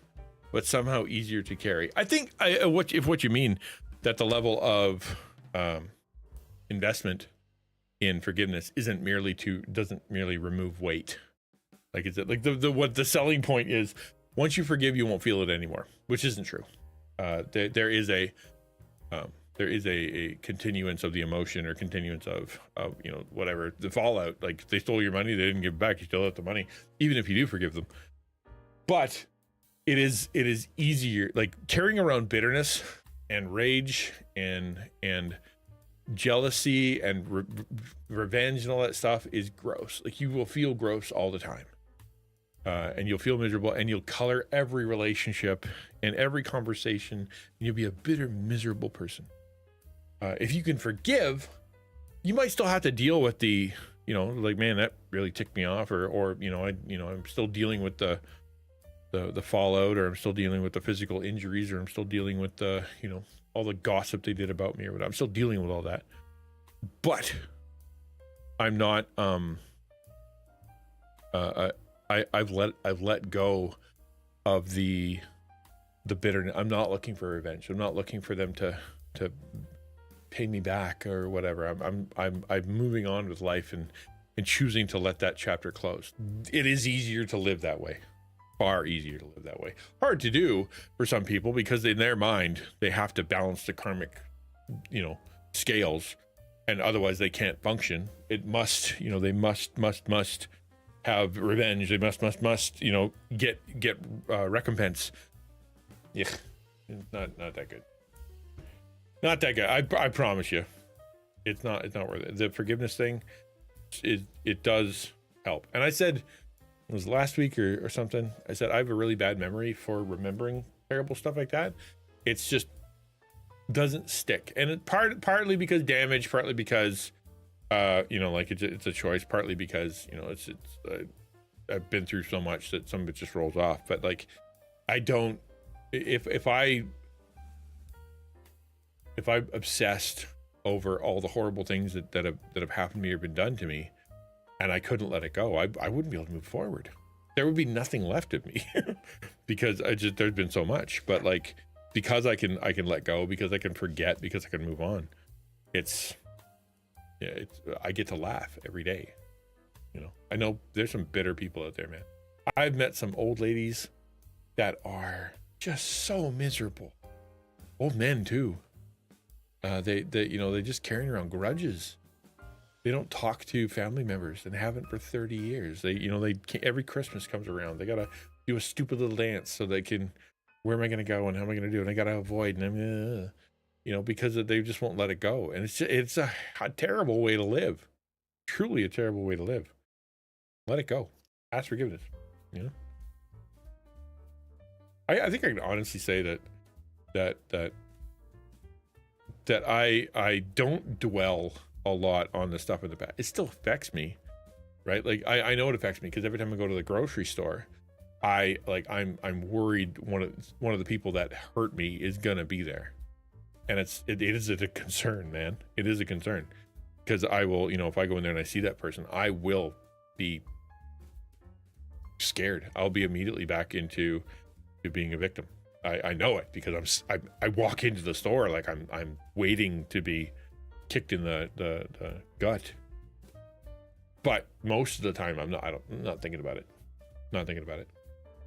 but somehow easier to carry. I think if what you mean that the level of investment in forgiveness doesn't merely remove weight. Like, is it like what the selling point is? Once you forgive, you won't feel it anymore, which isn't true. There is a continuance of the emotion, or continuance of you know, whatever the fallout. Like, they stole your money, they didn't give it back, you still have the money, even if you do forgive them. But it is easier, like carrying around bitterness and rage and jealousy and revenge and all that stuff is gross. Like, you will feel gross all the time. And you'll feel miserable, and you'll color every relationship and every conversation, and you'll be a bitter, miserable person. If you can forgive, you might still have to deal with the, you know, like, man, that really ticked me off, or you know, I'm still dealing with the fallout, or I'm still dealing with the physical injuries, or I'm still dealing with the, you know, all the gossip they did about me, or whatever. I'm still dealing with all that, but I'm not. I've let go of the bitterness. I'm not looking for revenge. I'm not looking for them to pay me back or whatever. I'm moving on with life and choosing to let that chapter close. It is easier to live that way. Far easier to live that way. Hard to do for some people, because in their mind they have to balance the karmic, you know, scales, and otherwise they can't function. It must, you know, they must have revenge. They must, you know, get recompense. Yeah, not that good. Not that good. I promise you, it's not worth it. The forgiveness thing, it does help. And I said, it was last week or something, I said I have a really bad memory for remembering terrible stuff like that. It's just doesn't stick, and it partly because damage, partly because you know, like it's a choice, partly because, you know, it's I've been through so much that some of it just rolls off. But like, I don't, if I obsessed over all the horrible things that have happened to me or been done to me, and I couldn't let it go, I wouldn't be able to move forward. There would be nothing left of me because there's been so much. But like, because I can let go, because I can forget, because I can move on, I get to laugh every day. You know, I know there's some bitter people out there, man. I've met some old ladies that are just so miserable. Old men too. They you know, they're just carrying around grudges. They don't talk to family members and haven't for 30 years. They, you know, every Christmas comes around, they gotta do a stupid little dance so they can, where am I gonna go and how am I gonna do it? And I gotta avoid, and I'm you know, because they just won't let it go. And it's a terrible way to live. Truly a terrible way to live. Let it go. Ask forgiveness. You know, I think I can honestly say that I don't dwell a lot on the stuff in the past. It still affects me, right? Like I know it affects me because every time I go to the grocery store, I'm worried one of the people that hurt me is gonna be there, and it is a concern, man. It is a concern because I will, if I go in there and I see that person, I will be scared. I'll be immediately back into being a victim. I know it because I walk into the store like I'm waiting to be kicked in the gut. But most of the time I'm not thinking about it. Not thinking about it.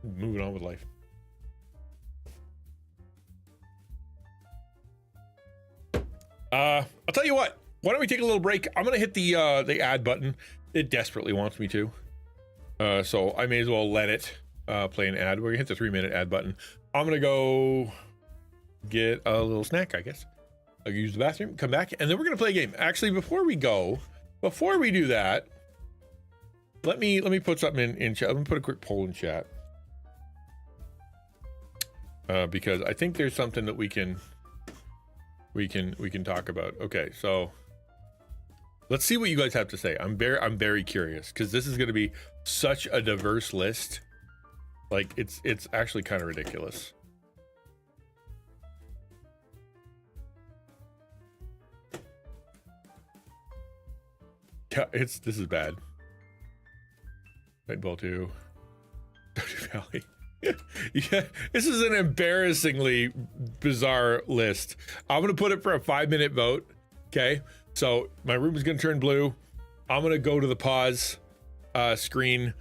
Moving on with life. I'll tell you what. Why don't we take a little break? I'm gonna hit the ad button. It desperately wants me to. So I may as well let it play an ad. We're gonna hit the 3-minute ad button. I'm gonna go get a little snack, I guess. I'll use the bathroom, come back, and then we're gonna play a game. Actually, before we do that, let me put something in chat. Let me put a quick poll in chat. Because I think there's something that we can talk about. Okay, so let's see what you guys have to say. I'm very curious because this is going to be such a diverse list. Like it's actually kind of ridiculous. Yeah, this is bad. Nightball 2. Stardew Valley. Yeah, this is an embarrassingly bizarre list. I'm gonna put it for a 5-minute vote. Okay, so my room is gonna turn blue. I'm gonna go to the pause screen,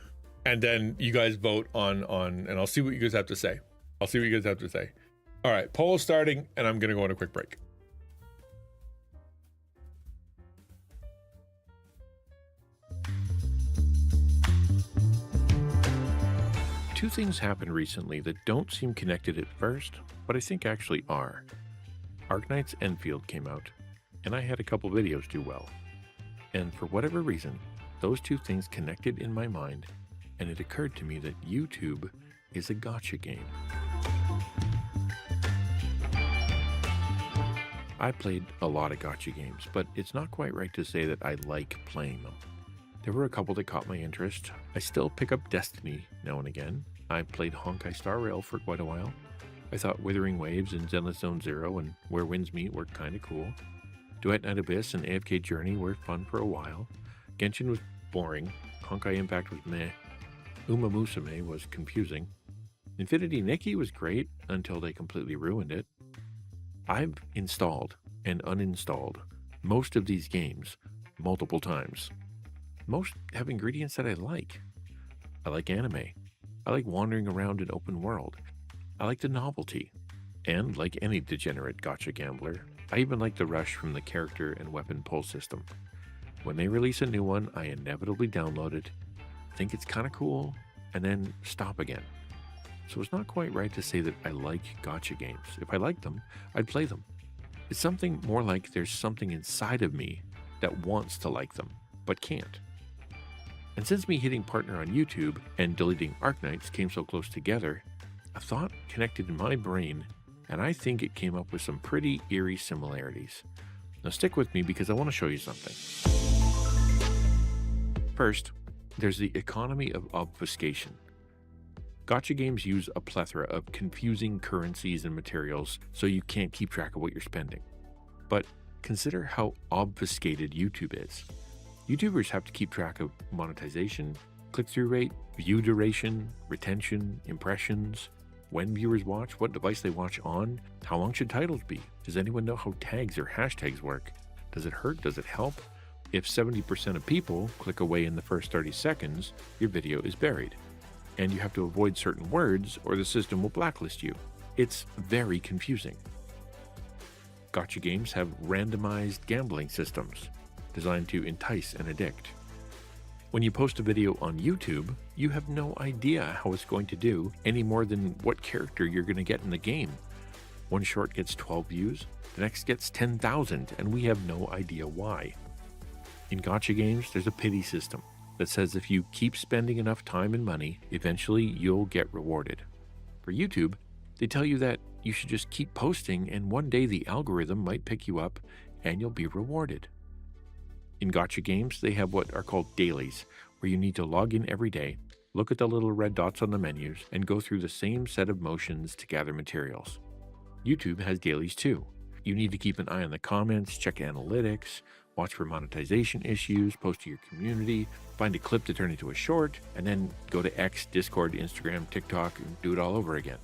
and then you guys vote on, and I'll see what you guys have to say. All right, poll is starting, and I'm gonna go on a quick break. Two things happened recently that don't seem connected at first, but I think actually are. Arknight's Enfield came out, and I had a couple videos do well. And for whatever reason, those two things connected in my mind, and it occurred to me that YouTube is a gacha game. I played a lot of gacha games, but it's not quite right to say that I like playing them. There were a couple that caught my interest. I still pick up Destiny now and again. I played Honkai Star Rail for quite a while. I thought Withering Waves and Zenless Zone Zero and Where Winds Meet were kinda cool. Duet Night Abyss and AFK Journey were fun for a while. Genshin was boring. Honkai Impact was meh. Uma Musume was confusing. Infinity Nikki was great until they completely ruined it. I've installed and uninstalled most of these games multiple times. Most have ingredients that I like. I like anime. I like wandering around an open world. I like the novelty. And like any degenerate gacha gambler, I even like the rush from the character and weapon pull system. When they release a new one, I inevitably download it, think it's kind of cool, and then stop again. So it's not quite right to say that I like gacha games. If I liked them, I'd play them. It's something more like there's something inside of me that wants to like them, but can't. And since me hitting partner on YouTube and deleting Arknights came so close together, a thought connected in my brain, and I think it came up with some pretty eerie similarities. Now stick with me because I want to show you something. First, there's the economy of obfuscation. Gacha games use a plethora of confusing currencies and materials so you can't keep track of what you're spending. But consider how obfuscated YouTube is. YouTubers have to keep track of monetization, click-through rate, view duration, retention, impressions, when viewers watch, what device they watch on, how long should titles be, does anyone know how tags or hashtags work, does it hurt, does it help? If 70% of people click away in the first 30 seconds, your video is buried. And you have to avoid certain words or the system will blacklist you. It's very confusing. Gacha games have randomized gambling systems designed to entice and addict. When you post a video on YouTube, you have no idea how it's going to do any more than what character you're going to get in the game. One short gets 12 views, the next gets 10,000, and we have no idea why. In gacha games, there's a pity system that says if you keep spending enough time and money, eventually you'll get rewarded. For YouTube, They tell you that you should just keep posting and one day the algorithm might pick you up and you'll be rewarded. In gacha games, they have what are called dailies, where you need to log in every day, look at the little red dots on the menus, and go through the same set of motions to gather materials. YouTube has dailies too. You need to keep an eye on the comments, check analytics, watch for monetization issues, post to your community, find a clip to turn into a short, and then go to X, Discord, Instagram, TikTok, and do it all over again.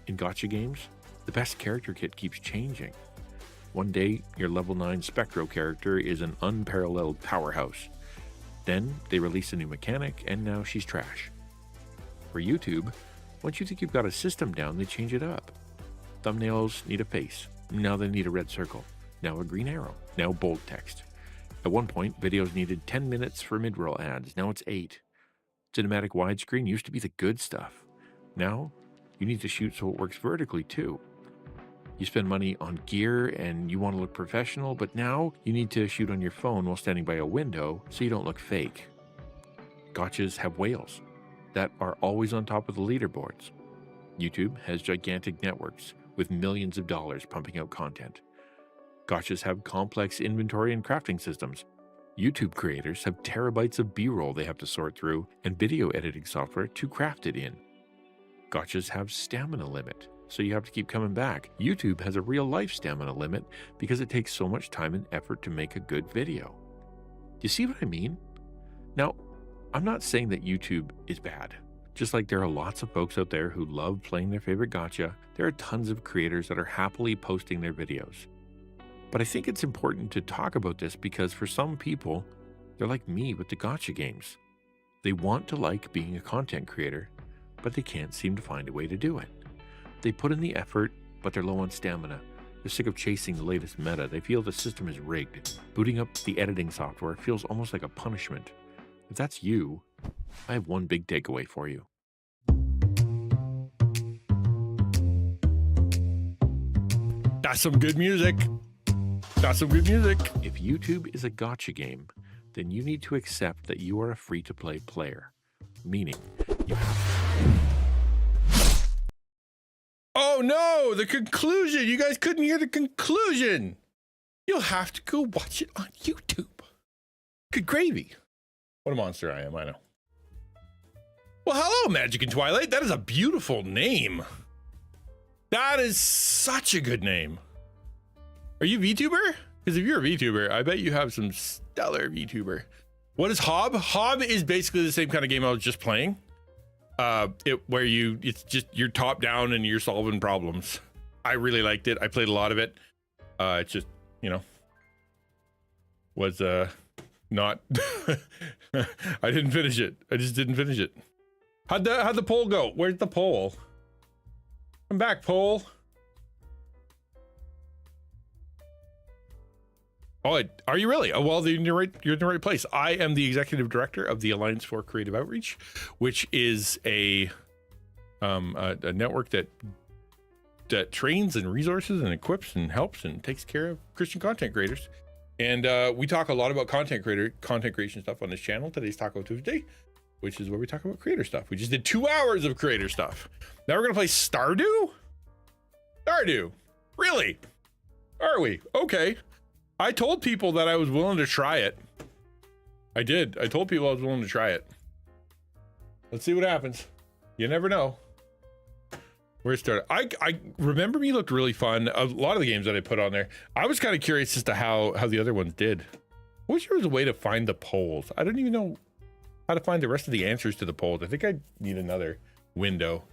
In gacha games, the best character kit keeps changing. One day, your level 9 Spectro character is an unparalleled powerhouse. Then, they release a new mechanic, and now she's trash. For YouTube, once you think you've got a system down, they change it up. Thumbnails need a face. Now they need a red circle. Now a green arrow. Now bold text. At one point, videos needed 10 minutes for mid-roll ads. Now it's 8. Cinematic widescreen used to be the good stuff. Now, you need to shoot so it works vertically too. You spend money on gear and you want to look professional, but now you need to shoot on your phone while standing by a window so you don't look fake. Gachas have whales that are always on top of the leaderboards. YouTube has gigantic networks with millions of dollars pumping out content. Gachas have complex inventory and crafting systems. YouTube creators have terabytes of B-roll they have to sort through and video editing software to craft it in. Gachas have stamina limit, so you have to keep coming back. YouTube has a real-life stamina limit because it takes so much time and effort to make a good video. Do you see what I mean? Now, I'm not saying that YouTube is bad. Just like there are lots of folks out there who love playing their favorite gacha, there are tons of creators that are happily posting their videos. But I think it's important to talk about this because for some people, they're like me with the gacha games. They want to like being a content creator, but they can't seem to find a way to do it. They put in the effort, but they're low on stamina. They're sick of chasing the latest meta. They feel the system is rigged. Booting up the editing software feels almost like a punishment. If that's you, I have one big takeaway for you. That's some good music. That's some good music. If YouTube is a gacha game, then you need to accept that you are a free-to-play player. Meaning, you have... Oh no, the conclusion. You guys couldn't hear the conclusion. You'll have to go watch it on YouTube. Good gravy. What a monster I am, I know. Well, hello, Magic and Twilight. That is a beautiful name. That is such a good name. Are you VTuber? Because if you're a VTuber, I bet you have some stellar VTuber. What is Hob? Hob is basically the same kind of game I was just playing. It's just you're top down and you're solving problems. I really liked it. I played a lot of it. It's just, you know, was not I didn't finish it. I just didn't finish it. How'd the poll go? Where's the poll? Come back, poll. Oh, are you really? Oh, well, you're in the right place. I am the executive director of the Alliance for Creative Outreach, which is a network that trains and resources and equips and helps and takes care of Christian content creators. And we talk a lot about content creation stuff on this channel. Today's Taco Tuesday, which is where we talk about creator stuff. We just did 2 hours of creator stuff. Now we're gonna play Stardew? Stardew, really? Are we? Okay. I told people that I was willing to try it. I did. I told people I was willing to try it. Let's see what happens. You never know. Where's Stardew? I remember me looked really fun. A lot of the games that I put on there. I was kind of curious as to how the other ones did. I wish there was a way to find the polls. I don't even know how to find the rest of the answers to the polls. I think I need another window.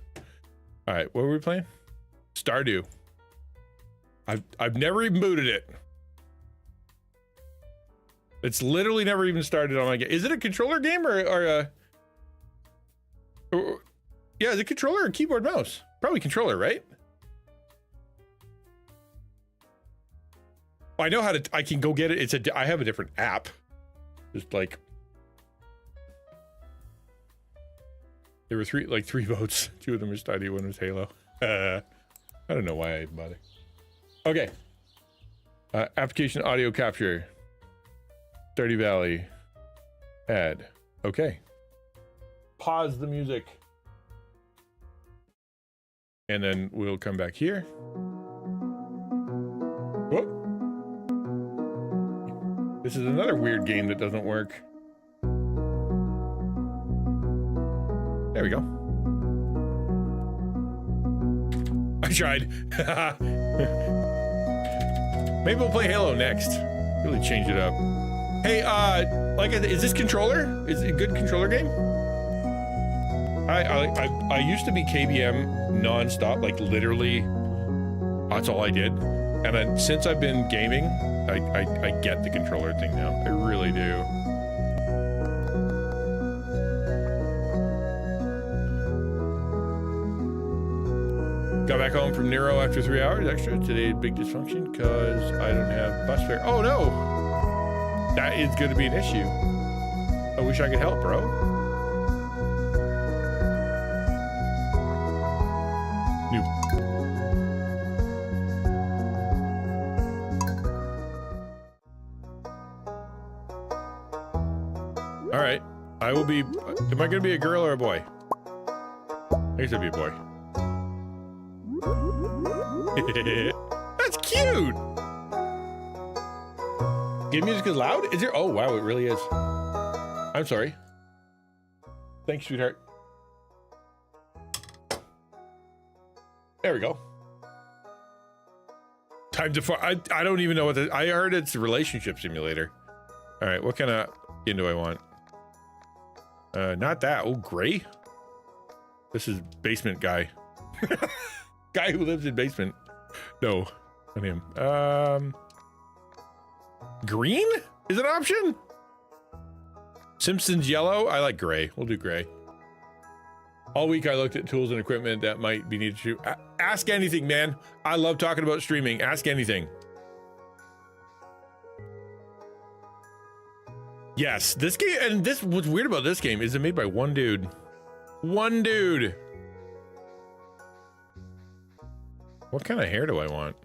All right, what were we playing? Stardew. I've never even booted it. It's literally never even started on my game. Is it a controller game or yeah, is it controller or keyboard mouse? Probably controller, right? I know how to, I can go get it. I have a different app. Just like, there were three votes. 2 of them were Stardew, 1 was Halo. I don't know why I even bother. Okay. Application audio capture. Stardew Valley. Add. Okay. Pause the music. And then we'll come back here. Whoop. This is another weird game that doesn't work. There we go. I tried. Maybe we'll play Halo next. Really change it up. Hey, is this controller? Is it a good controller game? I used to be KBM non-stop, like literally, that's all I did. And then since I've been gaming, I get the controller thing now. I really do. Got back home from Nero after 3 hours extra. Today, big dysfunction because I don't have bus fare. Oh no! That is going to be an issue. I wish I could help, bro. All right, I will be. Am I going to be a girl or a boy? I guess I'll be a boy. That's cute. Game music is loud? Is there? Oh wow, it really is. I'm sorry. Thanks, sweetheart. There we go. Time to I don't even know what I heard it's a relationship simulator. All right, what kind of skin do I want? Not that. Oh, gray. This is basement guy. Guy who lives in basement. No, not him. Green is an option. Simpsons yellow. I like gray. We'll do gray. All week I looked at tools and equipment that might be needed to ask anything, man. I love talking about streaming. Ask anything. Yes, this game, and this what's weird about this game is it made by one dude. One dude. What kind of hair do I want?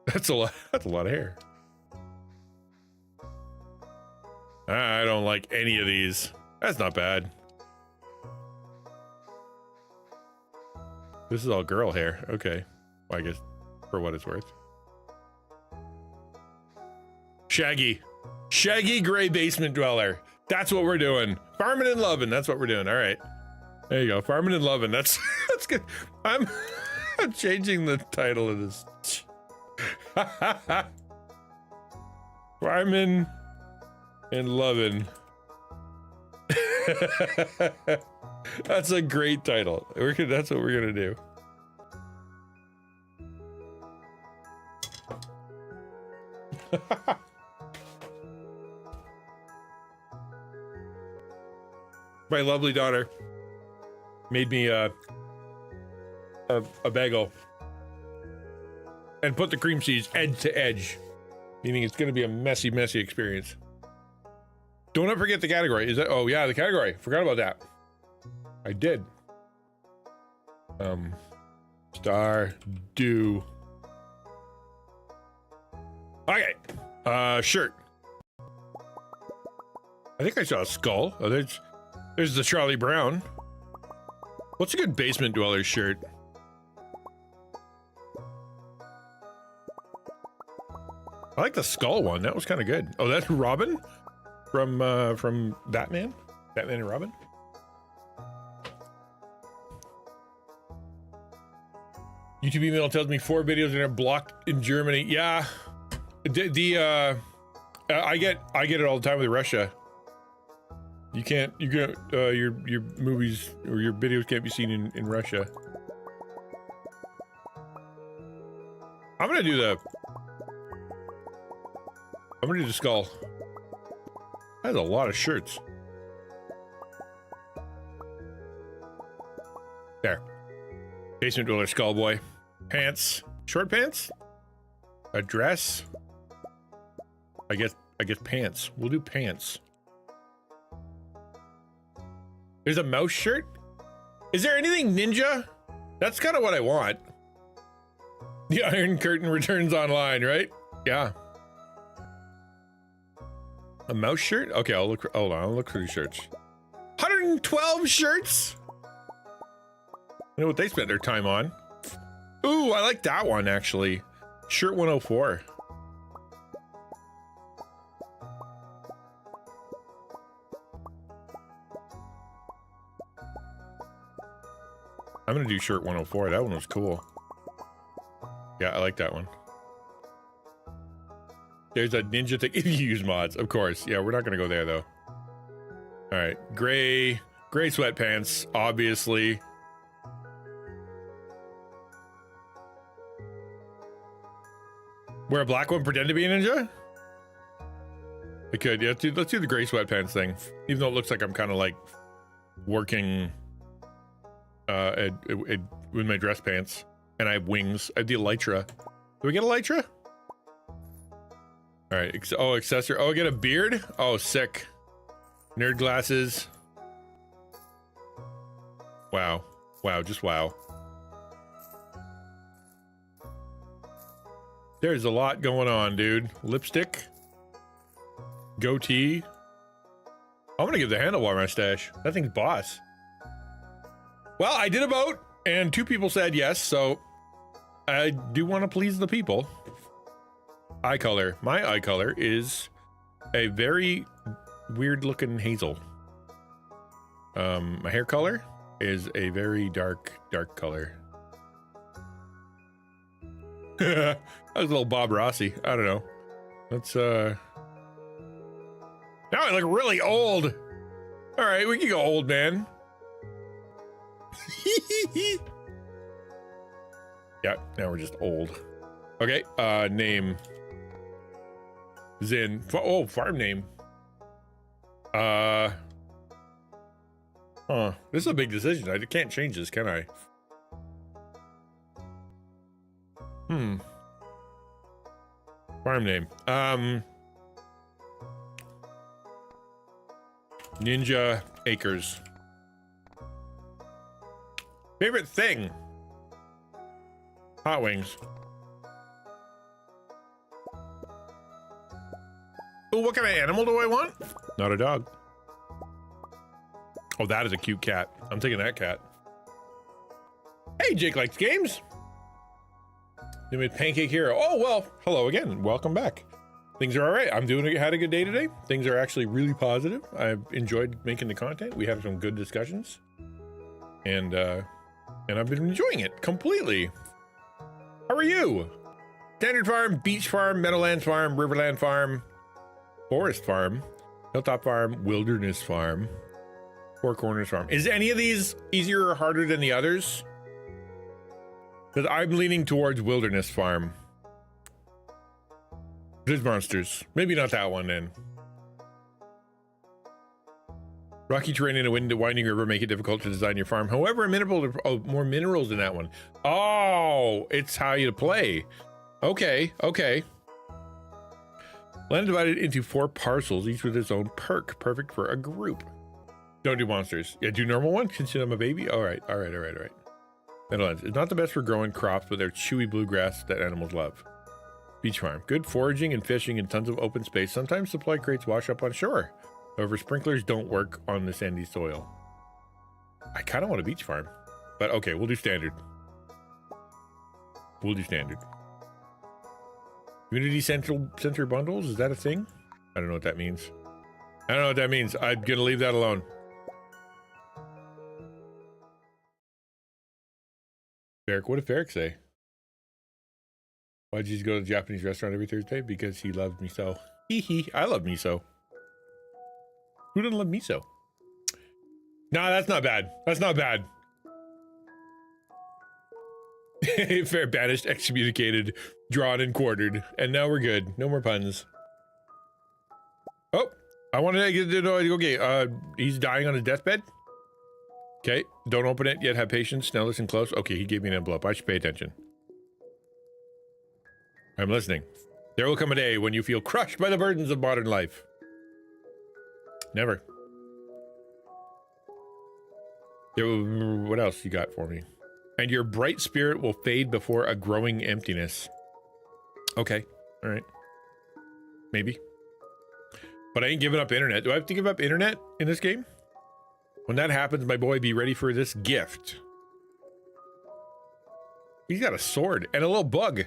That's a lot of hair. I don't like any of these. That's not bad. This is all girl hair. Okay. Well, I guess for what it's worth. Shaggy. Shaggy gray basement dweller. That's what we're doing. Farming and loving. That's what we're doing. All right. There you go. Farming and loving. That's good. I'm changing the title of this. Farming and loving. That's a great title. That's what we're gonna do. My lovely daughter made me a bagel and put the cream cheese edge to edge, meaning it's going to be a messy experience. Don't forget the category. Is that? Oh yeah, the category. Forgot about that. I did. Stardew. Okay. Shirt. I think I saw a skull. Oh, there's the Charlie Brown. What's a good basement dweller shirt? I like the skull one. That was kind of good. Oh, that's Robin from Batman. Batman and Robin. YouTube email tells me 4 videos are blocked in Germany. Yeah, I get it all the time with Russia. your movies or your videos can't be seen in Russia. I'm gonna do the skull. That's a lot of shirts. There. Basement dweller skull boy. Pants. Short pants? A dress? I guess pants. We'll do pants. There's a mouse shirt? Is there anything ninja? That's kind of what I want. The Iron Curtain returns online, right? Yeah. A mouse shirt? Okay, I'll look. Hold on, I'll look for these shirts. 112 shirts? I know what they spent their time on. Ooh, I like that one, actually. Shirt 104. I'm gonna do shirt 104. That one was cool. Yeah, I like that one. There's a ninja thing. If you use mods, of course. Yeah, we're not gonna go there though. All right, gray sweatpants, obviously. Wear a black one, pretend to be a ninja? I could, yeah, let's do the gray sweatpants thing. Even though it looks like I'm kind of like working with my dress pants. And I have wings. I have the elytra. Do we get elytra? All right, oh, accessory. Oh, I get a beard? Oh, sick. Nerd glasses. Wow. Wow, just wow. There's a lot going on, dude. Lipstick. Goatee. I'm gonna give the handlebar my stash. That thing's boss. Well, I did a vote, and 2 people said yes, so I do want to please the people. Eye color. My eye color is a very weird-looking hazel. My hair color is a very dark color. That was a little Bob Rossi. I don't know. Let's now I look really old. All right, we can go old man. Yeah, now we're just old. Okay, name. Zin. Oh, farm name. Huh. This is a big decision. I can't change this, can I? Farm name. Ninja Acres. Favorite thing? Hot wings. Oh, what kind of animal do I want? Not a dog. Oh, that is a cute cat. I'm taking that cat. Hey, Jake likes games. They made Pancake Hero. Oh, well, hello again. Welcome back. Things are all right. Had a good day today. Things are actually really positive. I've enjoyed making the content. We had some good discussions. And I've been enjoying it completely. How are you? Standard Farm, Beach Farm, Meadowlands Farm, Riverland Farm, Forest Farm, Hilltop Farm, Wilderness Farm, Four Corners Farm. Is any of these easier or harder than the others? Because I'm leaning towards Wilderness Farm. There's monsters. Maybe not that one then. Rocky terrain in a winding river make it difficult to design your farm. However, more minerals in that one. Oh, it's how you play. Okay, okay. Land divided into 4 parcels, each with its own perk. Perfect for a group. Don't do monsters. Yeah, do normal one since I'm a baby. All right. Meadowlands. It's not the best for growing crops, but they're chewy bluegrass that animals love. Beach Farm. Good foraging and fishing and tons of open space. Sometimes supply crates wash up on shore. However, sprinklers don't work on the sandy soil. I kind of want a beach farm, but okay, we'll do standard. Community center bundles, is that a thing? I don't know what that means. I'm gonna leave that alone. Eric, what did Eric say? Why'd you go to the Japanese restaurant every Thursday? Because he loved miso. Hee. I love miso. Who doesn't love miso? Nah, that's not bad. Fair, banished, excommunicated, drawn and quartered. And now we're good. No more puns. Oh, I wanted to get okay, he's dying on his deathbed. Okay, don't open it yet. Have patience. Now listen close. Okay, he gave me an envelope. I should pay attention. I'm listening. There will come a day when you feel crushed by the burdens of modern life. Never. What else you got for me? And your bright spirit will fade before a growing emptiness. Okay. All right. Maybe. But I ain't giving up internet. Do I have to give up internet in this game? When that happens, my boy, be ready for this gift. He's got a sword and a little bug.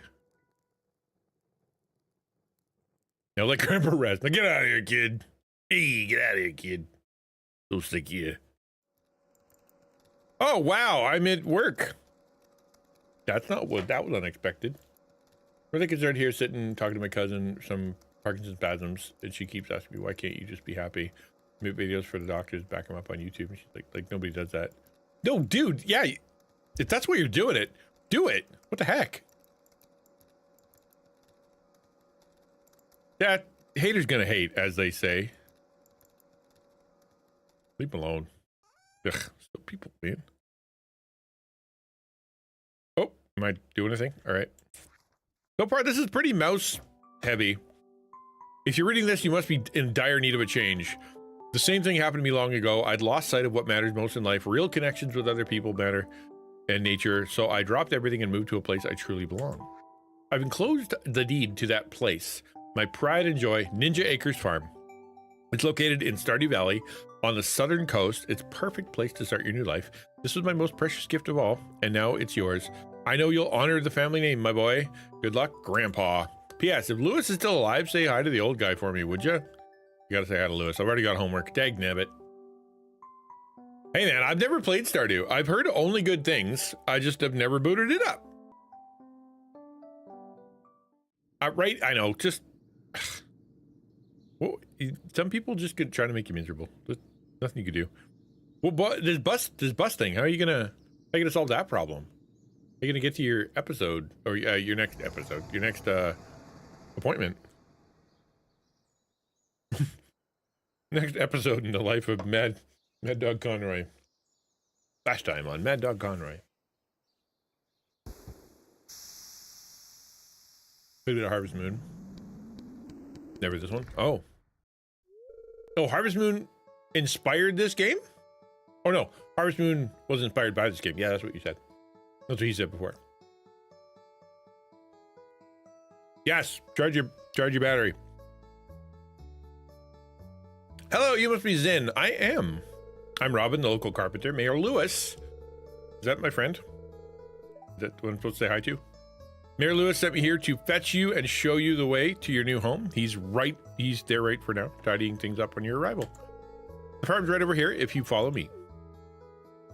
Now let Grandpa rest. Now get out of here, kid. Hey, get out of here, kid. So sick of you. Oh, wow. I'm at work. That's not what, that was unexpected. I think I started here sitting, talking to my cousin, some Parkinson's spasms, and she keeps asking me, why can't you just be happy? Make videos for the doctors, back them up on YouTube. And she's like nobody does that. No, dude, yeah. If that's what you're doing it, do it. What the heck? Yeah, haters gonna hate, as they say. Leave them alone. Ugh, still people, man. Oh, am I doing anything? All right. So far, this is pretty mouse heavy. If you're reading this, you must be in dire need of a change. The same thing happened to me long ago. I'd lost sight of what matters most in life. Real connections with other people matter and nature. So I dropped everything and moved to a place I truly belong. I've enclosed the deed to that place. My pride and joy, Ninja Acres Farm. It's located in Stardew Valley on the southern coast. It's a perfect place to start your new life. This was my most precious gift of all, and now it's yours. I know you'll honor the family name, my boy. Good luck, Grandpa. P.S. If Lewis is still alive, say hi to the old guy for me, would you? You gotta say hi to Lewis. I've already got homework. Dag nabbit. Hey man, I've never played Stardew. I've heard only good things. I just have never booted it up. Right, I know, just... Well, some people just could try to make you miserable. There's nothing you could do. Well, but this bus thing, how are you gonna solve that problem? How are you gonna get to your episode, or your next episode, your next appointment? Next episode in the life of Mad Dog Conroy. Last time on Mad Dog Conroy. Maybe the Harvest Moon. Never this one. Oh. Oh, Harvest Moon inspired this game? Oh no, Harvest Moon was inspired by this game. Yeah, that's what you said. That's what he said before. Yes, charge your battery. Hello, you must be Zin. I am. I'm Robin, the local carpenter. Mayor Lewis. Is that my friend? Is that what I'm supposed to say hi to? Mayor Lewis sent me here to fetch you and show you the way to your new home. He's there right for now, tidying things up on your arrival. The farm's right over here if you follow me.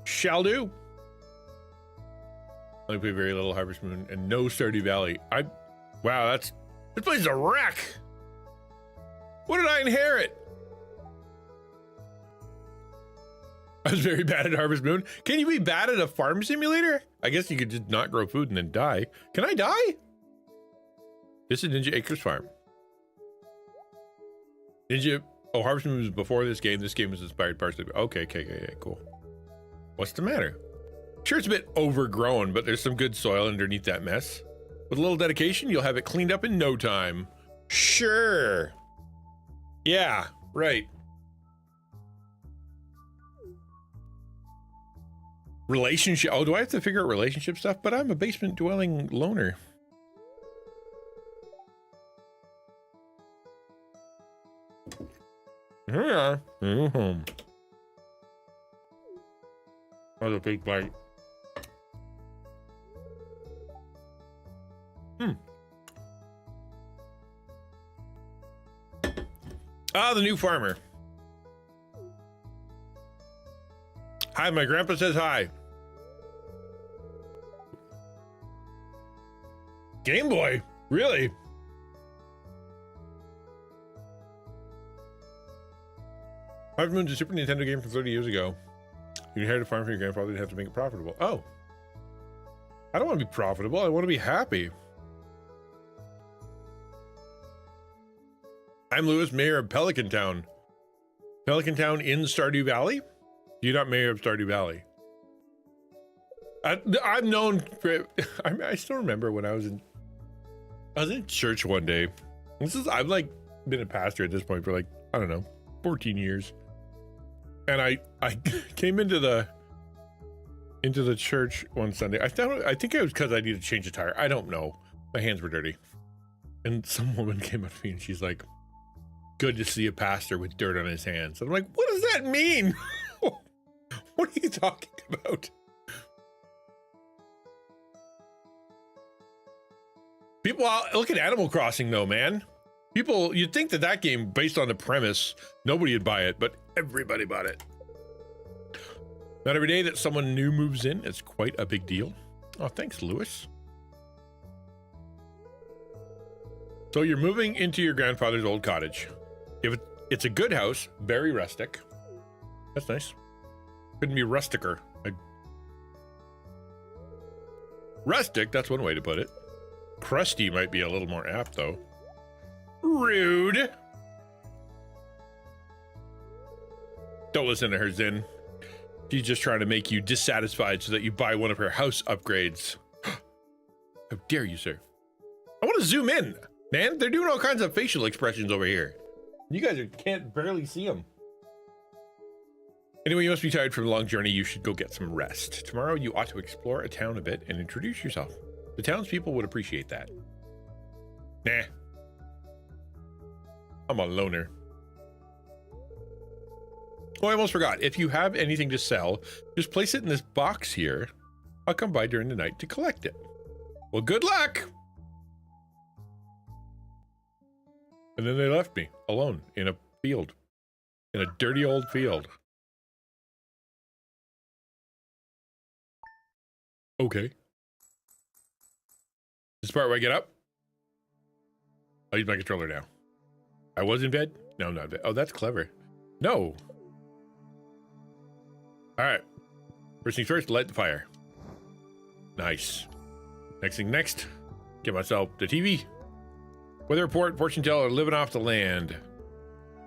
Shall do. I play very little Harvest Moon and no Stardew Valley. Wow, this place is a wreck. What did I inherit? I was very bad at Harvest Moon. Can you be bad at a farm simulator? I guess you could just not grow food and then die. Can I die? This is Ninja Acres Farm. Harvest Moon was before this game. This game was inspired partially. Okay, cool. What's the matter? Sure, it's a bit overgrown, but there's some good soil underneath that mess. With a little dedication, you'll have it cleaned up in no time. Sure. Yeah, right. Relationship. Oh, do I have to figure out relationship stuff? But I'm a basement dwelling loner. Yeah. Mm-hmm. Another big bite. Ah, the new farmer. Hi, my grandpa says hi. Game Boy? Really? Harvest Moon's a Super Nintendo game from 30 years ago. You inherited a farm from your grandfather and have to make it profitable. Oh. I don't want to be profitable. I want to be happy. I'm Lewis, mayor of Pelican Town. Pelican Town in Stardew Valley? You're not mayor of Stardew Valley. I'm known for... I still remember when I was in church one day. I've like been a pastor at this point for like, I don't know, 14 years. And I came into the church one Sunday. I think it was because I needed to change a tire. I don't know. My hands were dirty. And some woman came up to me and she's like, good to see a pastor with dirt on his hands. And I'm like, what does that mean? What are you talking about? People look at Animal Crossing though, man. People, you'd think that that game, based on the premise, nobody would buy it, but everybody bought it. Not every day that someone new moves in, it's quite a big deal. Oh, thanks, Lewis. So you're moving into your grandfather's old cottage. If it's a good house, very rustic. That's nice. Couldn't be rusticer. Rustic, that's one way to put it. Crusty might be a little more apt, though. Rude. Don't listen to her, Zin. She's just trying to make you dissatisfied so that you buy one of her house upgrades. How dare you, sir? I want to zoom in, man. They're doing all kinds of facial expressions over here. You guys can't barely see them. Anyway, you must be tired from a long journey. You should go get some rest. Tomorrow, you ought to explore a town a bit and introduce yourself. The townspeople would appreciate that. Nah. I'm a loner. Oh, I almost forgot. If you have anything to sell, just place it in this box here. I'll come by during the night to collect it. Well, good luck. And then they left me alone in a field. In a dirty old field. Okay. This part where I get up? I'll use my controller now. I was in bed? No, I'm not in bed. Oh, that's clever. No. All right. First things first, light the fire. Nice. Next thing next, get myself the TV. Weather report, fortune teller, living off the land.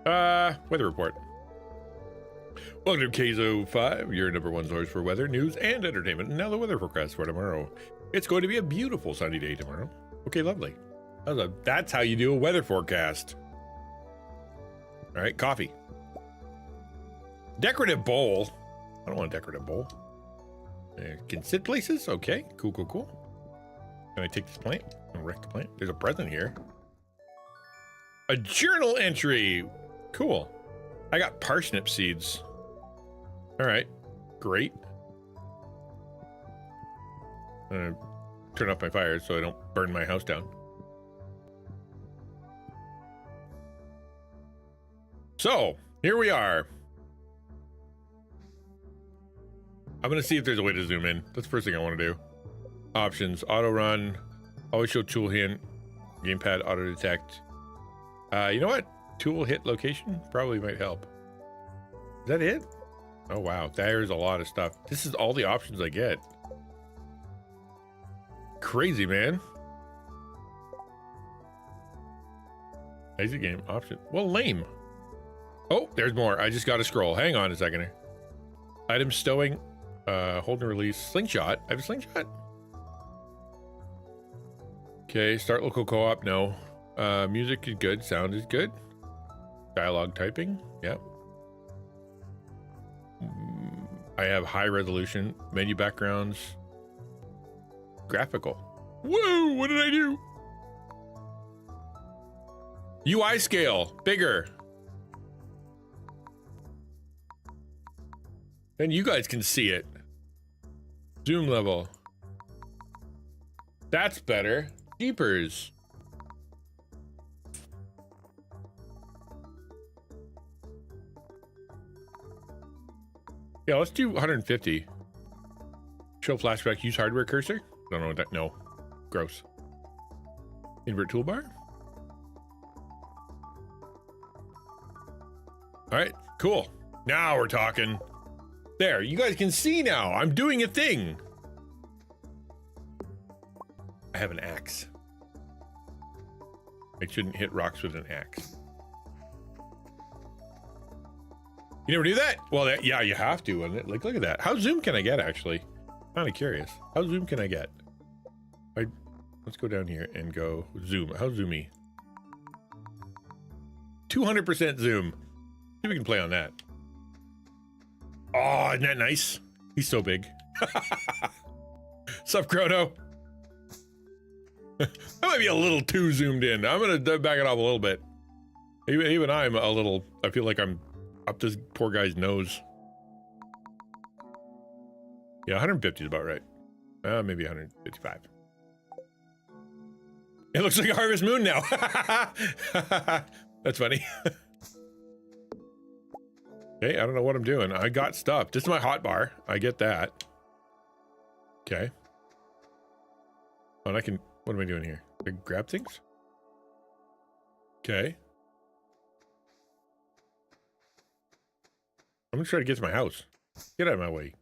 Weather report. Welcome to KZO5, your number one source for weather, news, and entertainment. And now the weather forecast for tomorrow. It's going to be a beautiful sunny day tomorrow. Okay, lovely. That's how you do a weather forecast. All right, coffee. Decorative bowl. I don't want a decorative bowl. Can sit places? Okay, cool. Can I take this plant and wreck the plant? There's a present here. A journal entry. Cool. I got parsnip seeds. All right, great. I'm gonna turn off my fire so I don't burn my house down. So, here we are. I'm gonna see if there's a way to zoom in. That's the first thing I want to do. Options, auto run, always show tool hint, gamepad auto detect. You know what? Tool hit location probably might help. Is that it? Oh wow, there's a lot of stuff. This is all the options I get. Crazy, man. Exit game option. Well, lame. Oh, there's more. I just got to scroll. Hang on a second here. Item stowing. Hold and release. Slingshot. I have a slingshot. Okay, start local co-op. No. Music is good. Sound is good. Dialogue typing. Yep. I have high resolution. Menu backgrounds. Graphical. Whoa, what did I do? UI scale. Bigger. And you guys can see it. Zoom level. That's better. Jeepers. Yeah, let's do 150. Show flashback, use hardware cursor. Don't know what that, no. Gross. Invert toolbar. All right, cool. Now we're talking. There, you guys can see now. I'm doing a thing. I have an axe. I shouldn't hit rocks with an axe. You never do that? Well, yeah, you have to. And like, look at that. How zoom can I get, actually? Kind of curious. How zoom can I get? Let's go down here and go zoom. How zoomy? 200% zoom. See if we can play on that. Oh, isn't that nice? He's so big. Sup, Chrono? That might be a little too zoomed in. I'm gonna back it off a little bit. Even I'm a little, I feel like I'm up this poor guy's nose. Yeah, 150 is about right. Maybe 155. It looks like a Harvest Moon now. That's funny. Okay, I don't know what I'm doing. I got stuff. This is my hot bar. I get that. Okay. Oh, and I can... What am I doing here? I grab things? Okay. I'm gonna try to get to my house. Get out of my way.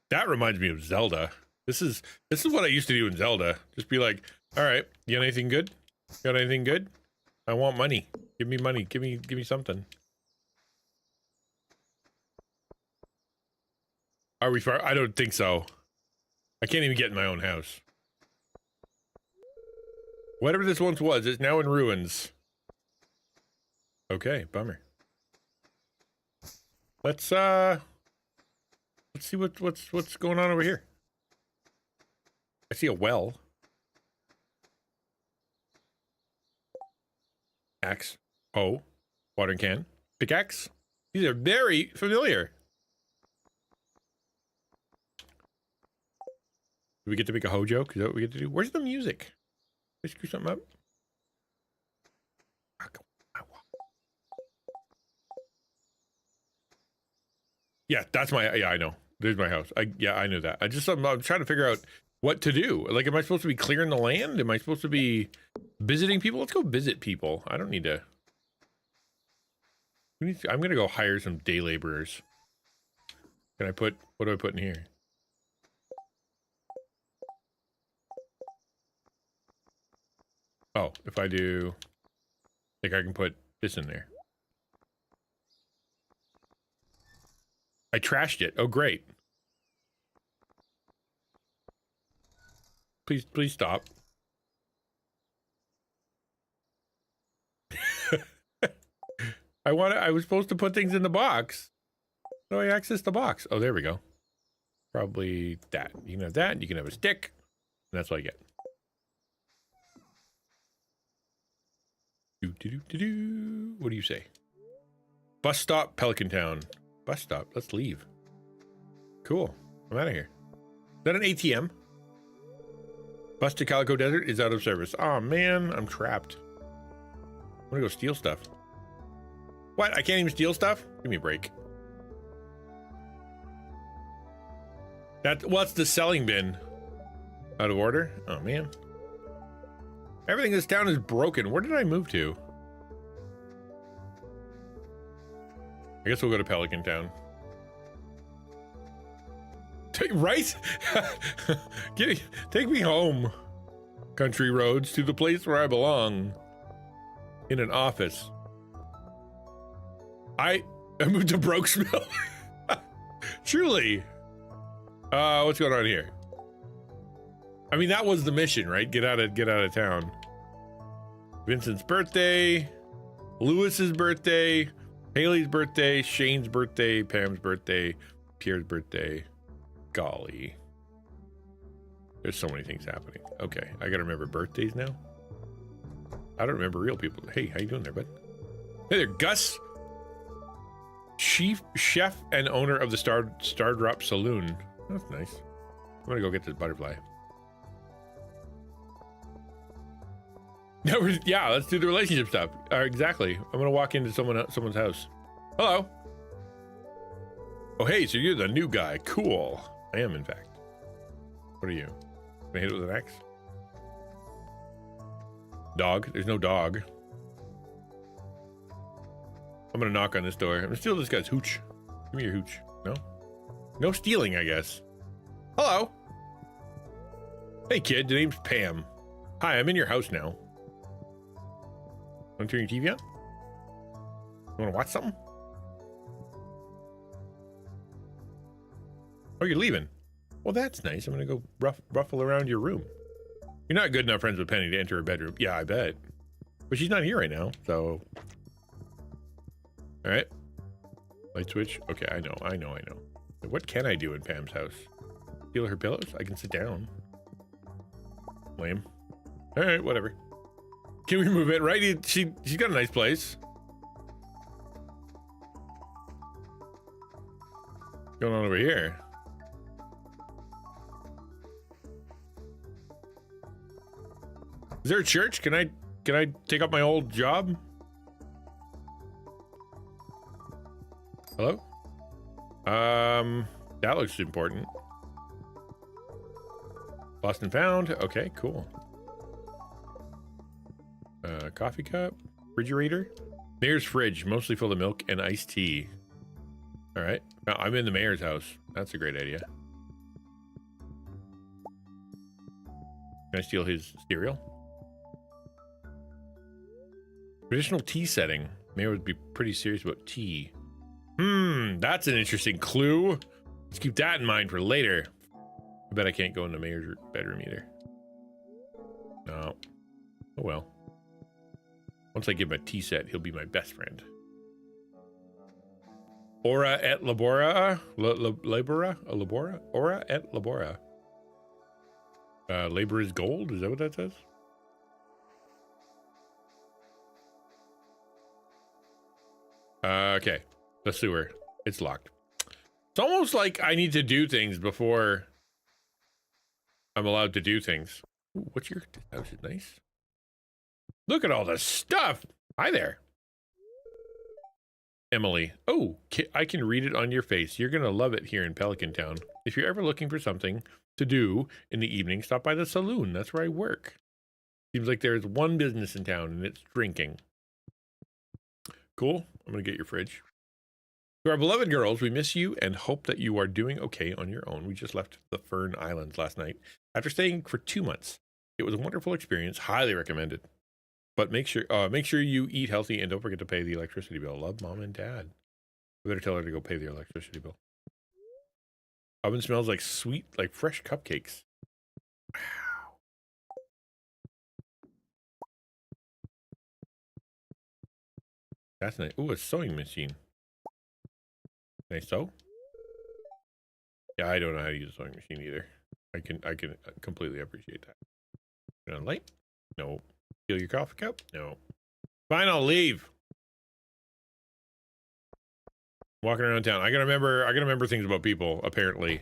That reminds me of Zelda. This is what I used to do in Zelda. Just be like, all right, you got anything good? Got anything good? I want money. Give me money. Give me something. Are we far? I don't think so. I can't even get in my own house. Whatever this once was, it's now in ruins. Okay, bummer. Let's see what's going on over here. I see a well. Axe. Oh. Watering can. Pickaxe. These are very familiar. Do we get to make a hoe joke? Is that what we get to do? Where's the music? Did I screw something up? Yeah, that's my, yeah, I know. There's my house. Yeah, I know that. I'm trying to figure out what to do. Like, am I supposed to be clearing the land? Am I supposed to be visiting people? Let's go visit people. I don't need to. I'm going to go hire some day laborers. Can I put, what do I put in here? Oh, if I do, I think I can put this in there. I trashed it. Oh, great. Please stop. I was supposed to put things in the box. How do I access the box? Oh, there we go. Probably that. You can have that. You can have a stick. And that's what I get. What do you say? Bus stop, Pelican Town. Bus stop. Let's leave. Cool. I'm out of here. Is that an ATM? Bus to Calico Desert is out of service. Oh man, I'm trapped. I'm gonna go steal stuff. What? I can't even steal stuff? Give me a break. What's the selling bin? Out of order? Oh man. Everything in this town is broken. Where did I move to? I guess we'll go to Pelican Town. Right? Take me home. Country roads to the place where I belong. In an office. I moved to Brokesville. Truly. What's going on here? I mean, that was the mission, right? Get out of town. Vincent's birthday, Lewis's birthday, Haley's birthday, Shane's birthday, Pam's birthday, Pierre's birthday. Golly. There's so many things happening. Okay, I gotta remember birthdays now. I don't remember real people. Hey, how you doing there, bud? Hey there, Gus. Chief chef and owner of the Stardrop Saloon. That's nice. I'm gonna go get this butterfly. Yeah, let's do the relationship stuff. Exactly. I'm gonna walk into someone's house. Hello. Oh, hey, so you're the new guy. Cool. I am, in fact. What are you? Can I hit it with an axe? Dog? There's no dog. I'm gonna knock on this door. I'm gonna steal this guy's hooch. Give me your hooch. No? No stealing, I guess. Hello. Hey, kid. The name's Pam. Hi, I'm in your house now. Want to turn your TV on? You want to watch something? Oh, you're leaving. Well, that's nice. I'm going to go ruffle around your room. You're not good enough friends with Penny to enter her bedroom. Yeah, I bet. But she's not here right now, so... All right. Light switch. Okay, I know. What can I do in Pam's house? Steal her pillows? I can sit down. Lame. All right, whatever. Can we move it? Right? She's got a nice place. going on over here? Is there a church? Can I take up my old job? Hello? That looks important. Lost and found. Okay, cool. Coffee cup, refrigerator. Mayor's fridge, mostly full of milk and iced tea. All right, now I'm in the mayor's house. That's a great idea. Can I steal his cereal? Traditional tea setting. Mayor would be pretty serious about tea. That's an interesting clue. Let's keep that in mind for later. I bet I can't go in the mayor's bedroom either. No. Oh well. Once I give him a tea set, he'll be my best friend. Ora et labora? Labora? Labora? Ora et labora. Labor is gold? Is that what that says? Okay. The sewer. It's locked. It's almost like I need to do things before I'm allowed to do things. Ooh, what's your house? Is nice. Look at all this stuff. Hi there. Emily. Oh, I can read it on your face. You're going to love it here in Pelican Town. If you're ever looking for something to do in the evening, stop by the saloon. That's where I work. Seems like there's one business in town, and it's drinking. Cool. I'm going to get your fridge. To our beloved girls, we miss you and hope that you are doing okay on your own. We just left the Fern Islands last night after staying for 2 months. It was a wonderful experience. Highly recommended. But make sure you eat healthy and don't forget to pay the electricity bill. Love, Mom and Dad. I better tell her to go pay the electricity bill. Oven smells like sweet, like fresh cupcakes. Wow. That's nice. Ooh, a sewing machine. Can I sew? Yeah, I don't know how to use a sewing machine either. I can completely appreciate that. Turn on light? No. Steal your coffee cup? No. Fine, I'll leave. Walking around town. I gotta remember things about people, apparently.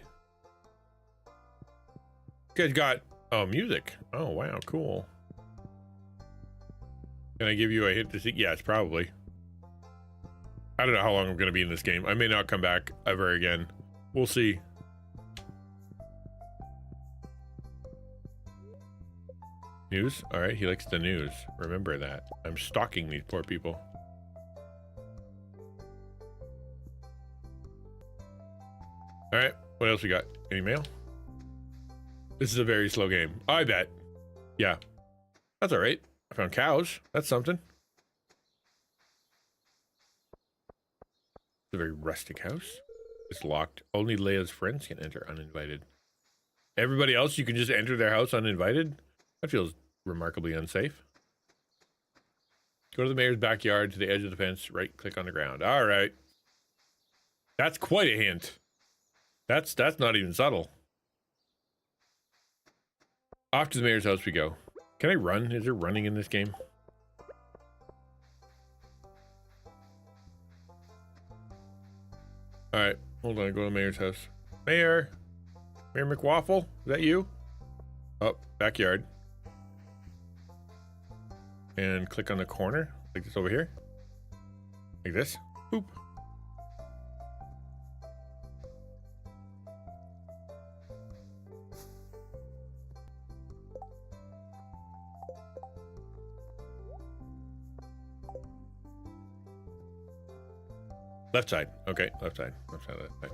You guys got music. Oh wow, cool. Can I give you a hit to see? Yes, probably. I don't know how long I'm gonna be in this game. I may not come back ever again. We'll see. News? Alright, he likes the news. Remember that. I'm stalking these poor people. Alright, what else we got? Any mail? This is a very slow game. I bet. Yeah. That's alright. I found cows. That's something. It's a very rustic house. It's locked. Only Leia's friends can enter uninvited. Everybody else, you can just enter their house uninvited? That feels remarkably unsafe. Go to the mayor's backyard to the edge of the fence, right click on the ground. All right. That's quite a hint. That's not even subtle. Off to the mayor's house we go. Can I run? Is there running in this game? All right, hold on. Go to the mayor's house. Mayor McWaffle, is that you? Oh, backyard. And click on the corner, like this over here. Like this. Boop. Left side. Okay, left side. Left side, left side.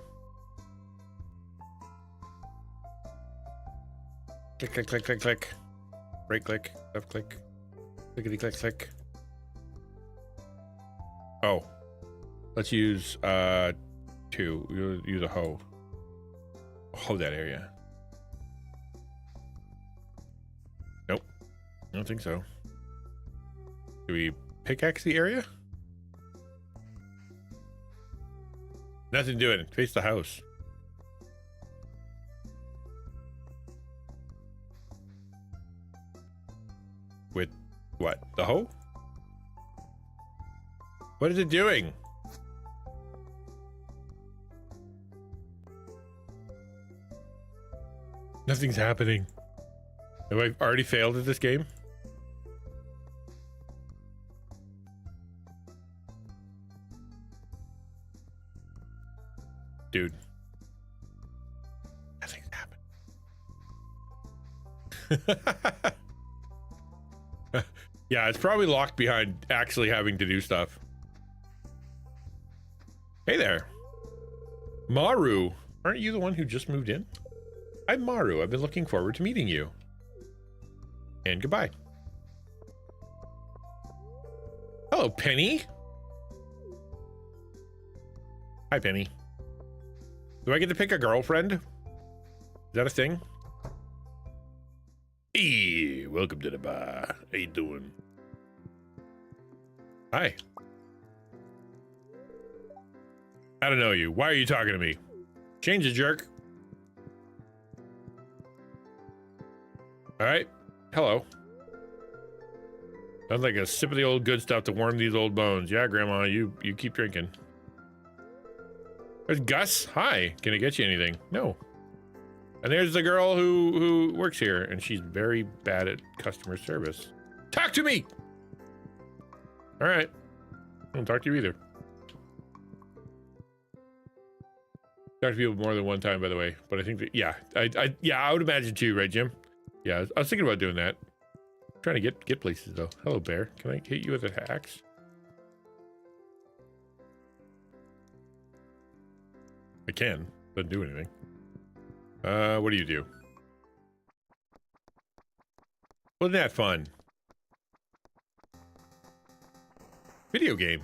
Click, click, click, click, click. Right click, left click. Clickety click, click. Oh. Let's use, use a hoe. Hoe that area. Nope. I don't think so. Do we pickaxe the area? Nothing doing. Face the house. With what? The hoe? What is it doing? Nothing's happening. Have I already failed at this game? Dude. Nothing's happening. Yeah, it's probably locked behind actually having to do stuff. Hey there. Maru. Aren't you the one who just moved in? I'm Maru. I've been looking forward to meeting you. And goodbye. Hello, Penny. Hi, Penny. Do I get to pick a girlfriend? Is that a thing? Hey, welcome to the bar. How you doing? Hi. I don't know you. Why are you talking to me? Change the jerk. All right. Hello. Sounds like a sip of the old good stuff to warm these old bones. Yeah, Grandma, you keep drinking. There's Gus. Hi. Can I get you anything? No. And there's the girl who works here, and she's very bad at customer service. Talk to me! All right. I don't talk to you either. Talk to people more than one time, by the way. But I think that, yeah, I would imagine too, right, Jim? Yeah, I was thinking about doing that. I'm trying to get places though. Hello, bear. Can I hit you with an axe? I can. Doesn't do anything. What do you do? Wasn't that fun? Video game.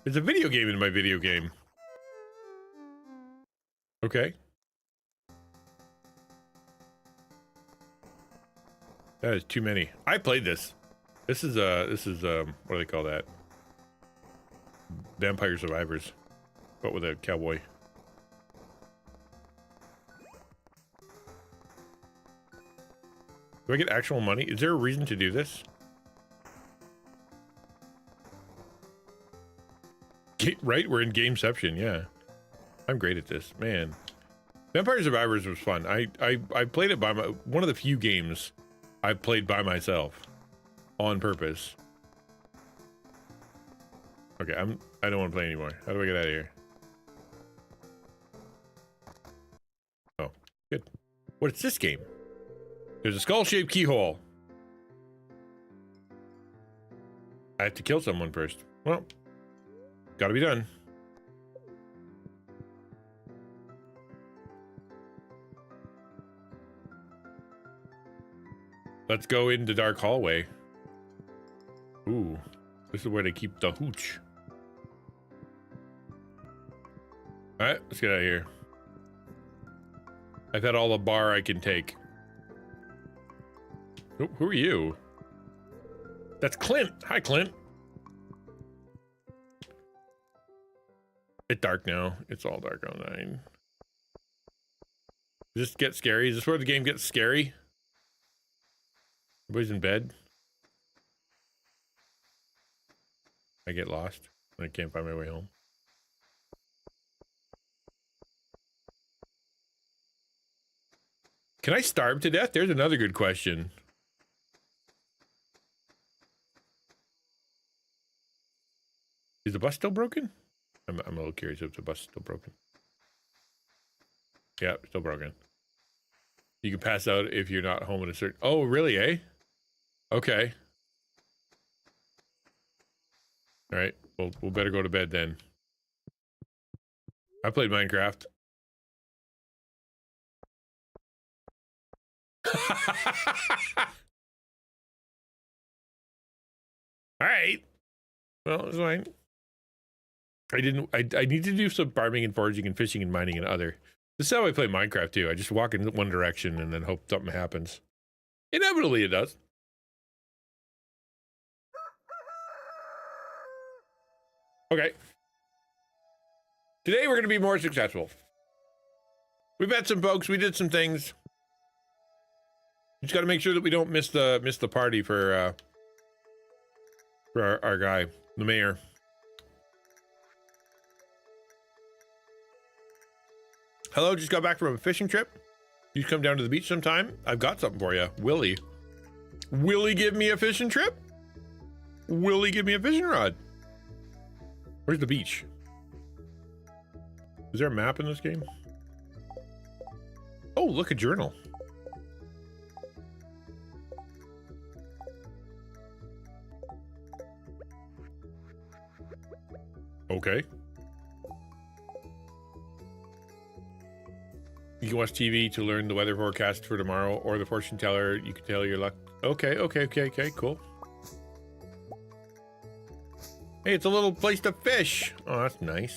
There's a video game in my video game. Okay. That is too many. I played this. This is what do they call that? Vampire Survivors, but with a cowboy. Do I get actual money? Is there a reason to do this? Right, we're in Gameception, yeah. I'm great at this, man. Vampire Survivors was fun. I played it by one of the few games I've played by myself on purpose. Okay, I don't want to play anymore. How do I get out of here? Oh, good. What is this game? There's a skull-shaped keyhole. I have to kill someone first. Well, gotta be done. Let's go into dark hallway. Ooh, this is where they keep the hooch. All right, let's get out of here. I've had all the bar I can take. Who are you? That's Clint. Hi, Clint. It's dark now. It's all dark online. Does this get scary? Is this where the game gets scary? Everybody's in bed. I get lost. I can't find my way home. Can I starve to death? There's another good question. Is the bus still broken? I'm a little curious if the bus is still broken. Yeah, still broken. You can pass out if you're not home at a certain... Oh, really, eh? Okay. All right, we'll better go to bed then. I played Minecraft. All right. Well, it's fine. I need to do some farming and foraging and fishing and mining and other. This is how I play Minecraft too. I just walk in one direction and then hope something happens. Inevitably it does. Okay. Today we're going to be more successful. We met some folks. We did some things. Just got to make sure that we don't miss the party for our guy, the mayor. Hello, just got back from a fishing trip. You come down to the beach sometime? I've got something for you. Willie. Willie give me a fishing trip? Willie give me a fishing rod? Where's the beach? Is there a map in this game? Oh, look, a journal. Okay. You can watch TV to learn the weather forecast for tomorrow, or the fortune teller. You can tell your luck. Okay, cool. Hey, it's a little place to fish. Oh, that's nice.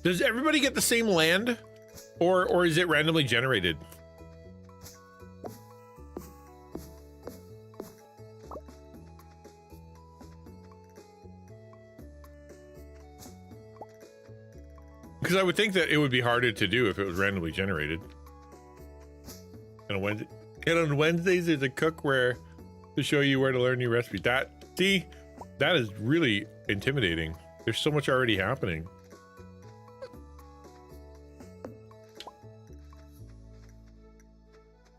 Does everybody get the same land, or is it randomly generated? Because I would think that it would be harder to do if it was randomly generated. And on Wednesdays, there's a cookware to show you where to learn new recipes. That is really intimidating. There's so much already happening.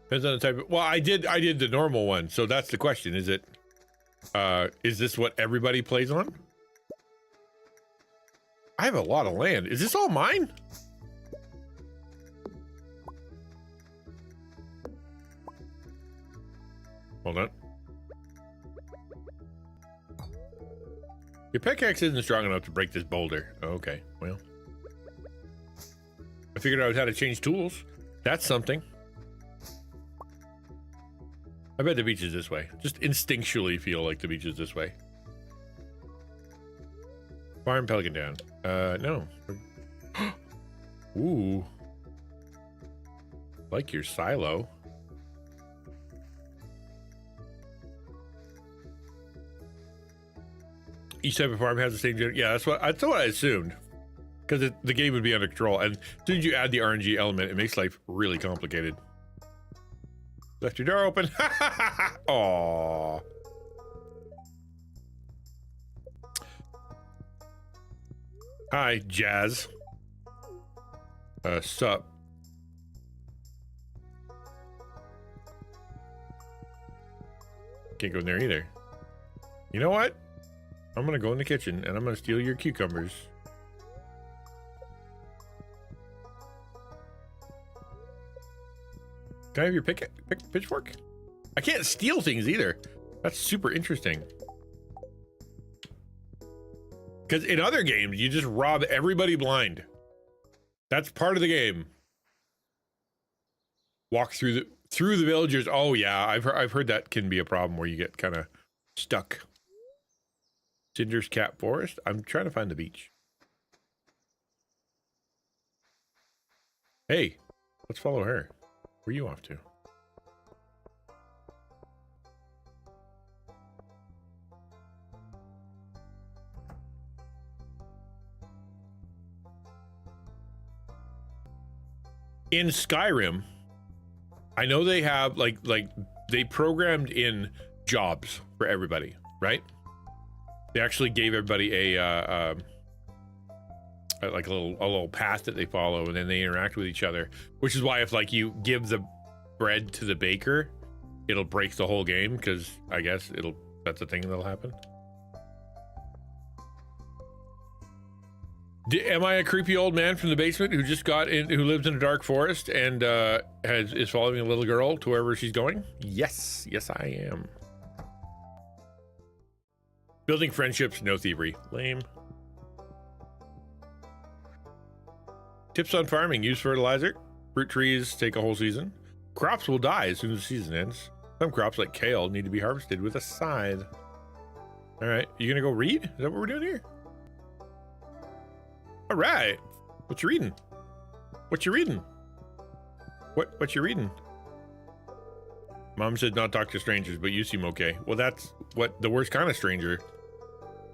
Depends on the type of, well, I did the normal one, so that's the question. Is this what everybody plays on? I have a lot of land. Is this all mine? Hold on. Your pickaxe isn't strong enough to break this boulder. Okay, well. I figured out how to change tools. That's something. I bet the beach is this way. Just instinctually feel like the beach is this way. Farm Pelican down. No. Ooh. Like your silo. Each type of farm has the same. Yeah, that's what I assumed. Because the game would be under control, and as soon as you add the RNG element, it makes life really complicated. Left your door open. Aww. Hi, Jazz. Sup? Can't go in there either. You know what? I'm gonna go in the kitchen and I'm gonna steal your cucumbers. Can I have your pitchfork? I can't steal things either. That's super interesting. Because in other games, you just rob everybody blind. That's part of the game. Walk through the villagers. Oh yeah, I've heard that can be a problem where you get kind of stuck. Cinder's Cat Forest. I'm trying to find the beach. Hey, let's follow her. Where are you off to? In Skyrim, I know they have like they programmed in jobs for everybody, right? They actually gave everybody a little path that they follow, and then they interact with each other. Which is why if like you give the bread to the baker, it'll break the whole game, because I guess that's the thing that'll happen. Am I a creepy old man from the basement who just got in, who lives in a dark forest and is following a little girl to wherever she's going? Yes, I am. Building friendships, no thievery. Lame. Tips on farming: use fertilizer. Fruit trees take a whole season. Crops will die as soon as the season ends. Some crops, like kale, need to be harvested with a scythe. All right, you gonna go read? Is that what we're doing here? All right. What you reading? What you reading? What you reading? Mom said not talk to strangers, but you seem okay. Well, that's what the worst kind of stranger.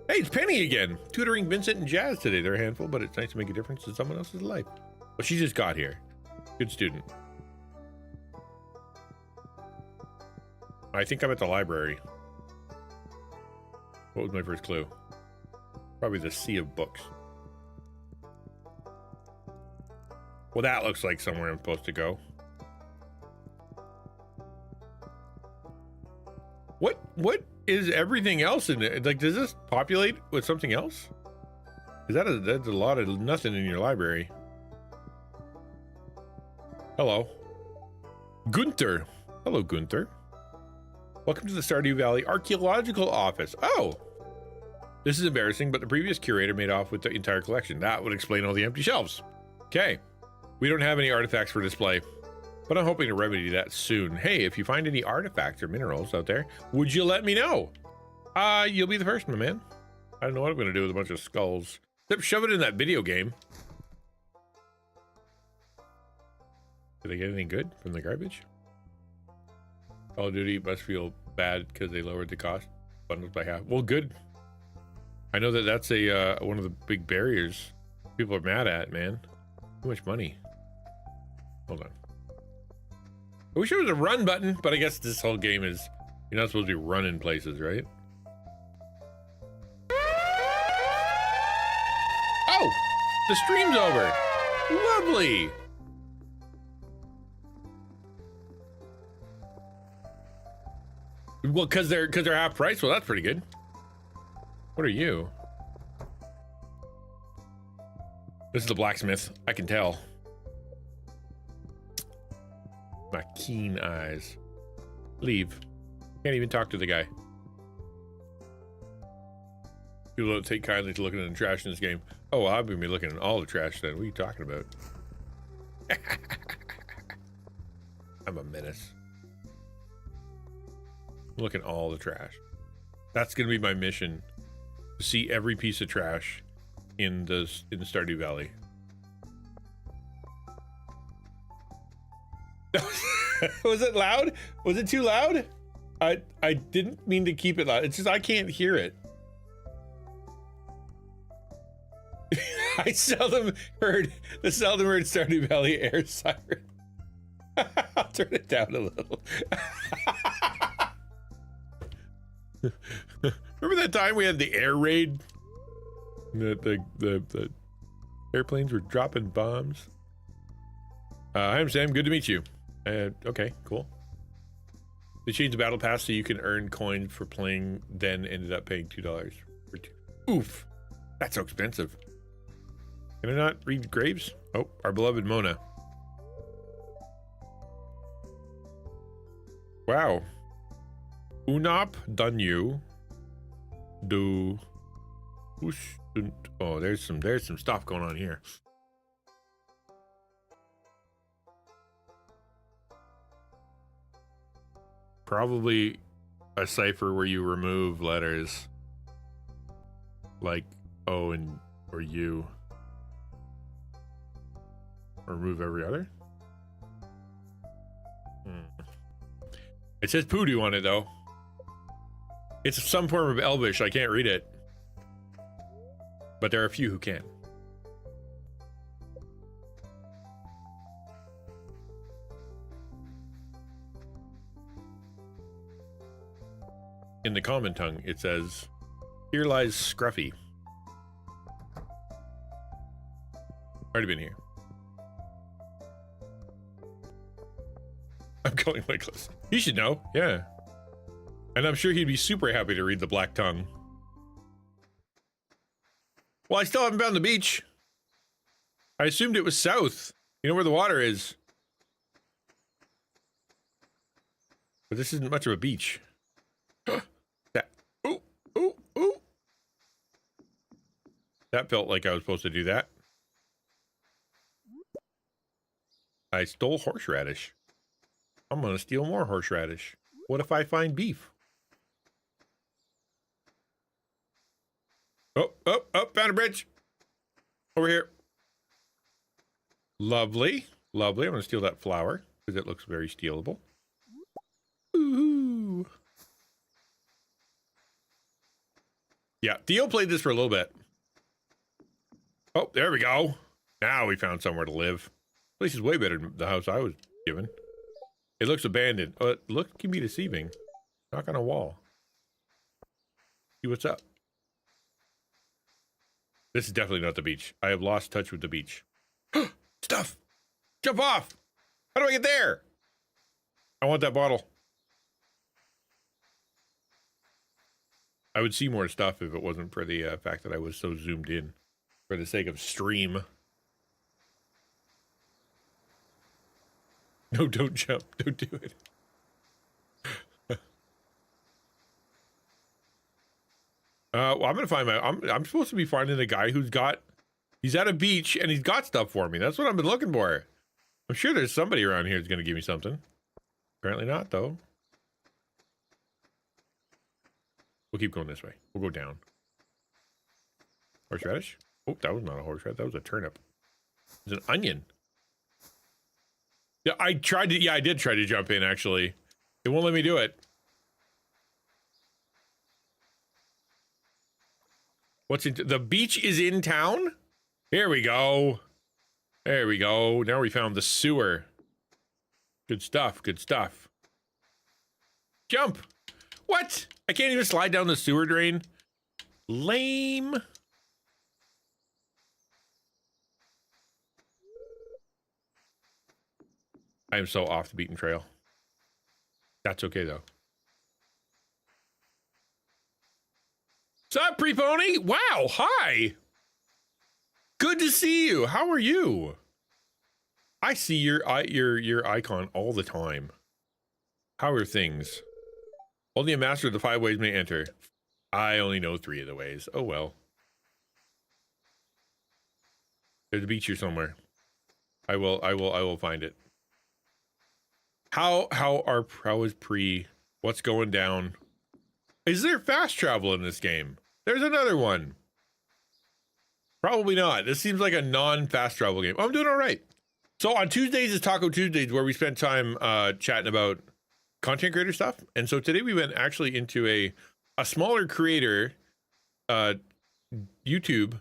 Hey, it's Penny again. Tutoring Vincent and Jazz today. They're a handful, but it's nice to make a difference in someone else's life. Well, she just got here. Good student. I think I'm at the library. What was my first clue? Probably the sea of books. Well, that looks like somewhere I'm supposed to go. What is everything else in it? Like, does this populate with something else? Is that's a lot of nothing in your library. Hello. Gunther. Hello, Gunther. Welcome to the Stardew Valley Archaeological Office. Oh! This is embarrassing, but the previous curator made off with the entire collection. That would explain all the empty shelves. Okay. We don't have any artifacts for display, but I'm hoping to remedy that soon. Hey, if you find any artifacts or minerals out there, would you let me know? You'll be the first, my man. I don't know what I'm going to do with a bunch of skulls. Except shove it in that video game. Did they get anything good from the garbage? Call of Duty must feel bad because they lowered the cost bundles by half. Well, good. I know that that's a one of the big barriers people are mad at, man. Too much money. Hold on. I wish there was a run button, but I guess this whole game is, you're not supposed to be running places, right? Oh, the stream's over. Lovely. Well, because they're half price. Well, that's pretty good. What are you? This is the blacksmith. I can tell. My keen eyes. Leave. Can't even talk to the guy. People don't take kindly to looking at the trash in this game. Oh, well, I've been looking at all the trash then. What are you talking about? I'm a menace. Look at all the trash. That's gonna be my mission. To see every piece of trash in the Stardew Valley. Was it loud? Was it too loud? I didn't mean to keep it loud. It's just I can't hear it. I seldom heard Stardew Valley air siren. I'll turn it down a little. Remember that time we had the air raid? The airplanes were dropping bombs. Hi, I'm Sam. Good to meet you. Okay, cool. They changed the battle pass so you can earn coins for playing, then ended up paying $2 for two. Oof, that's so expensive. Can I not read graves? Oh, our beloved Mona. Wow. Unop Danyu. Do. Oh, there's some stuff going on here. Probably a cipher where you remove letters like O and or U. Or remove every other. It says Poodoo on it though. It's some form of Elvish. I can't read it. But there are a few who can. In the common tongue, it says, "Here lies Scruffy." Already been here. I'm going like this. He should know, yeah. And I'm sure he'd be super happy to read the Black Tongue. Well, I still haven't found the beach. I assumed it was south. You know where the water is. But this isn't much of a beach. That, ooh, ooh, ooh. That felt like I was supposed to do that. I stole horseradish. I'm gonna steal more horseradish. What if I find beef? Oh, oh, oh, found a bridge. Over here. Lovely, lovely. I'm gonna steal that flower because it looks very stealable. Ooh. Yeah, Theo played this for a little bit. Oh, there we go. Now we found somewhere to live. This is way better than the house I was given. It looks abandoned. Oh, look can be deceiving. Knock on a wall. See what's up. This is definitely not the beach. I have lost touch with the beach. Stuff! Jump off. How do I get there? I want that bottle. I would see more stuff if it wasn't for the fact that I was so zoomed in for the sake of stream. No, don't jump. Don't do it. Well, I'm gonna find my. I'm supposed to be finding a guy he's at a beach and he's got stuff for me. That's what I've been looking for. I'm sure there's somebody around here who's gonna give me something. Apparently not, though. We'll keep going this way. We'll go down. Horseradish? Oh, that was not a horseradish. That was a turnip. It's an onion. Yeah, I tried to. Yeah, I did try to jump in. Actually, it won't let me do it. What's in the beach is in town? Here we go. There we go. Now we found the sewer. Good stuff. Good stuff. Jump. What? I can't even slide down the sewer drain. Lame. I am so off the beaten trail. That's okay though. What's up, Pre-Pony? Wow, hi. Good to see you. How are you? I see your icon all the time. How are things? Only a master of the 5 ways may enter. I only know 3 of the ways. Oh well. There's a beach here somewhere. I will find it. How is Pre? What's going down? Is there fast travel in this game? There's another one. Probably not. This seems like a non-fast travel game. I'm doing all right. So on Tuesdays is Taco Tuesdays, where we spend time chatting about content creator stuff. And so today we went actually into a smaller creator YouTube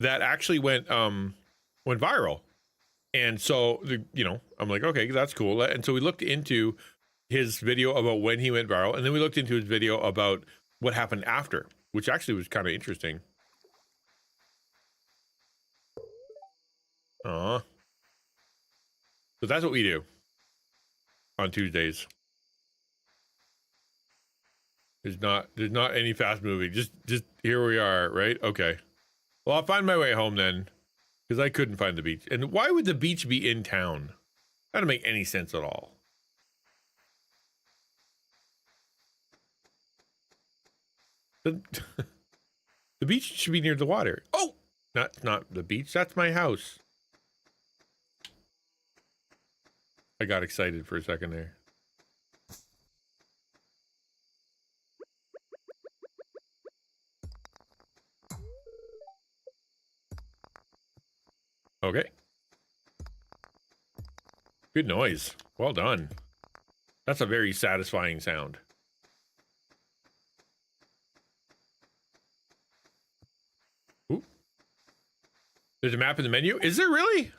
that actually went viral. And so I'm like, okay, that's cool. And so we looked into his video about when he went viral, and then we looked into his video about what happened after, which actually was kind of interesting. So that's what we do on Tuesdays. There's not any fast moving. Just here we are, right? Okay. Well, I'll find my way home then, because I couldn't find the beach. And why would the beach be in town? That doesn't make any sense at all. The beach should be near the water. Oh, not the beach. That's my house. I got excited for a second there. Okay. Good noise. Well done. That's a very satisfying sound. Ooh. There's a map in the menu? Is there really?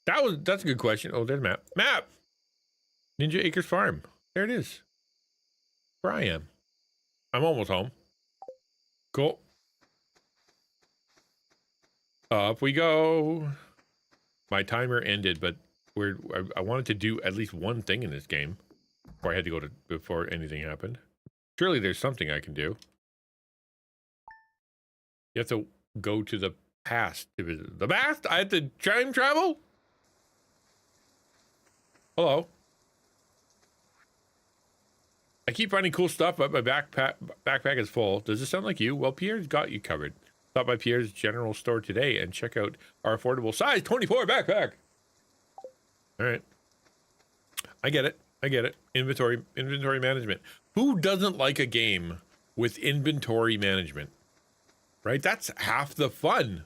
That's a good question. Oh, there's a map. Map! Ninja Acres Farm. There it is. Where I am. I'm almost home. Cool. Up we go. My timer ended, but I wanted to do at least one thing in this game before I had to go before anything happened. Surely there's something I can do. You have to go to the past. The past? I have to time travel? Hello. I keep finding cool stuff, but my backpack is full. Does this sound like you? Well, Pierre's got you covered. Stop by Pierre's general store today and check out our affordable size 24 backpack. All right. I get it. Inventory management. Who doesn't like a game with inventory management? Right? That's half the fun.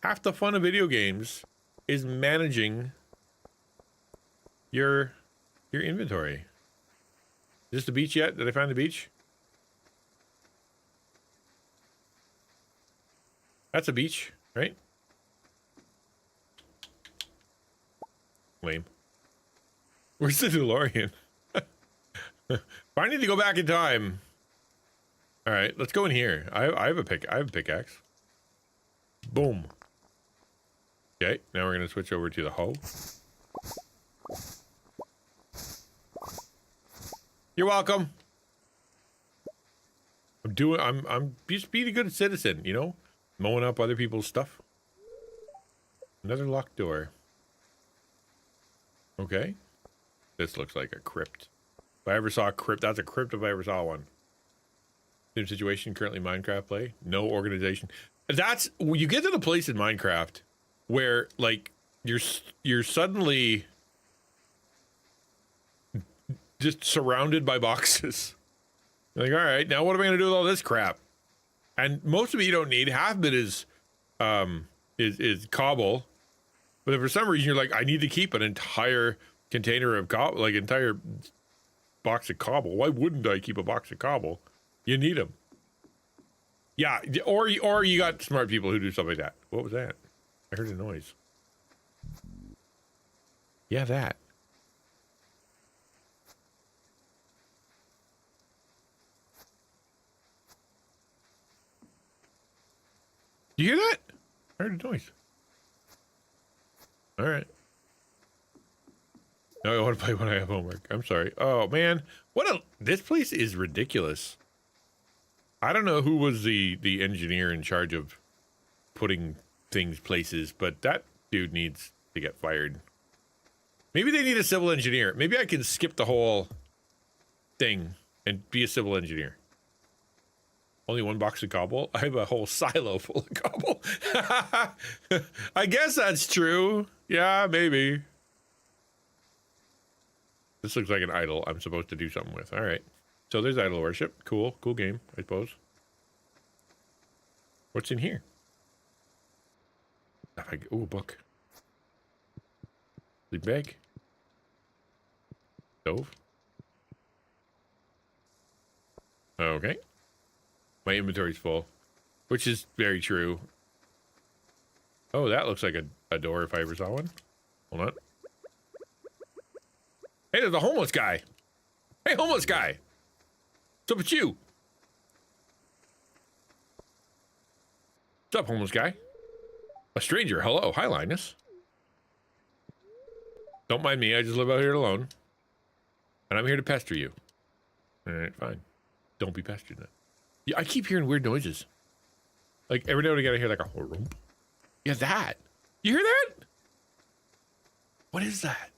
Half the fun of video games is managing your inventory. Is this the beach yet? Did I find the beach? That's a beach, right? Lame. Where's the DeLorean? I need to go back in time. All right, let's go in here. I have a pickaxe. Boom. Okay, now we're gonna switch over to the hoe. You're welcome. I'm just being a good citizen, you know? Mowing up other people's stuff. Another locked door. Okay. This looks like a crypt. If I ever saw a crypt, that's a crypt if I ever saw one. Same situation, currently Minecraft play. No organization. That's, you get to the place in Minecraft where, like, you're suddenly just surrounded by boxes. You're like, all right, now what am I going to do with all this crap? And most of it you don't need. Half of it is cobble. But if for some reason you're like, I need to keep an entire container of cobble, like entire box of cobble. Why wouldn't I keep a box of cobble? You need them. Yeah, or you got smart people who do stuff like that. What was that? I heard a noise. Yeah, that. You hear that? I heard a noise. All right. No, I want to play when I have homework. I'm sorry. Oh man, this place is ridiculous. I don't know who was the engineer in charge of putting things places, but that dude needs to get fired. Maybe they need a civil engineer. Maybe I can skip the whole thing and be a civil engineer. Only one box of cobble? I have a whole silo full of cobble. I guess that's true. Yeah, maybe. This looks like an idol I'm supposed to do something with. All right. So there's idol worship. Cool. Cool game, I suppose. What's in here? Oh, a book. Sleep bag. Stove. Okay. My inventory's full, which is very true. Oh, that looks like a door if I ever saw one. Hold on. Hey, there's a homeless guy. Hey, homeless guy. What's up with you? What's up, homeless guy? A stranger. Hello. Hi, Linus. Don't mind me. I just live out here alone. And I'm here to pester you. All right, fine. Don't be pestered then. Yeah, I keep hearing weird noises. Like, every now and again I hear like a rump. Yeah, that. You hear that? What is that?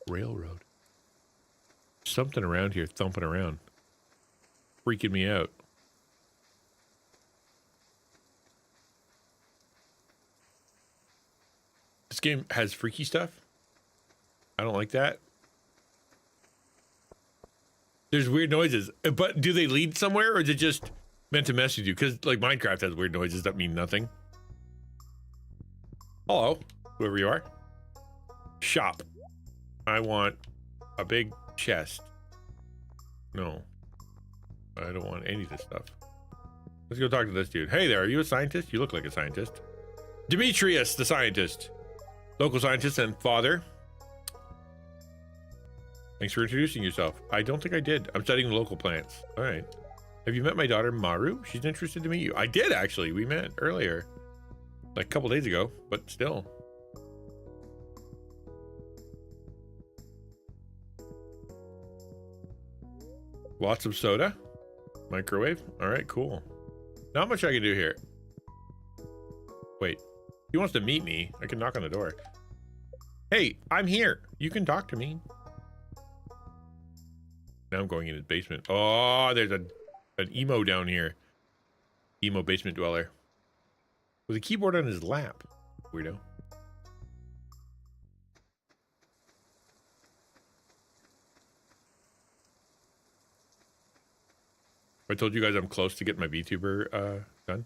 Railroad. Something around here thumping around. Freaking me out. This game has freaky stuff. I don't like that. There's weird noises, but do they lead somewhere or is it just meant to mess with you? Because like Minecraft has weird noises that mean nothing. Hello, whoever you are. Shop. I want a big chest. No, I don't want any of this stuff. Let's go talk to this dude. Hey there, are you a scientist? You look like a scientist. Demetrius, the scientist. Local scientist and father. Thanks for introducing yourself. I don't think I did. I'm studying local plants. All right. Have you met my daughter, Maru? She's interested to meet you. I did, actually. We met earlier. Like a couple days ago, but still. Lots of soda. Microwave. All right, cool. Not much I can do here. Wait. He wants to meet me. I can knock on the door. Hey, I'm here. You can talk to me. Now I'm going in his basement. Oh, there's an emo down here. Emo basement dweller. With a keyboard on his lap. Weirdo. I told you guys I'm close to getting my VTuber done.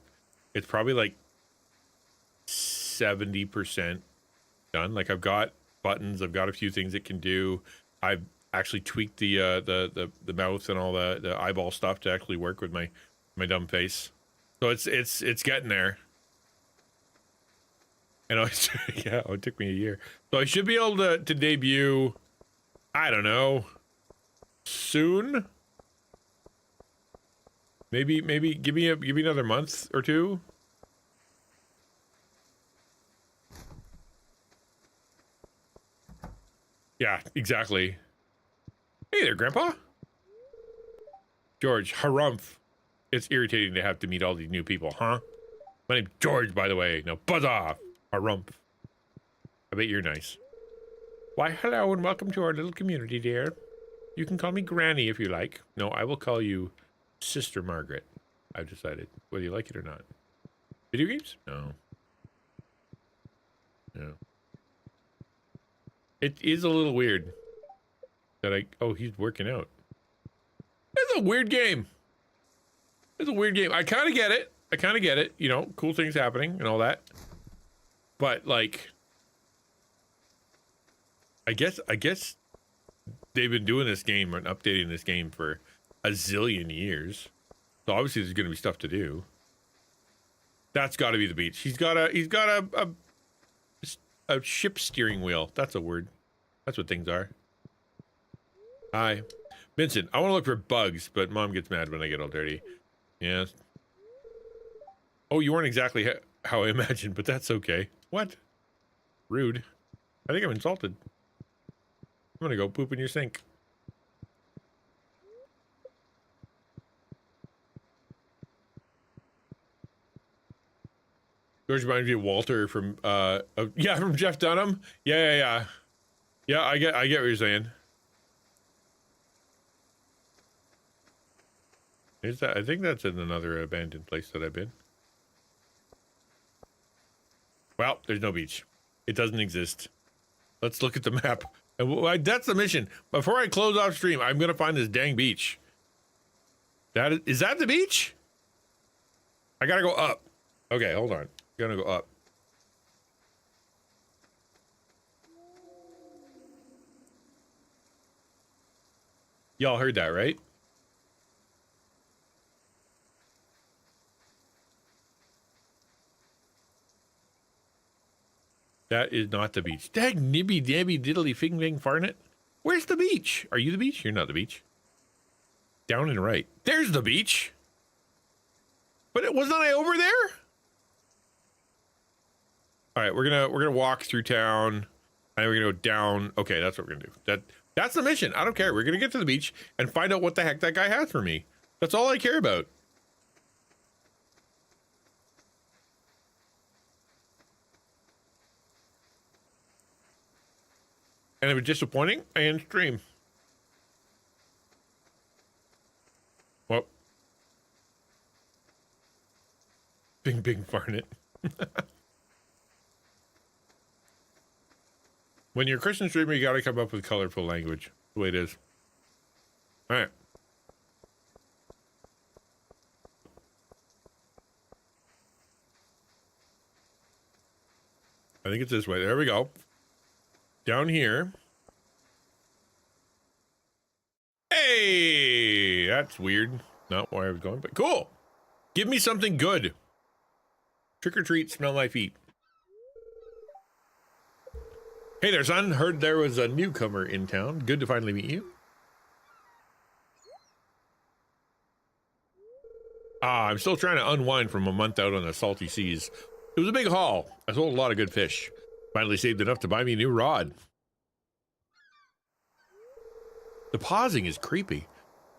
It's probably like 70% done. Like I've got buttons, I've got a few things it can do. I've actually tweaked the mouth and all the eyeball stuff to actually work with my dumb face. So it's getting there. And yeah, it took me a year. So I should be able to debut, I don't know, soon. Maybe give me another month or two. Yeah, exactly. Hey there, Grandpa. George, harumph. It's irritating to have to meet all these new people, huh? My name's George, by the way. Now buzz off, harumph. I bet you're nice. Why, hello and welcome to our little community, dear. You can call me Granny if you like. No, I will call you Sister Margaret. I've decided, whether you like it or not. Video games? No. No. It is a little weird that oh, he's working out. It's a weird game. It's a weird game. I kind of get it. I kind of get it. You know, cool things happening and all that. But, like, I guess they've been doing this game and updating this game for a zillion years. So obviously there's going to be stuff to do. That's got to be the beach. He's got a ship steering wheel. That's a word. That's what things are. Hi. Vincent, I want to look for bugs, but Mom gets mad when I get all dirty. Yes. Oh, you weren't exactly how I imagined, but that's okay. What? Rude. I think I'm insulted. I'm gonna go poop in your sink. George reminds me of Walter from yeah, from Jeff Dunham. Yeah. Yeah, I get what you're saying. Is that? I think that's in another abandoned place that I've been. Well, there's no beach. It doesn't exist. Let's look at the map. That's the mission. Before I close off stream, I'm gonna find this dang beach. Is that the beach? I gotta go up. Okay, hold on. Gonna go up. Y'all heard that, right? That is not the beach. Dag nibby dabby diddly fing fing farnet. Where's the beach? Are you the beach? You're not the beach. Down and right. There's the beach. But wasn't I over there? All right, we're gonna walk through town, and we're gonna go down. Okay, that's what we're gonna do. That's the mission. I don't care. We're gonna get to the beach and find out what the heck that guy has for me. That's all I care about. And it was disappointing. I end stream. Well, bing farnet. When you're a Christian streamer, you gotta come up with colorful language. That's the way it is. All right. I think it's this way. There we go. Down here. Hey, that's weird. Not where I was going, but cool. Give me something good. Trick or treat, smell my feet. Hey there, son. Heard there was a newcomer in town. Good to finally meet you. I'm still trying to unwind from a month out on the salty seas. It was a big haul. I sold a lot of good fish. Finally saved enough to buy me a new rod. The pausing is creepy.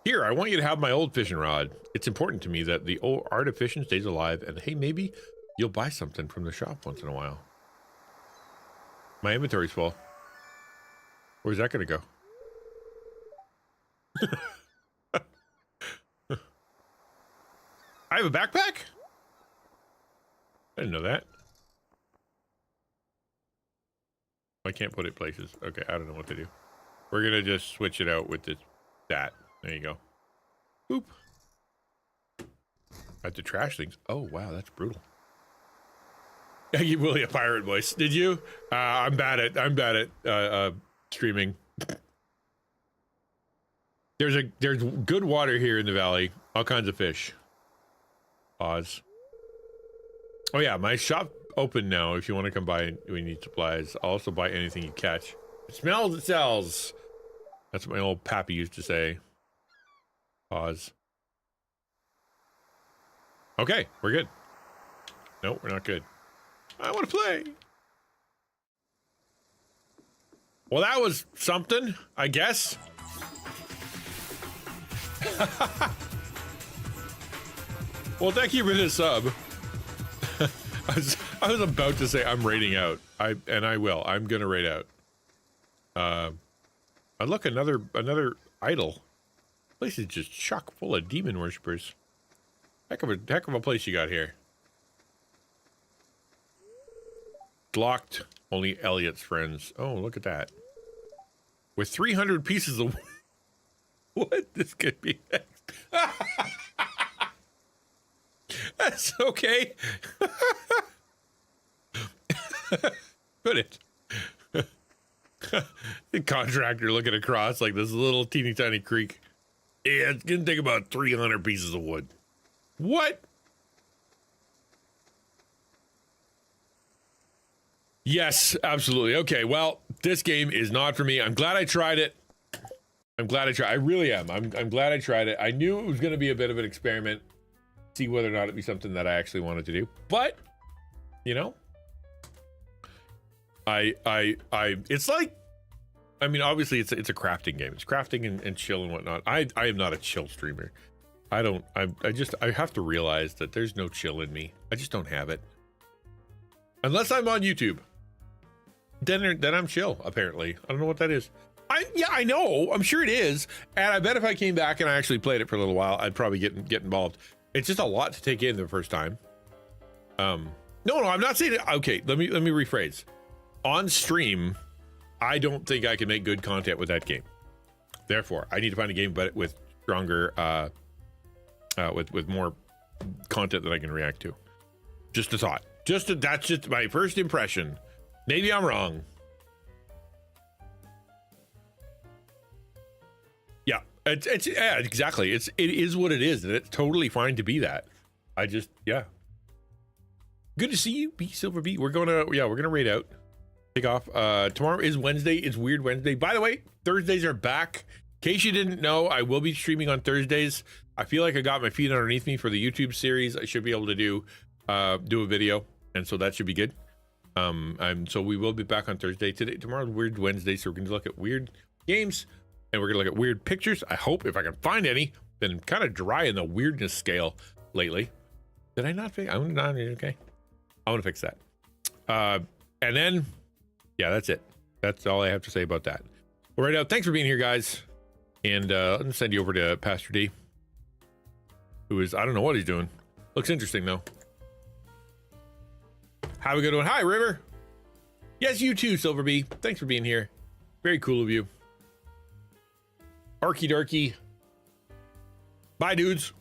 Here, I want you to have my old fishing rod. It's important to me that the old art of fishing stays alive, and hey, maybe you'll buy something from the shop once in a while. My inventory's full. Where's that gonna go? I have a backpack? I didn't know that. I can't put it places. Okay, I don't know what to do. We're gonna just switch it out with that. There you go. Boop. I have to trash things. Oh, wow, that's brutal. I gave Willie a pirate voice. Did you? I'm bad at streaming. There's good water here in the valley. All kinds of fish. Pause. Oh yeah, my shop open now. If you want to come by, we need supplies. I'll also buy anything you catch. It smells, it sells. That's what my old pappy used to say. Pause. Okay, we're good. No, we're not good. I want to play. Well, that was something, I guess. Well, thank you for the sub. I was about to say I'm raiding out. I will. I'm gonna raid out. Look, another idol. Place is just chock full of demon worshippers. Heck of a place you got here. Locked. Only Elliot's friends. Oh, look at that. With 300 pieces of... What? This could be next. That's okay. Put it. The contractor looking across like this little teeny tiny creek. Yeah, it's gonna take about 300 pieces of wood. What? Yes, absolutely. Okay, well, this game is not for me. I'm glad I tried it. I really am. I'm glad I tried it. I knew it was going to be a bit of an experiment. See whether or not it'd be something that I actually wanted to do. But, you know, it's like, I mean, obviously it's a crafting game. It's crafting and chill and whatnot. I am not a chill streamer. I have to realize that there's no chill in me. I just don't have it. Unless I'm on YouTube. Then I'm chill, apparently. I don't know what that is. I know. I'm sure it is. And I bet if I came back and I actually played it for a little while, I'd probably get involved. It's just a lot to take in the first time. No, I'm not saying it. Okay, let me rephrase. On stream, I don't think I can make good content with that game. Therefore, I need to find a game but with stronger with more content that I can react to. Just a thought. That's just my first impression. Maybe I'm wrong. Yeah, yeah, exactly. It is what it is, and it's totally fine to be that. Yeah. Good to see you, B Silver B. We're gonna raid out. Take off. Tomorrow is Wednesday. It's Weird Wednesday. By the way, Thursdays are back. In case you didn't know, I will be streaming on Thursdays. I feel like I got my feet underneath me for the YouTube series. I should be able to do a video, and so that should be good. So we will be back on Thursday. Tomorrow's Weird Wednesday, so we're going to look at weird games and we're going to look at weird pictures. I hope, if I can find any. Been kind of dry in the weirdness scale lately. Did I not fix? I'm not okay. I want to fix that. And then, yeah, that's it. That's all I have to say about that. Well, right now, thanks for being here, guys. And let me send you over to Pastor D, who is, I don't know what he's doing. Looks interesting though. Have a good one. Hi, River. Yes, you too, Silver B. Thanks for being here. Very cool of you. Arky darky. Bye, dudes.